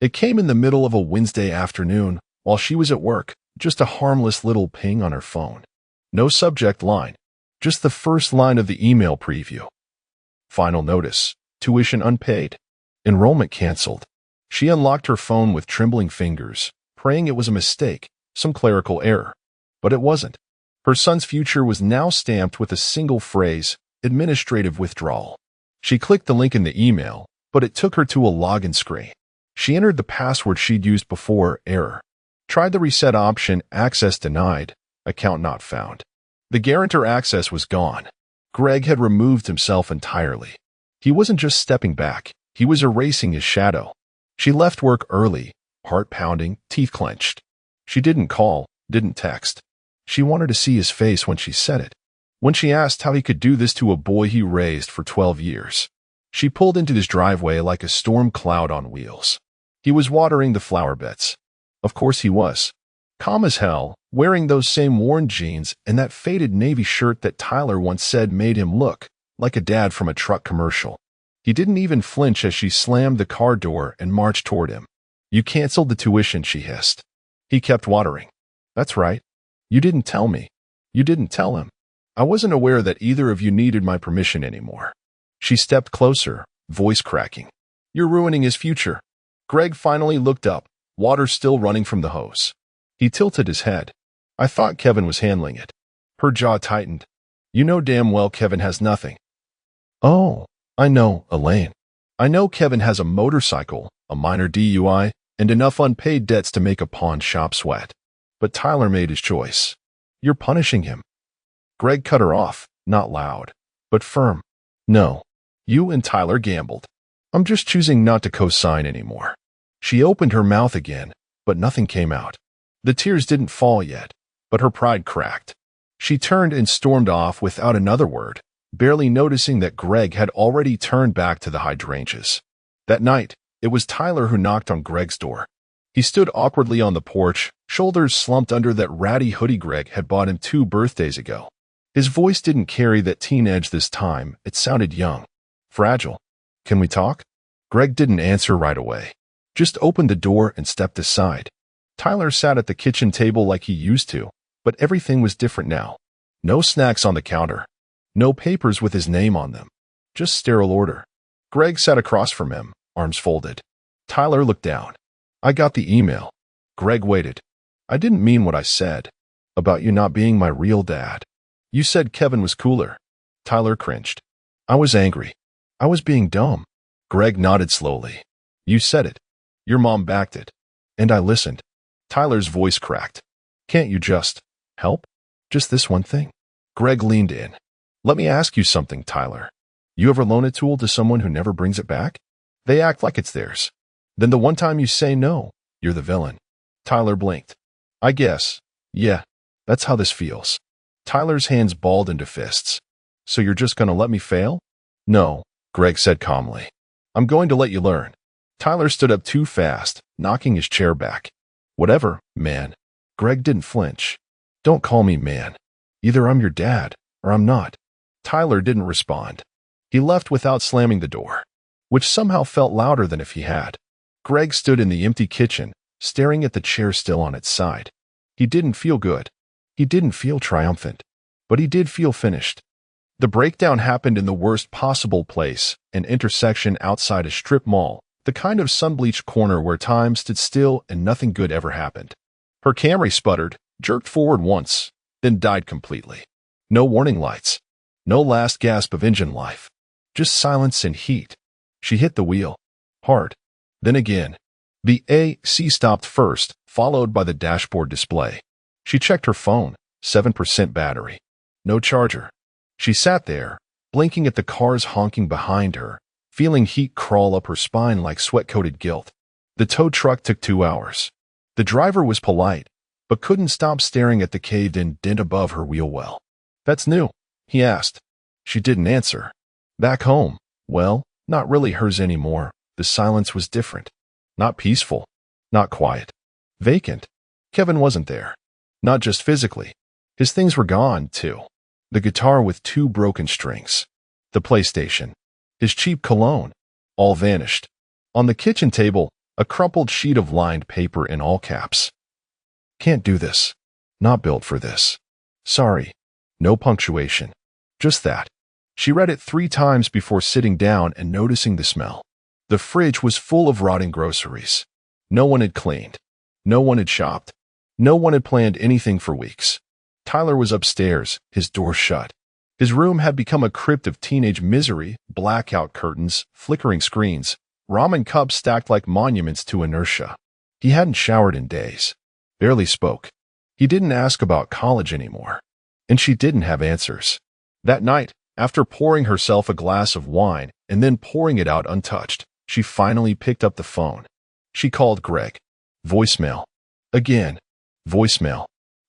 It came in the middle of a Wednesday afternoon while she was at work, just a harmless little ping on her phone. No subject line. Just the first line of the email preview. Final notice. Tuition unpaid. Enrollment canceled. She unlocked her phone with trembling fingers, praying it was a mistake, some clerical error. But it wasn't. Her son's future was now stamped with a single phrase, administrative withdrawal. She clicked the link in the email, but it took her to a login screen. She entered the password she'd used before, error. Tried the reset option, access denied, account not found. The guarantor access was gone. Greg had removed himself entirely. He wasn't just stepping back, he was erasing his shadow. She left work early, heart pounding, teeth clenched. She didn't call, didn't text. She wanted to see his face when she said it. When she asked how he could do this to a boy he raised for 12 years. She pulled into his driveway like a storm cloud on wheels. He was watering the flower beds. Of course he was. Calm as hell, wearing those same worn jeans and that faded navy shirt that Tyler once said made him look like a dad from a truck commercial. He didn't even flinch as she slammed the car door and marched toward him. "You canceled the tuition," she hissed. He kept watering. "That's right. You didn't tell me. You didn't tell him. I wasn't aware that either of you needed my permission anymore." She stepped closer, voice cracking. "You're ruining his future." Greg finally looked up, water still running from the hose. He tilted his head. I thought Kevin was handling it. Her jaw tightened. You know damn well Kevin has nothing. Oh, I know, Elaine. I know Kevin has a motorcycle, a minor DUI, and enough unpaid debts to make a pawn shop sweat. But Tyler made his choice. You're punishing him. Greg cut her off, not loud, but firm. No, you and Tyler gambled. I'm just choosing not to co-sign anymore. She opened her mouth again, but nothing came out. The tears didn't fall yet, but her pride cracked. She turned and stormed off without another word, barely noticing that Greg had already turned back to the hydrangeas. That night, it was Tyler who knocked on Greg's door. He stood awkwardly on the porch, shoulders slumped under that ratty hoodie Greg had bought him 2 birthdays ago. His voice didn't carry that teen edge this time. It sounded young, fragile. Can we talk? Greg didn't answer right away. Just opened the door and stepped aside. Tyler sat at the kitchen table like he used to, but everything was different now. No snacks on the counter. No papers with his name on them. Just sterile order. Greg sat across from him, arms folded. Tyler looked down. I got the email. Greg waited. I didn't mean what I said. About you not being my real dad. You said Kevin was cooler. Tyler cringed. I was angry. I was being dumb. Greg nodded slowly. You said it. Your mom backed it. And I listened. Tyler's voice cracked. Can't you just help? Just this one thing? Greg leaned in. Let me ask you something, Tyler. You ever loan a tool to someone who never brings it back? They act like it's theirs. Then the one time you say no, you're the villain. Tyler blinked. I guess. Yeah, that's how this feels. Tyler's hands balled into fists. So you're just gonna let me fail? No, Greg said calmly. I'm going to let you learn. Tyler stood up too fast, knocking his chair back. Whatever, man. Greg didn't flinch. Don't call me man. Either I'm your dad, or I'm not. Tyler didn't respond. He left without slamming the door, which somehow felt louder than if he had. Greg stood in the empty kitchen, staring at the chair still on its side. He didn't feel good. He didn't feel triumphant. But he did feel finished. The breakdown happened in the worst possible place, an intersection outside a strip mall, the kind of sun-bleached corner where time stood still and nothing good ever happened. Her Camry sputtered, jerked forward once, then died completely. No warning lights. No last gasp of engine life. Just silence and heat. She hit the wheel. Hard. Then again. The AC stopped first, followed by the dashboard display. She checked her phone. 7% battery. No charger. She sat there, blinking at the cars honking behind her, feeling heat crawl up her spine like sweat-coated guilt. The tow truck took 2 hours. The driver was polite, but couldn't stop staring at the caved-in dent above her wheel well. That's new, he asked. She didn't answer. Back home, well, not really hers anymore. The silence was different. Not peaceful. Not quiet. Vacant. Kevin wasn't there. Not just physically. His things were gone, too. The guitar with 2 broken strings. The PlayStation. His cheap cologne. All vanished. On the kitchen table, a crumpled sheet of lined paper in all caps. Can't do this. Not built for this. Sorry. No punctuation. Just that. She read it 3 times before sitting down and noticing the smell. The fridge was full of rotting groceries. No one had cleaned. No one had shopped. No one had planned anything for weeks. Tyler was upstairs, his door shut. His room had become a crypt of teenage misery, blackout curtains, flickering screens, ramen cups stacked like monuments to inertia. He hadn't showered in days. Barely spoke. He didn't ask about college anymore. And she didn't have answers. That night, after pouring herself a glass of wine and then pouring it out untouched, she finally picked up the phone. She called Greg. Voicemail. Again. Voicemail.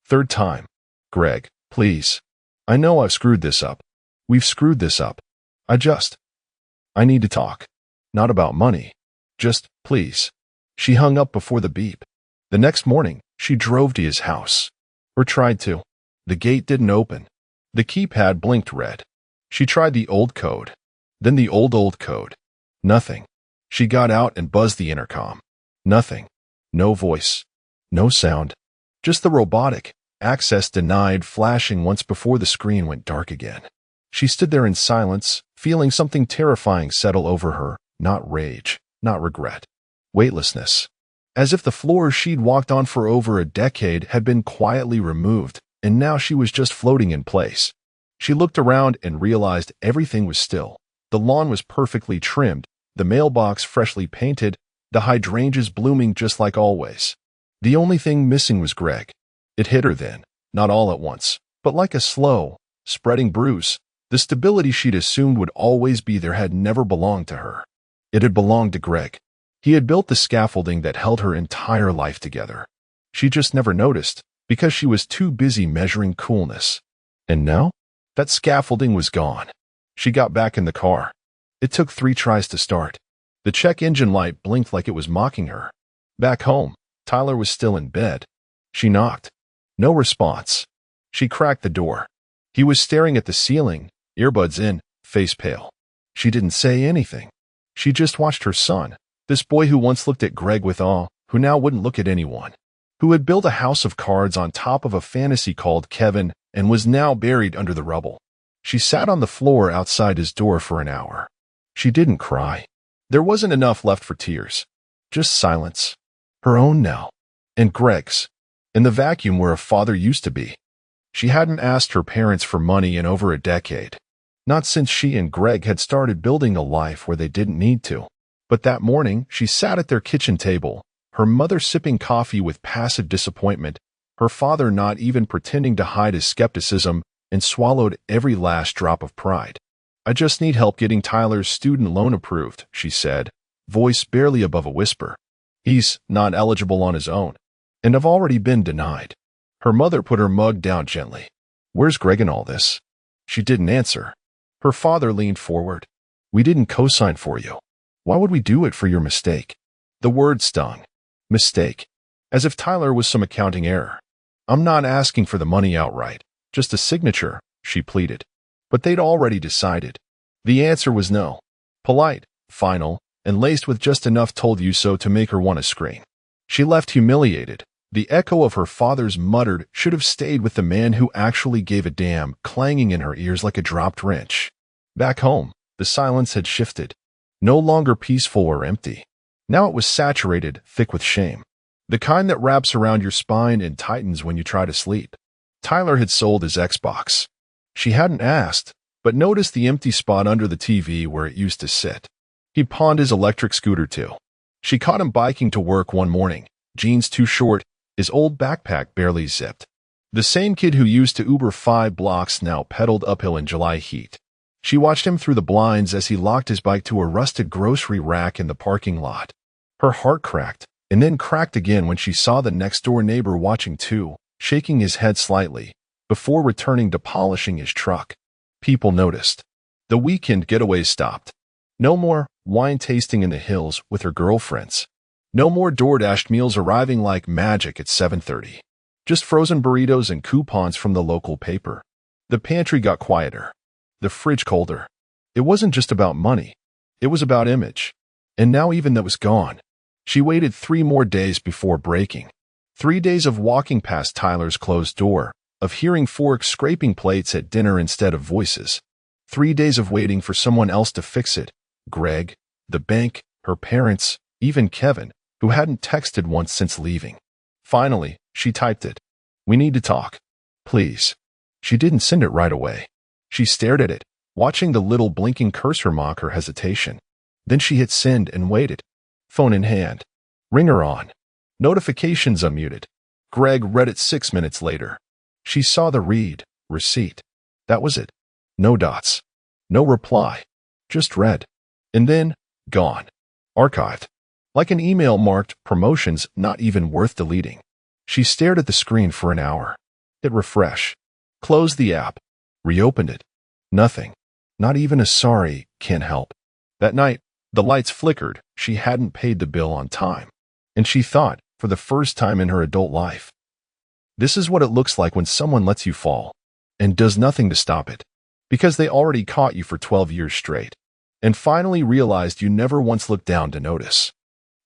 3rd time. Greg, please. I know I've screwed this up. We've screwed this up. I need to talk. Not about money. Just, please. She hung up before the beep. The next morning, she drove to his house. Or tried to. The gate didn't open. The keypad blinked red. She tried the old code. Then the old code. Nothing. She got out and buzzed the intercom. Nothing. No voice. No sound. Just the robotic, access denied flashing once before the screen went dark again. She stood there in silence, feeling something terrifying settle over her, not rage, not regret. weightlessness. As if the floor she'd walked on for over a decade had been quietly removed, and now she was just floating in place. She looked around and realized everything was still. The lawn was perfectly trimmed, the mailbox freshly painted, the hydrangeas blooming just like always. The only thing missing was Greg. It hit her then, not all at once, but like a slow, spreading bruise. The stability she'd assumed would always be there had never belonged to her. It had belonged to Greg. He had built the scaffolding that held her entire life together. She just never noticed, because she was too busy measuring coolness. And now, that scaffolding was gone. She got back in the car. It took 3 tries to start. The check engine light blinked like it was mocking her. Back home, Tyler was still in bed. She knocked. No response. She cracked the door. He was staring at the ceiling, earbuds in, face pale. She didn't say anything. She just watched her son, this boy who once looked at Greg with awe, who now wouldn't look at anyone, who had built a house of cards on top of a fantasy called Kevin and was now buried under the rubble. She sat on the floor outside his door for an hour. She didn't cry. There wasn't enough left for tears. Just silence. Her own now. And Greg's. In the vacuum where a father used to be. She hadn't asked her parents for money in over a decade. Not since she and Greg had started building a life where they didn't need to. But that morning, she sat at their kitchen table, her mother sipping coffee with passive disappointment, her father not even pretending to hide his skepticism, and swallowed every last drop of pride. "I just need help getting Tyler's student loan approved," she said, voice barely above a whisper. "He's not eligible on his own, and I've already been denied." Her mother put her mug down gently. "Where's Greg in all this?" She didn't answer. Her father leaned forward. "We didn't co-sign for you. Why would we do it for your mistake?" The word stung. Mistake. As if Tyler was some accounting error. "I'm not asking for the money outright. Just a signature," she pleaded. But they'd already decided. The answer was no. Polite, final, and laced with just enough told you so to make her want to scream. She left humiliated. The echo of her father's muttered should have stayed with the man who actually gave a damn clanging in her ears like a dropped wrench. Back home, the silence had shifted. No longer peaceful or empty. Now it was saturated, thick with shame. The kind that wraps around your spine and tightens when you try to sleep. Tyler had sold his Xbox. She hadn't asked, but noticed the empty spot under the TV where it used to sit. He pawned his electric scooter too. She caught him biking to work one morning, jeans too short, his old backpack barely zipped. The same kid who used to Uber 5 blocks now pedaled uphill in July heat. She watched him through the blinds as he locked his bike to a rusted grocery rack in the parking lot. Her heart cracked, and then cracked again when she saw the next-door neighbor watching too, shaking his head slightly, before returning to polishing his truck. People noticed. The weekend getaways stopped. No more wine tasting in the hills with her girlfriends. No more DoorDash meals arriving like magic at 7:30. Just frozen burritos and coupons from the local paper. The pantry got quieter. The fridge colder. It wasn't just about money. It was about image. And now even that was gone. She waited 3 more days before breaking. 3 days of walking past Tyler's closed door, of hearing forks scraping plates at dinner instead of voices. 3 days of waiting for someone else to fix it. Greg, the bank, her parents, even Kevin, who hadn't texted once since leaving. Finally, she typed it. "We need to talk. Please." She didn't send it right away. She stared at it, watching the little blinking cursor mock her hesitation. Then she hit send and waited. Phone in hand. Ringer on. Notifications unmuted. Greg read it 6 minutes later. She saw the read, receipt. That was it. No dots. No reply. Just read. And then, gone. Archived. Like an email marked promotions not even worth deleting. She stared at the screen for an hour. Hit refresh. Closed the app. Reopened it. Nothing. Not even a sorry, can't help. That night, the lights flickered. She hadn't paid the bill on time. And she thought, for the first time in her adult life, this is what it looks like when someone lets you fall and does nothing to stop it, because they already caught you for 12 years straight, and finally realized you never once looked down to notice.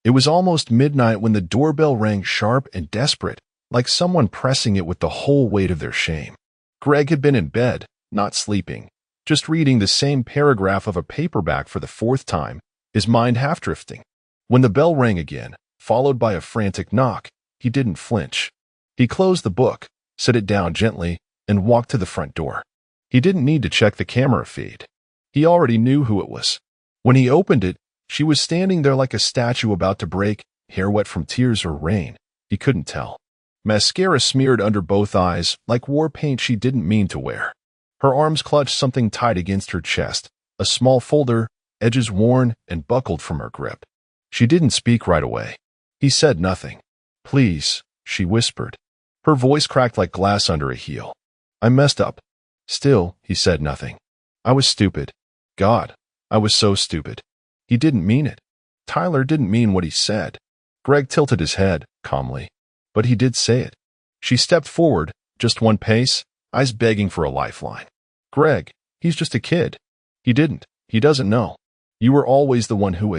It was almost midnight when the doorbell rang sharp and desperate, like someone pressing it with the whole weight of their shame. Greg had been in bed, not sleeping, just reading the same paragraph of a paperback for the 4th time, his mind half drifting. When the bell rang again, followed by a frantic knock, he didn't flinch. He closed the book, set it down gently, and walked to the front door. He didn't need to check the camera feed. He already knew who it was. When he opened it, she was standing there like a statue about to break, hair wet from tears or rain. He couldn't tell. Mascara smeared under both eyes, like war paint she didn't mean to wear. Her arms clutched something tight against her chest, a small folder, edges worn and buckled from her grip. She didn't speak right away. He said nothing. "Please," she whispered. Her voice cracked like glass under a heel. "I messed up." Still, he said nothing. "I was stupid. God, I was so stupid." He didn't mean it. Tyler didn't mean what he said. Greg tilted his head, calmly. But he did say it. She stepped forward, just one pace, eyes begging for a lifeline. "Greg, he's just a kid." He doesn't know. "You were always the one who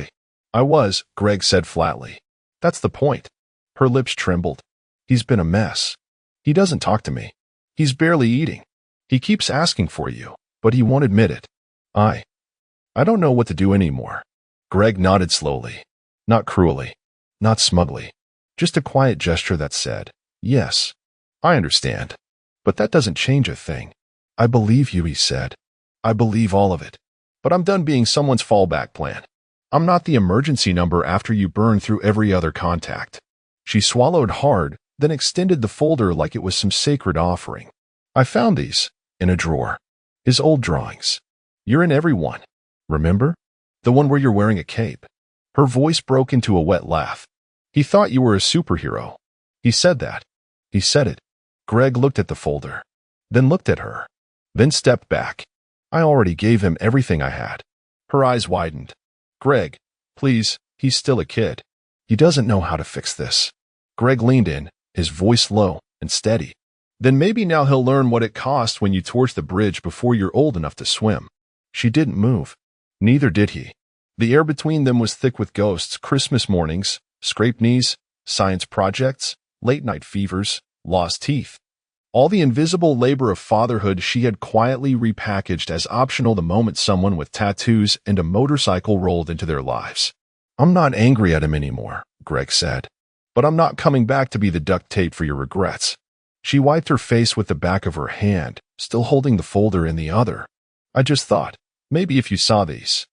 I was," Greg said flatly. "That's the point." Her lips trembled. "He's been a mess. He doesn't talk to me. He's barely eating. He keeps asking for you, but he won't admit it. I don't know what to do anymore." Greg nodded slowly. Not cruelly. Not smugly. Just a quiet gesture that said, "Yes, I understand. But that doesn't change a thing." "I believe you," he said. "I believe all of it. But I'm done being someone's fallback plan. I'm not the emergency number after you burn through every other contact." She swallowed hard, then extended the folder like it was some sacred offering. "I found these in a drawer. His old drawings. You're in every one. Remember? The one where you're wearing a cape." Her voice broke into a wet laugh. "He thought you were a superhero. He said that. He said it." Greg looked at the folder, then looked at her, then stepped back. "I already gave him everything I had." Her eyes widened. "Greg, please, he's still a kid. He doesn't know how to fix this." Greg leaned in, his voice low and steady. "Then maybe now he'll learn what it costs when you torch the bridge before you're old enough to swim." She didn't move. Neither did he. The air between them was thick with ghosts, Christmas mornings, scraped knees, science projects, late-night fevers, lost teeth. All the invisible labor of fatherhood she had quietly repackaged as optional the moment someone with tattoos and a motorcycle rolled into their lives. "I'm not angry at him anymore," Greg said. "But I'm not coming back to be the duct tape for your regrets." She wiped her face with the back of her hand, still holding the folder in the other. "I just thought, maybe if you saw these."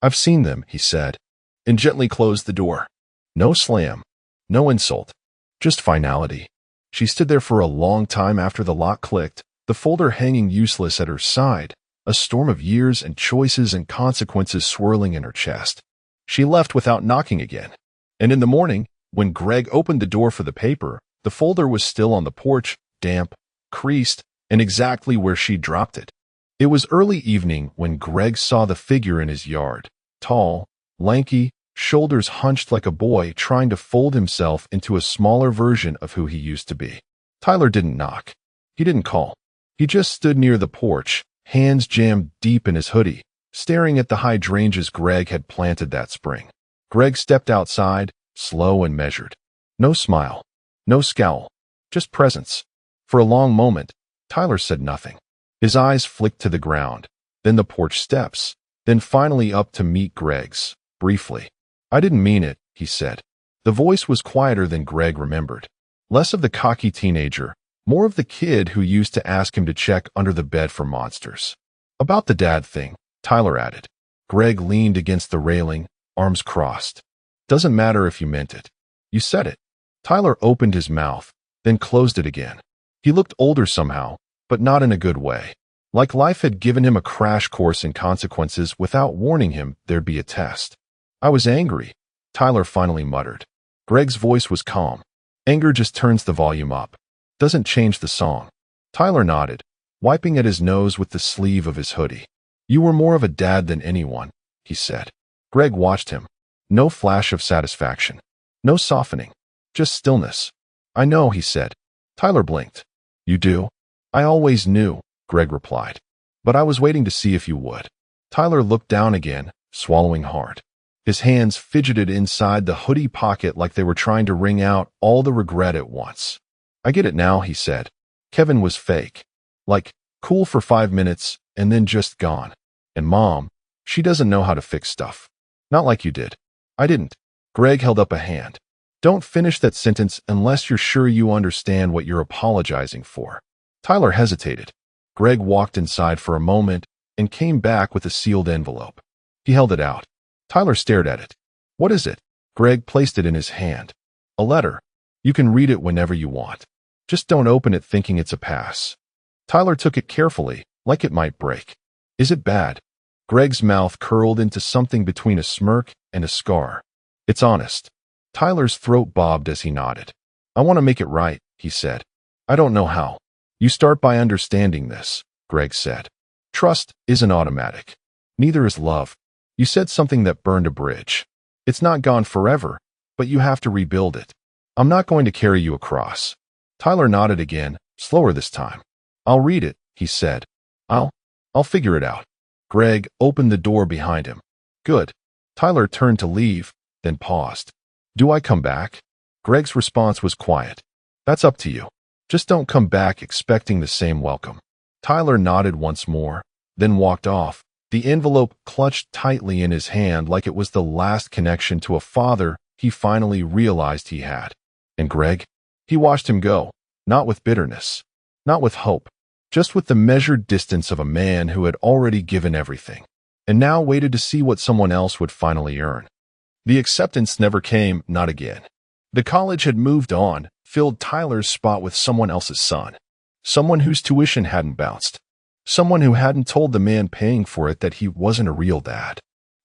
"I've seen them," he said, and gently closed the door. No slam, no insult, just finality. She stood there for a long time after the lock clicked, the folder hanging useless at her side, a storm of years and choices and consequences swirling in her chest. She left without knocking again. And in the morning, when Greg opened the door for the paper, the folder was still on the porch, damp, creased, and exactly where she dropped it. It was early evening when Greg saw the figure in his yard, tall, lanky, shoulders hunched like a boy trying to fold himself into a smaller version of who he used to be. Tyler didn't knock. He didn't call. He just stood near the porch, hands jammed deep in his hoodie, staring at the hydrangeas Greg had planted that spring. Greg stepped outside, slow and measured. No smile, no scowl, just presence. For a long moment, Tyler said nothing. His eyes flicked to the ground, then the porch steps, then finally up to meet Greg's, briefly. "I didn't mean it," he said. The voice was quieter than Greg remembered. Less of the cocky teenager, more of the kid who used to ask him to check under the bed for monsters. "About the dad thing," Tyler added. Greg leaned against the railing, arms crossed. "Doesn't matter if you meant it. You said it." Tyler opened his mouth, then closed it again. He looked older somehow, but not in a good way. Like life had given him a crash course in consequences without warning him there'd be a test. "I was angry," Tyler finally muttered. Greg's voice was calm. "Anger just turns the volume up. Doesn't change the song." Tyler nodded, wiping at his nose with the sleeve of his hoodie. "You were more of a dad than anyone," he said. Greg watched him. No flash of satisfaction. No softening. Just stillness. "I know," he said. Tyler blinked. "You do?" "I always knew," Greg replied. "But I was waiting to see if you would." Tyler looked down again, swallowing hard. His hands fidgeted inside the hoodie pocket like they were trying to wring out all the regret at once. "I get it now," he said. "Kevin was fake. Like, cool for 5 minutes, and then just gone. And Mom, she doesn't know how to fix stuff. Not like you did. I didn't. Greg held up a hand. Don't finish that sentence unless you're sure you understand what you're apologizing for. Tyler hesitated. Greg walked inside for a moment and came back with a sealed envelope. He held it out. Tyler stared at it. What is it? Greg placed it in his hand. A letter. You can read it whenever you want. Just don't open it thinking it's a pass. Tyler took it carefully, like it might break. Is it bad? Greg's mouth curled into something between a smirk and a scar. It's honest. Tyler's throat bobbed as he nodded. I want to make it right, he said. I don't know how. You start by understanding this, Greg said. Trust isn't automatic. Neither is love. You said something that burned a bridge. It's not gone forever, but you have to rebuild it. I'm not going to carry you across. Tyler nodded again, slower this time. I'll read it, he said. I'll figure it out. Greg opened the door behind him. Good. Tyler turned to leave, then paused. Do I come back? Greg's response was quiet. That's up to you. Just don't come back expecting the same welcome. Tyler nodded once more, then walked off, the envelope clutched tightly in his hand like it was the last connection to a father he finally realized he had. And Greg? He watched him go, not with bitterness, not with hope, just with the measured distance of a man who had already given everything, and now waited to see what someone else would finally earn. The acceptance never came, not again. The college had moved on, filled Tyler's spot with someone else's son, someone whose tuition hadn't bounced, someone who hadn't told the man paying for it that he wasn't a real dad.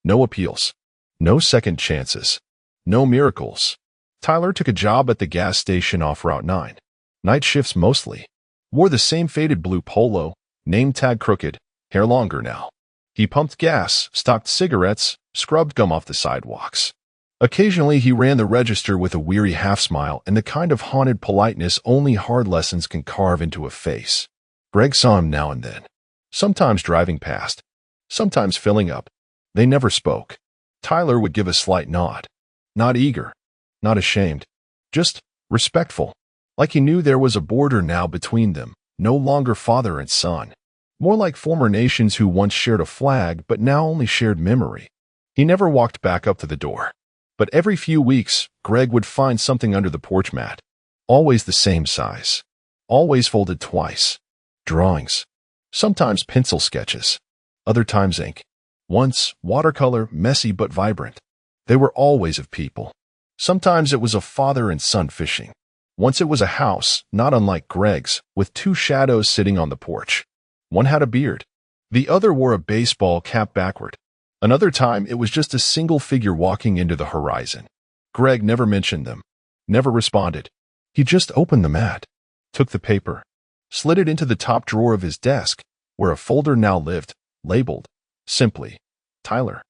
No appeals, no second chances, no miracles. Tyler took a job at the gas station off Route 9. Night shifts mostly. Wore the same faded blue polo, name tag crooked, hair longer now. He pumped gas, stocked cigarettes, scrubbed gum off the sidewalks. Occasionally he ran the register with a weary half-smile and the kind of haunted politeness only hard lessons can carve into a face. Greg saw him now and then, sometimes driving past, sometimes filling up. They never spoke. Tyler would give a slight nod. Not eager, not ashamed, just respectful, like he knew there was a border now between them, no longer father and son. More like former nations who once shared a flag but now only shared memory. He never walked back up to the door. But every few weeks, Greg would find something under the porch mat. Always the same size. Always folded twice. Drawings. Sometimes pencil sketches. Other times ink. Once watercolor, messy but vibrant. They were always of people. Sometimes it was a father and son fishing. Once it was a house, not unlike Greg's, with two shadows sitting on the porch. One had a beard. The other wore a baseball cap backward. Another time, it was just a single figure walking into the horizon. Greg never mentioned them, never responded. He just opened the mat, took the paper, slid it into the top drawer of his desk, where a folder now lived, labeled, simply, Tyler.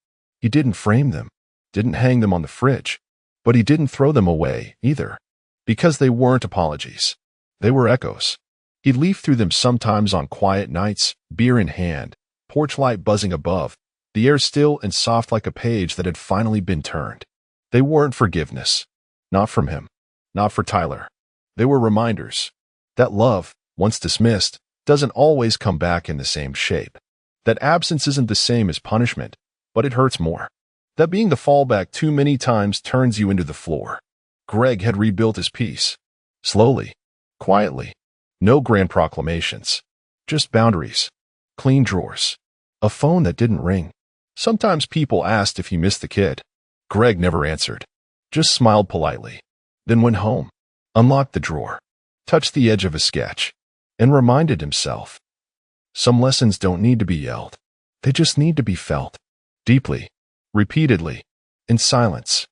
He didn't frame them, didn't hang them on the fridge, but he didn't throw them away, either, because they weren't apologies. They were echoes. He'd leaf through them sometimes on quiet nights, beer in hand, porch light buzzing above, the air still and soft like a page that had finally been turned. They weren't forgiveness. Not from him. Not for Tyler. They were reminders that love, once dismissed, doesn't always come back in the same shape. That absence isn't the same as punishment, but it hurts more. That being the fallback too many times turns you into the floor. Greg had rebuilt his peace. Slowly. Quietly. No grand proclamations. Just boundaries. Clean drawers. A phone that didn't ring. Sometimes people asked if he missed the kid. Greg never answered. Just smiled politely. Then went home. Unlocked the drawer. Touched the edge of a sketch. And reminded himself. Some lessons don't need to be yelled. They just need to be felt. Deeply. Repeatedly. In silence.